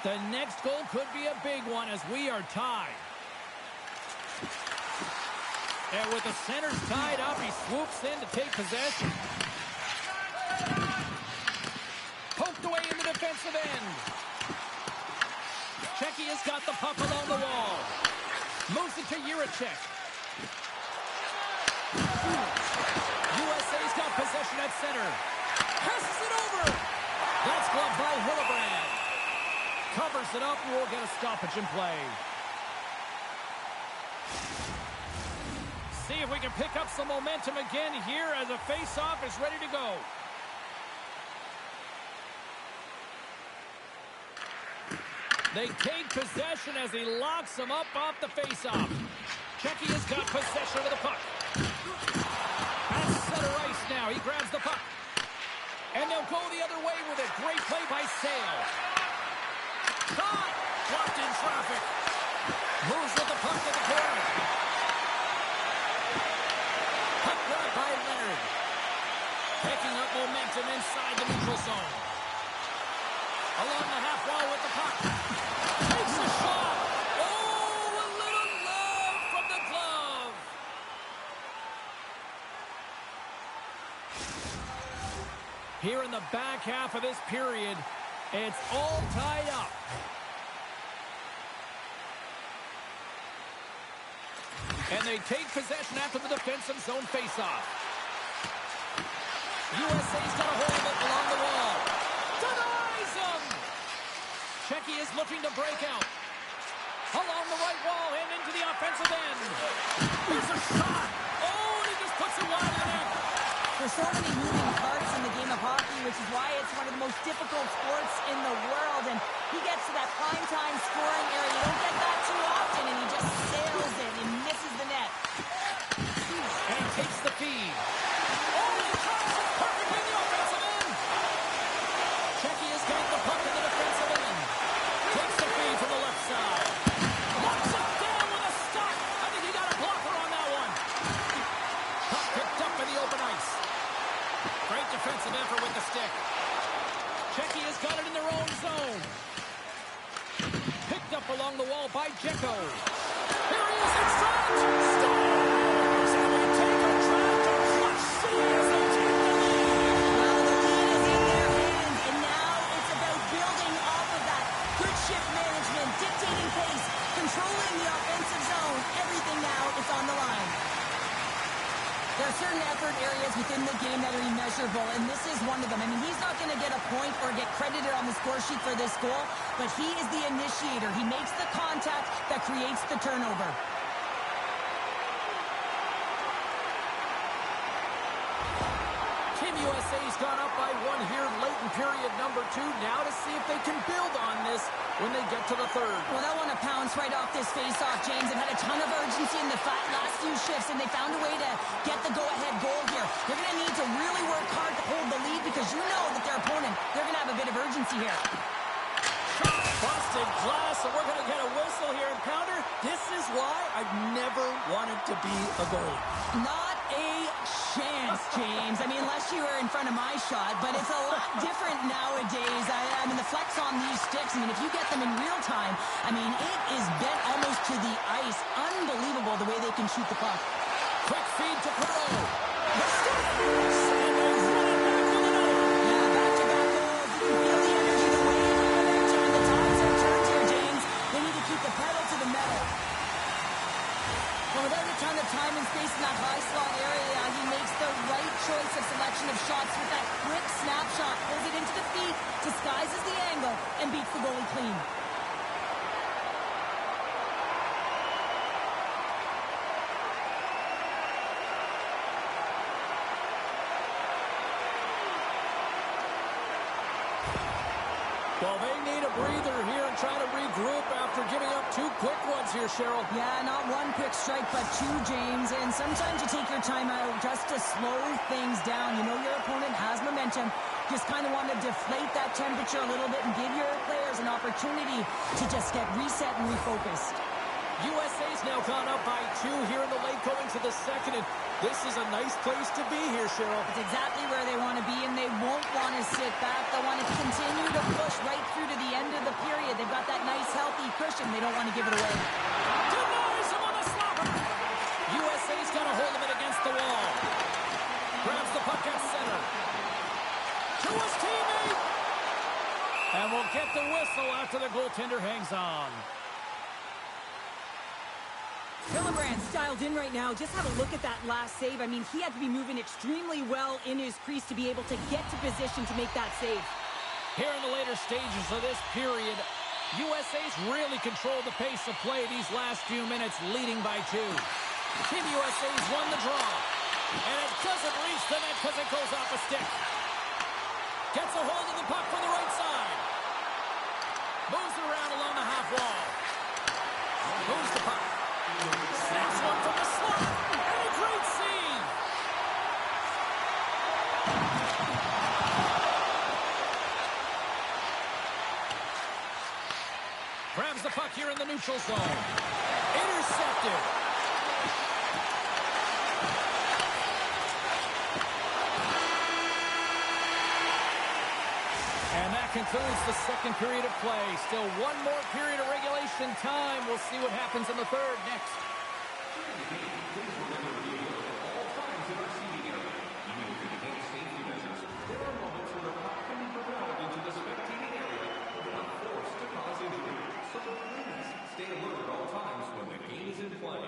Speaker 2: The next goal could be a big one as we are tied. And with the centers tied up, he swoops in to take possession. Poked away in the defensive end. Cech has got the puck along the wall. Moves it to Jiricek. USA's got possession at center. Passes it over. That's gloved by Hillebrand. covers it up, and we'll get a stoppage in play. See if we can pick up some momentum again here as a face-off is ready to go. They take possession as he locks them up off the face-off. Cech has got possession of the puck. At center ice now. He grabs the puck. And they'll go the other way with a great play by Sale. Caught! Blocked in traffic. Moves with the puck to the corner. Puck grab by Leonard. Picking up momentum inside the neutral zone. Along the half wall with the puck. Takes a shot. Oh, a little love from the glove. Here in the back half of this period, it's all tied up. And they take possession after the defensive zone faceoff. USA's got a hold of it along the wall. Denies him! Cech is looking to break out. Along the right wall and into the offensive end. Here's a shot. Oh, and he just puts it wide of the net.
Speaker 3: There's so many moving parts in the game of hockey, which is why it's one of the most difficult sports in the world. And he gets to that prime-time scoring area. You don't get that too often, and he just sails it and misses the net.
Speaker 2: And he takes the feed. Oh, he drops it perfectly in the offensive end. Cech has got the puck in the defensive end. Takes the feed from the left side. Locks it down with a stop. I think he got a blocker on that one. Puck picked up in the open ice. Great defensive effort with the stick. Cech has got it in their own zone. Picked up along the wall by Jekko. Here he is in front. Stars! And we take a drive to clutch C as they take the lead.
Speaker 3: Well, the lead is in their hands, and now it's about building off of that. Good shift management, dictating pace, controlling the offensive zone. Everything now is on the line. There are certain effort areas within the game that are immeasurable, and this is one of them. I mean, he's not going to get a point or get credited on the score sheet for this goal, but he is the initiator. He makes the contact that creates the turnover.
Speaker 2: Team USA's gone up by one here late in period number 2. Now to see if they can build on this when they get to the third.
Speaker 3: Well, that one to pounce right off this face-off, James. They've had a ton of urgency in the last few shifts, and they found a way to get the go-ahead goal here. They're going to need to really work hard to hold the lead because you know that their opponent, they're going to have a bit of urgency here.
Speaker 2: Busted glass, and we're going to get a whistle here. And Pounder, this is why I've never wanted to be a goalie.
Speaker 3: Not a chance, James. I mean, unless you were in front of my shot, but it's a lot different nowadays. I mean, the flex on these sticks, I mean, if you get them in real time, I mean, it is bent almost to the ice. Unbelievable the way they can shoot the puck.
Speaker 2: Quick feed to Perot. The stick!
Speaker 3: Without a ton of time and space in that high slot area, he makes the right choice of selection of shots with that quick snapshot, pulls it into the feet, disguises the angle, and beats the goalie clean.
Speaker 2: Well, they need a breather here and try to regroup after giving up 2 quick ones here, Cheryl.
Speaker 3: Yeah, not one quick strike, but 2, James. And sometimes you take your time out just to slow things down. You know your opponent has momentum. Just kind of want to deflate that temperature a little bit and give your players an opportunity to just get reset and refocused.
Speaker 2: USA's now gone up by 2 here in the late going to the second, and this is a nice place to be here, Cheryl.
Speaker 3: It's exactly where they want to be, and they won't want to sit back. They want to continue to push right through to the end of the period. They've got that nice, healthy cushion. They don't want to give it away.
Speaker 2: Denies him on the slapper. USA's got a hold of it against the wall. Grabs the puck at center. To his teammate. And we'll get the whistle after the goaltender hangs on.
Speaker 3: Hillebrand's dialed in right now. Just have a look at that last save. I mean, he had to be moving extremely well in his crease to be able to get to position to make that save.
Speaker 2: Here in the later stages of this period, USA's really controlled the pace of play these last few minutes, leading by 2. Team USA's won the draw. And it doesn't reach the net because it goes off a stick. Gets a hold of the puck from the right side. Moves it around along the half wall. Moves the puck. Snaps one from the slot. And a great save. Grabs the puck here in the neutral zone. Intercepted. And that concludes the second period of play. Still one more period of regulation time. We'll see what happens in the third next.
Speaker 4: Stay alert at all times when the game is in play.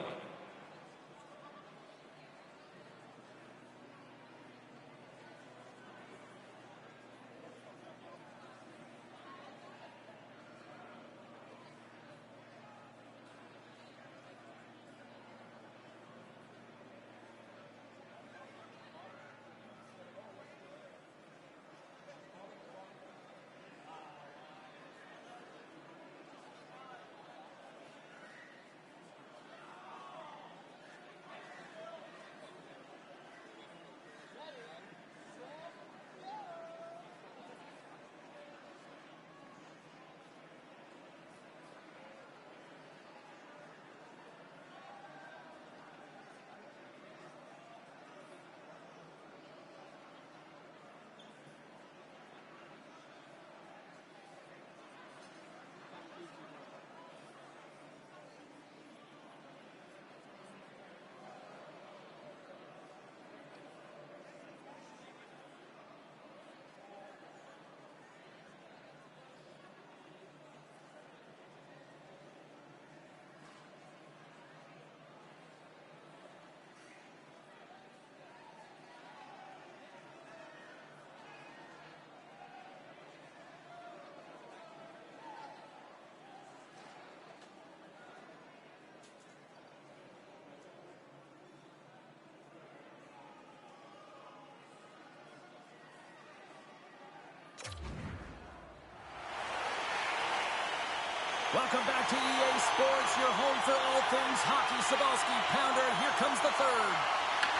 Speaker 2: Welcome back to EA Sports, your home for all things hockey. Cebulski, Pounder, here comes the third.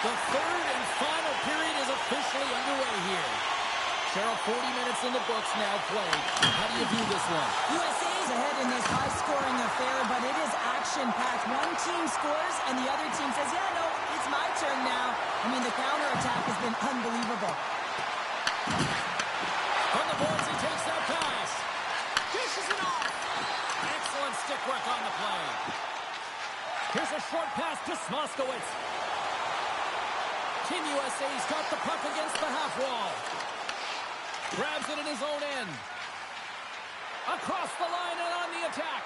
Speaker 2: The third and final period is officially underway here. Cheryl, 40 minutes in the books now played. How do you view this one?
Speaker 3: USA is ahead in this high-scoring affair, but it is action-packed. One team scores, and the other team says, yeah, no, it's my turn now. I mean, the counterattack has been unbelievable.
Speaker 2: From the boards, he takes that pass. Dishes it off. Excellent stick work on the play. Here's a short pass to Smoskowitz. Team USA's got the puck against the half wall. Grabs it in his own end. Across the line and on the attack.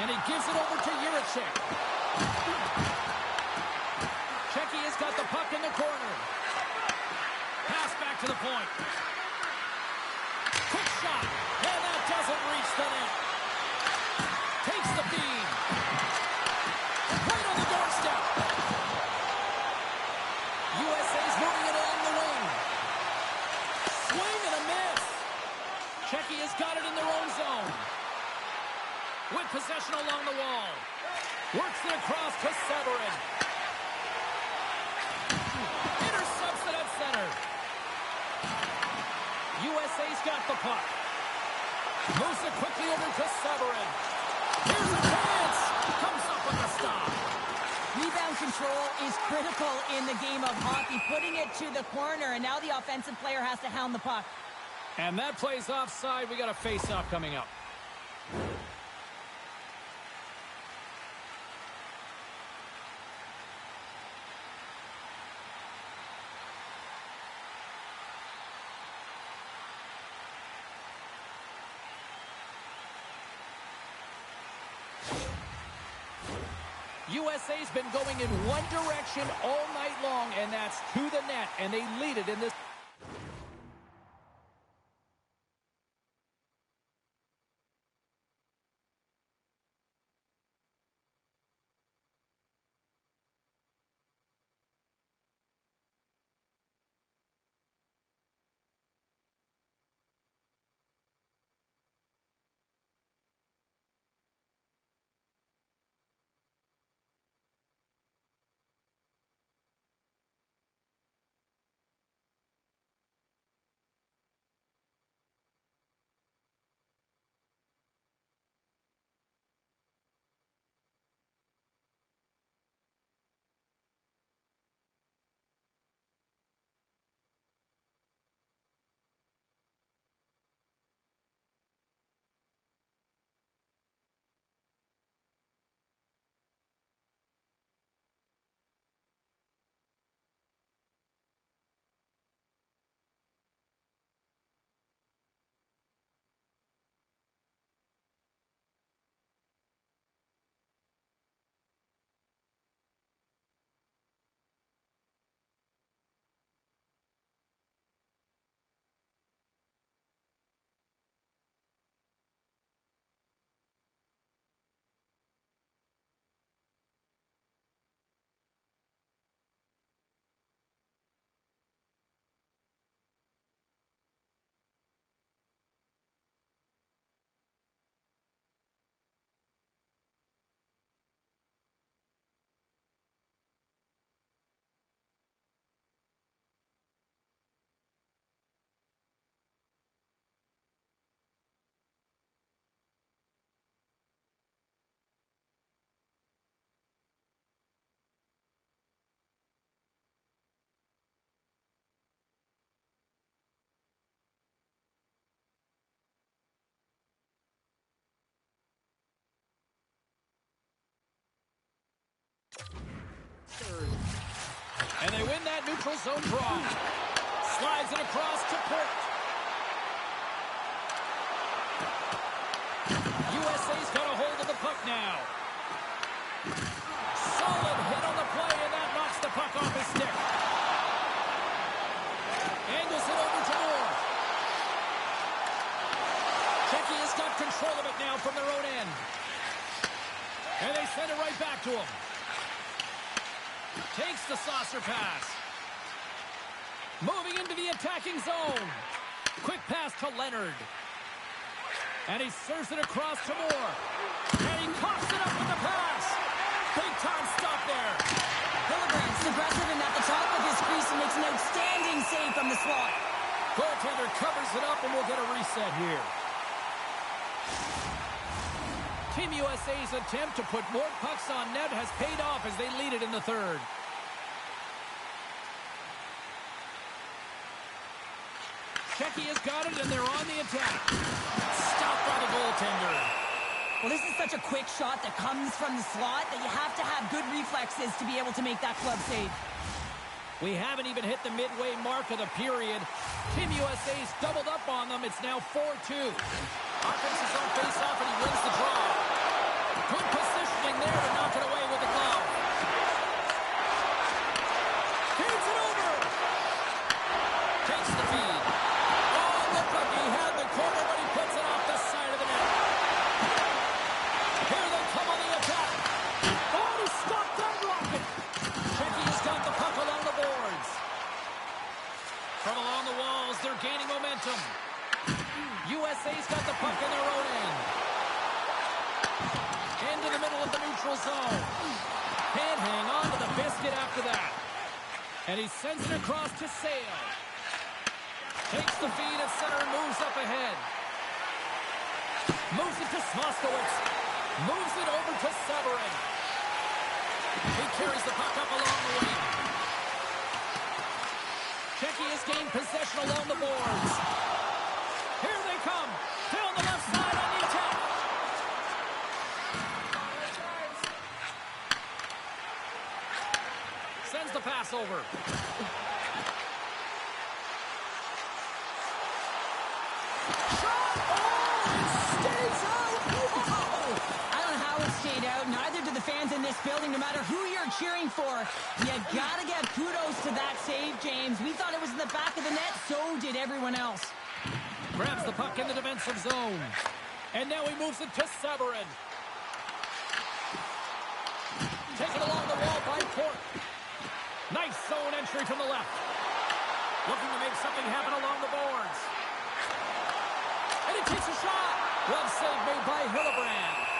Speaker 2: And he gives it over to Jiricek. Cech has got the puck in the corner. Pass back to the point. Quick shot. And that doesn't reach the net. Takes the feed. Right on the doorstep. USA's moving it along the wing. Swing and a miss. Cech has got it in their own zone. With possession along the wall. Works it across to Severin. Intercepts it at center. USA's got the puck. Moves it quickly over to Severin. Here's a chance. Comes up with a stop.
Speaker 3: Rebound control is critical in the game of hockey. Putting it to the corner, and now the offensive player has to hound the puck.
Speaker 2: And that plays offside. We got a face-off coming up. USA's been going in one direction all night long, and that's to the net, and they lead it in this. Third. And they win that neutral zone draw. Slides it across to Port. USA's got a hold of the puck now. Solid hit on the play, and that knocks the puck off his stick. Angles it over to Moore. Cech has got control of it now from their own end. And they send it right back to him. Takes the saucer pass. Moving into the attacking zone. Quick pass to Leonard. And he serves it across to Moore. And he coughs it up with the pass. Big time stop there.
Speaker 3: Hillebrand's aggressive and at the top of his crease and makes an outstanding save from the slot.
Speaker 2: Goaltender covers it up and we'll get a reset here. Team USA's attempt to put more pucks on net has paid off as they lead it in the third. Cech has got it, and they're on the attack. Stopped by the goaltender.
Speaker 3: Well, this is such a quick shot that comes from the slot that you have to have good reflexes to be able to make that glove save.
Speaker 2: We haven't even hit the midway mark of the period. Team USA's doubled up on them. It's now 4-2. Offense is on face-off, and he wins the draw. Good positioning there to knock it away with the glove. Feeds it over. Takes the feed. Oh, look like he had the corner, but he puts it off the side of the net. Here they come on the attack. Oh, he stopped that rocket. Cech has got the puck along the boards. From along the walls, they're gaining momentum. USA's got the puck in their own end. Into the middle of the neutral zone. Can't hang on to the biscuit after that. And he sends it across to Sale. Takes the feed at center and moves up ahead. Moves it to Smoskowitz. Moves it over to Severin. He carries the puck up along the wing. Cech has gained possession along the boards. Here they come. Phil on the left side on the attack. Sends the pass over.
Speaker 3: Neither do the fans in this building, no matter who you're cheering for. You gotta give kudos to that save, James. We thought it was in the back of the net, so did everyone else.
Speaker 2: Grabs the puck in the defensive zone. And now he moves it to Severin. Taken along the wall by Port. Nice zone entry from the left. Looking to make something happen along the boards. And he takes a shot. One save made by Hillebrand.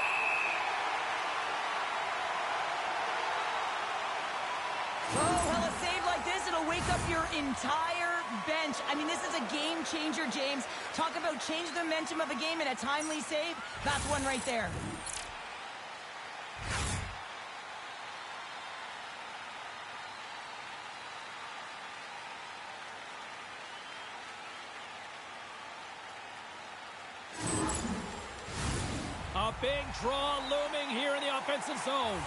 Speaker 3: It'll wake up your entire bench. I mean, this is a game changer, James. Talk about change the momentum of a game in a timely save. That's one right there.
Speaker 2: A big draw looming here in the offensive zone.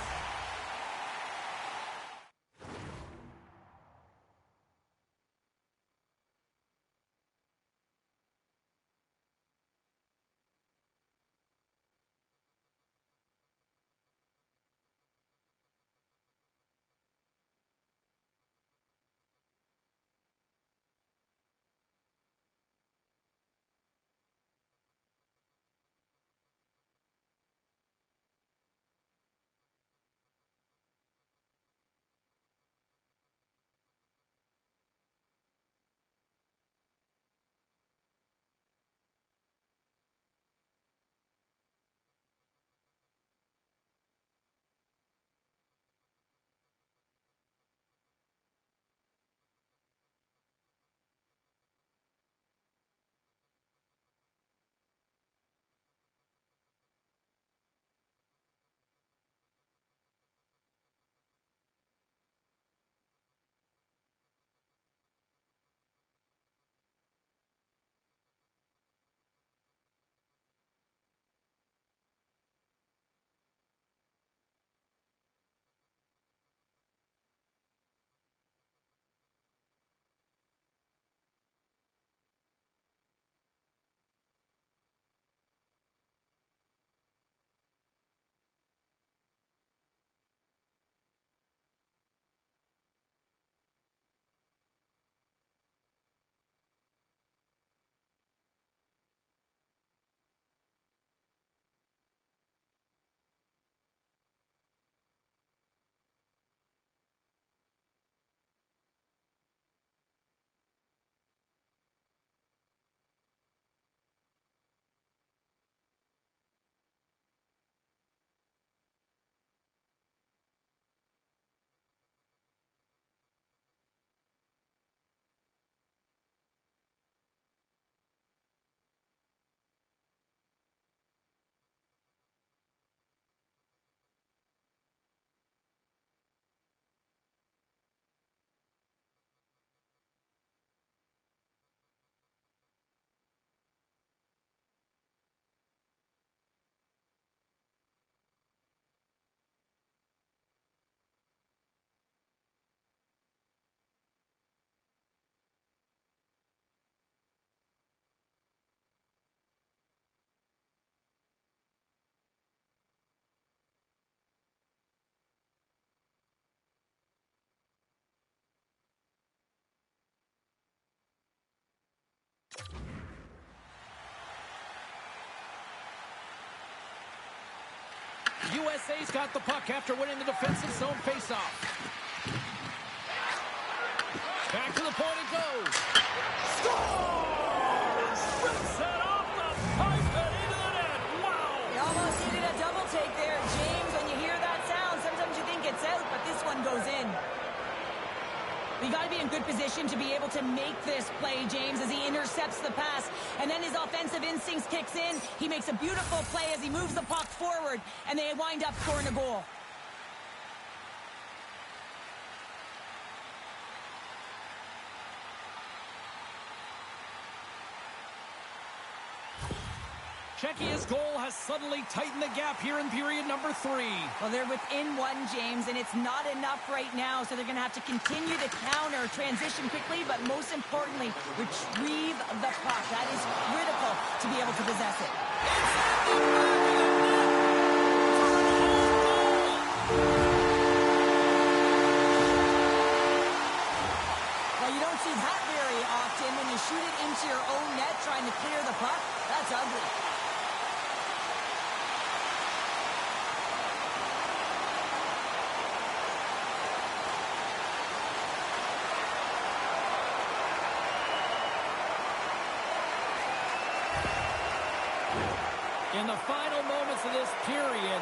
Speaker 2: USA's got the puck after winning the defensive zone faceoff. Back to the point it goes. Scores! Rips it off the pipe and into the net. Wow!
Speaker 3: You almost needed a double take there, James. When you hear that sound, sometimes you think it's out, but this one goes in. You got to be in good position to be able to make this play, James, as he intercepts the pass. And then his offensive instincts kicks in. He makes a beautiful play as he moves the puck forward, and they wind up scoring a goal.
Speaker 2: Czechia's goal has suddenly tightened the gap here in period number 3.
Speaker 3: Well, they're within one, James, and it's not enough right now, so they're going to have to continue to counter, transition quickly, but most importantly, retrieve the puck. That is critical to be able to possess it. Well, you don't see that very often when you shoot it into your own net trying to clear the puck. That's ugly.
Speaker 2: In the final moments of this period,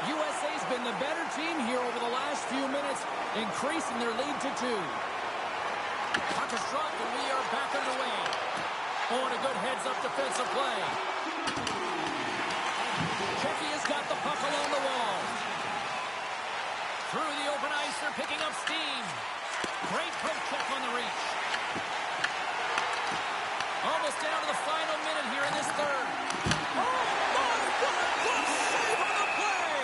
Speaker 2: USA's been the better team here over the last few minutes, increasing their lead to 2. Puck is dropped and we are back underway. Oh, and a good heads-up defensive play. Czechia's got the puck along the wall. Through the open ice, they're picking up steam. Great poke check on the reach. Almost down to the final minute here in this third. Oh, my God! What a save on the play!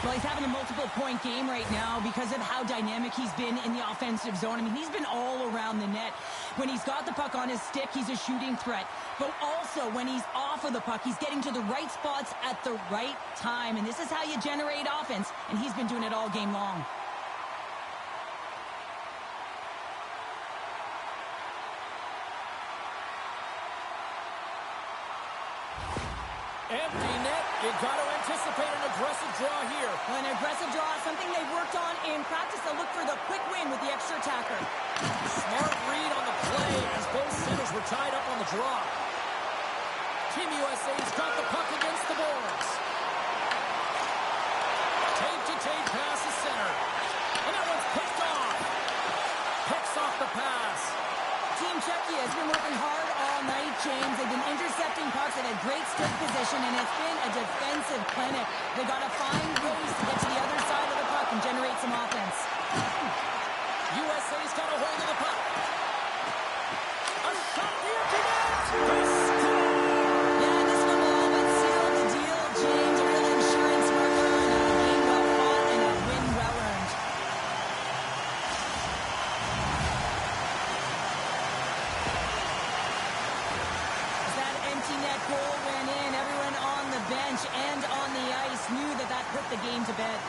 Speaker 3: Well, he's having a multiple-point game right now because of how dynamic he's been in the offensive zone. I mean, he's been all around the net. When he's got the puck on his stick, he's a shooting threat. But also, when he's off of the puck, he's getting to the right spots at the right time. And this is how you generate offense, and he's been doing it all game long.
Speaker 2: Empty net. You got to anticipate an aggressive draw here.
Speaker 3: Well, an aggressive draw is something they've worked on in practice. They'll look for the quick win with the extra attacker.
Speaker 2: Smart read on the play as both centers were tied up on the draw. Team USA's got the puck against the boards. Tape-to-tape pass to center. And that one's picked off. Picks off the pass.
Speaker 3: Team Czechia has been working hard all night, James. They've been intercepting pucks in a great stick position, and it's been a defensive clinic. They got to find ways to get to the other side of the puck and generate some offense.
Speaker 2: USA's got a hold of the puck. A shot at the empty net. They score!
Speaker 3: Yeah, this one will all but seal the deal, James. A real insurance marker and a game well fought and a win well earned. As that empty net goal went in, everyone on the bench and on the ice knew that that put the game to bed.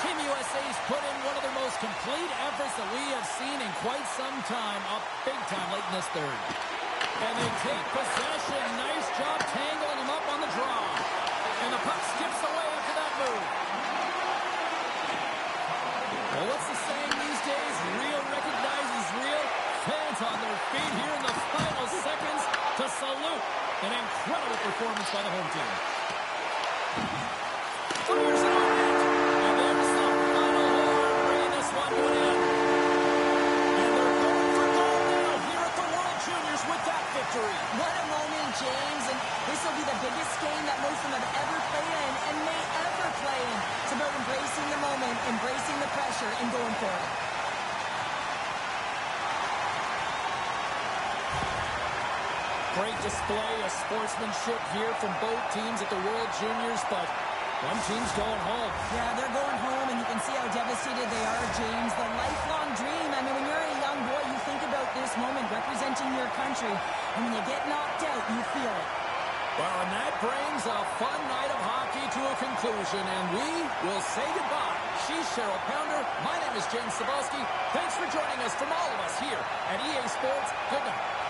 Speaker 2: Team USA's put in one of their most complete efforts that we have seen in quite some time, up big time late in this third. And they take possession. Nice job tangling him up on the draw. And the puck skips away after that move. Well, what's the saying these days? Real recognizes real. Fans on their feet here in the final seconds to salute an incredible performance by the home team. Fires it on net. And there's the final horn, bringing this one to an end. And they're going for gold now here at the World Juniors with that victory.
Speaker 3: What a moment, James, and this will be the biggest game that most of them have ever played in and may ever play in. It's about embracing the moment, embracing the pressure, and going for it.
Speaker 2: Great display of sportsmanship here from both teams at the World Juniors, but one team's going home.
Speaker 3: Yeah, they're going home, and you can see how devastated they are, James. The lifelong dream. I mean, when you're a young boy, you think about this moment, representing your country, and when you get knocked out, you feel it.
Speaker 2: Well, and that brings a fun night of hockey to a conclusion, and we will say goodbye. She's Cheryl Pounder. My name is James Cebulski. Thanks for joining us from all of us here at EA Sports. Good night.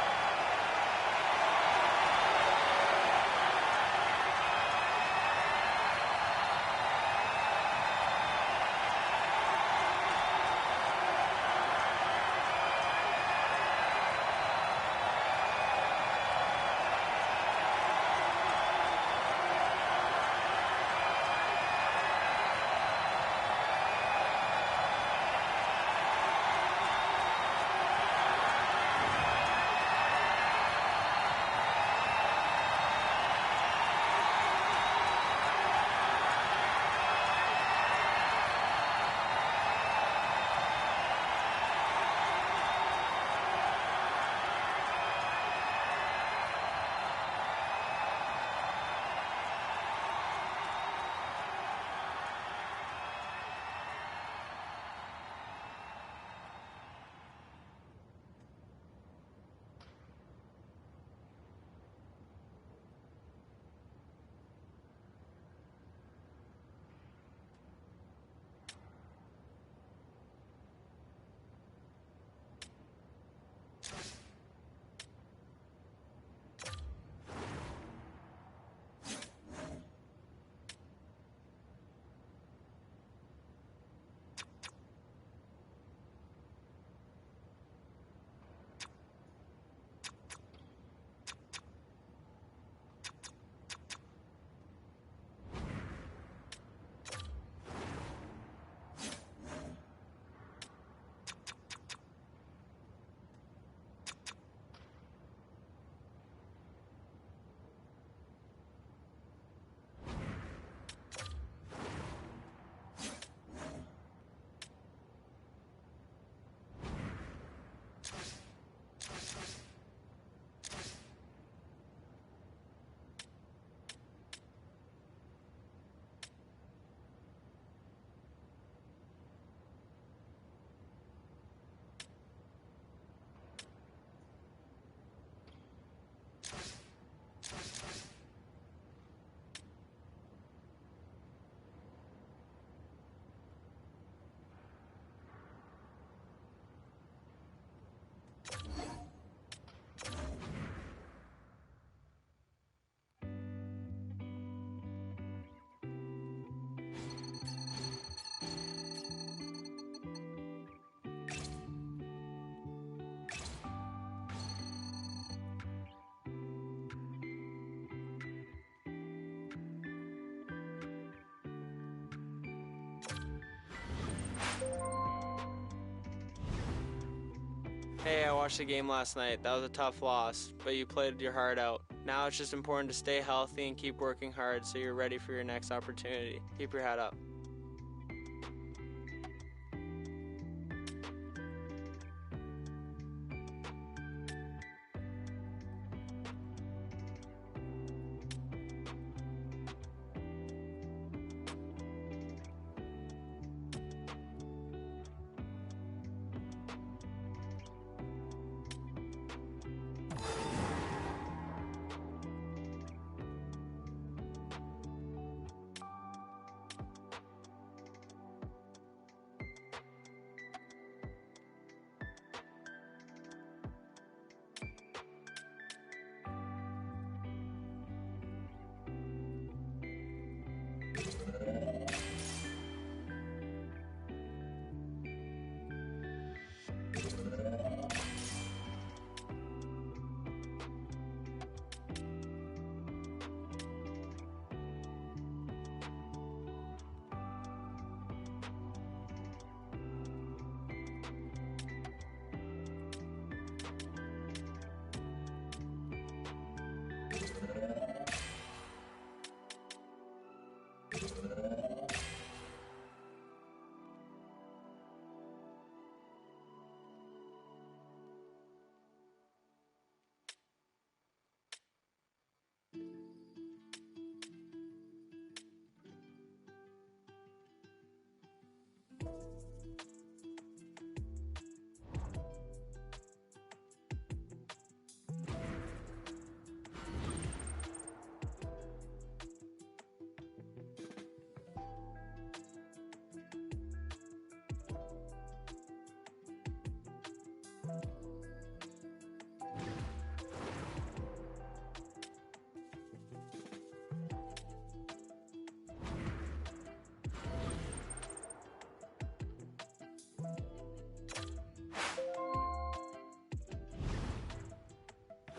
Speaker 9: Hey, I watched the game last night. That was a tough loss, but you played your heart out. Now it's just important to stay healthy and keep working hard so you're ready for your next opportunity. Keep your head up.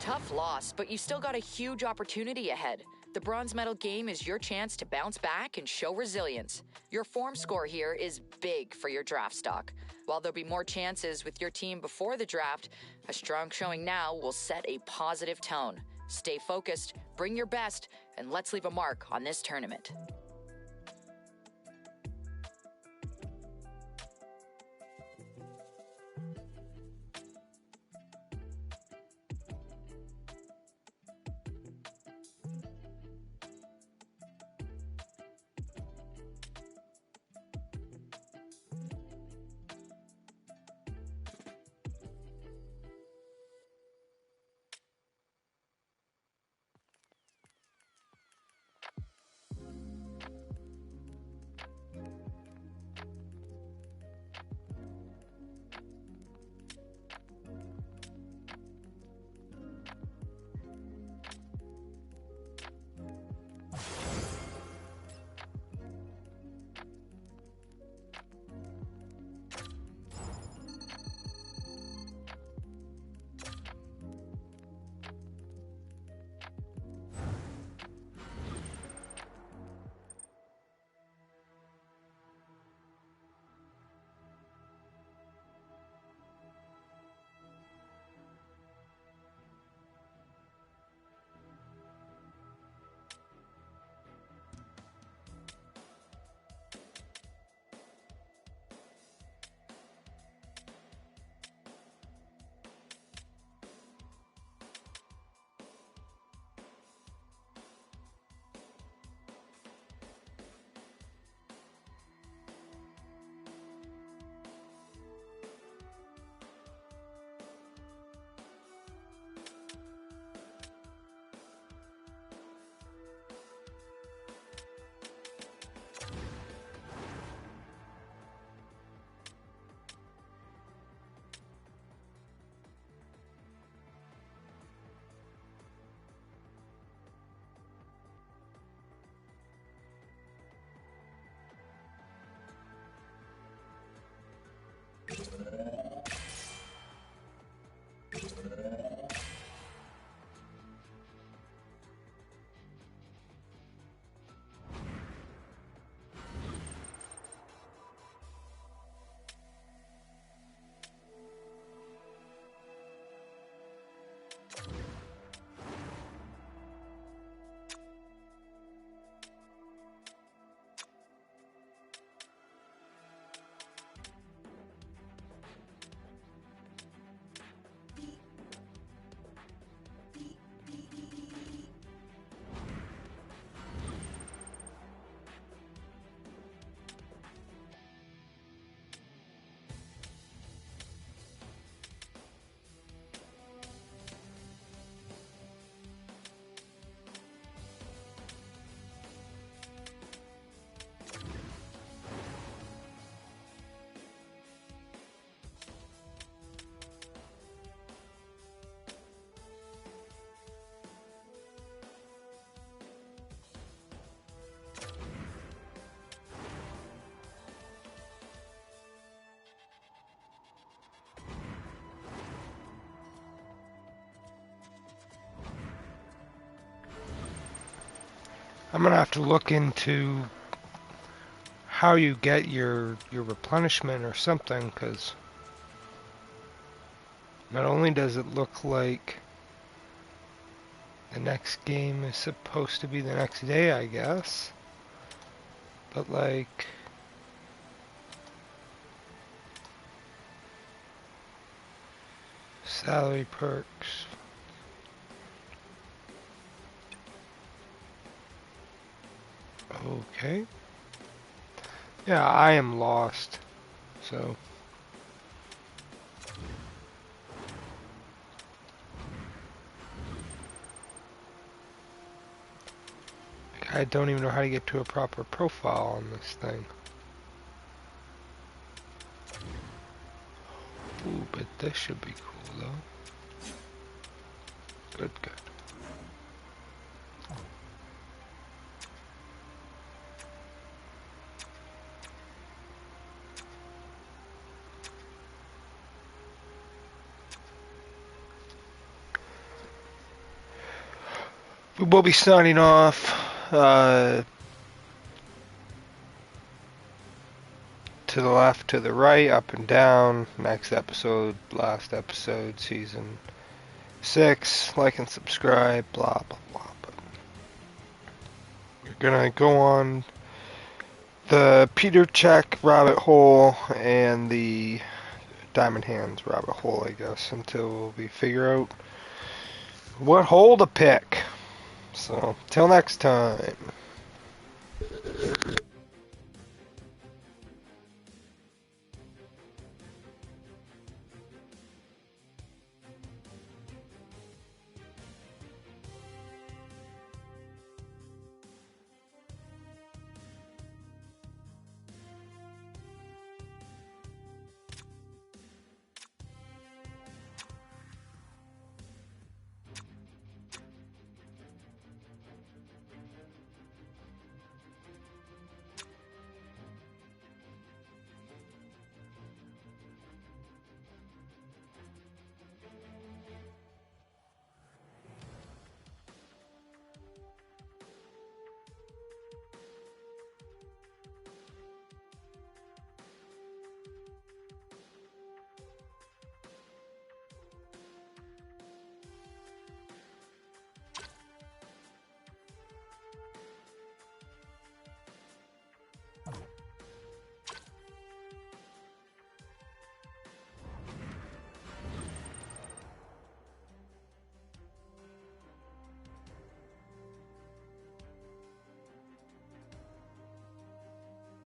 Speaker 8: Tough loss, but you still got a huge opportunity ahead. The bronze medal game is your chance to bounce back and show resilience. Your form score here is big for your draft stock. While there'll be more chances with your team before the draft, a strong showing now will set a positive tone. Stay focused, bring your best, and let's leave a mark on this tournament.
Speaker 1: I'm gonna have to look into how you get your replenishment or something, because not only does it look like the next game is supposed to be the next day, I guess, but like salary perks. Okay. Yeah, I am lost. So I don't even know how to get to a proper profile on this thing. Ooh, but this should be cool though. Good, good. We will be signing off to the left, to the right, up and down. Next episode, last episode, season 6. Like and subscribe, blah, blah, blah. But we're gonna go on the Peter Cech rabbit hole and the Diamond Hands rabbit hole, I guess, until we figure out what hole to pick. So, till next time.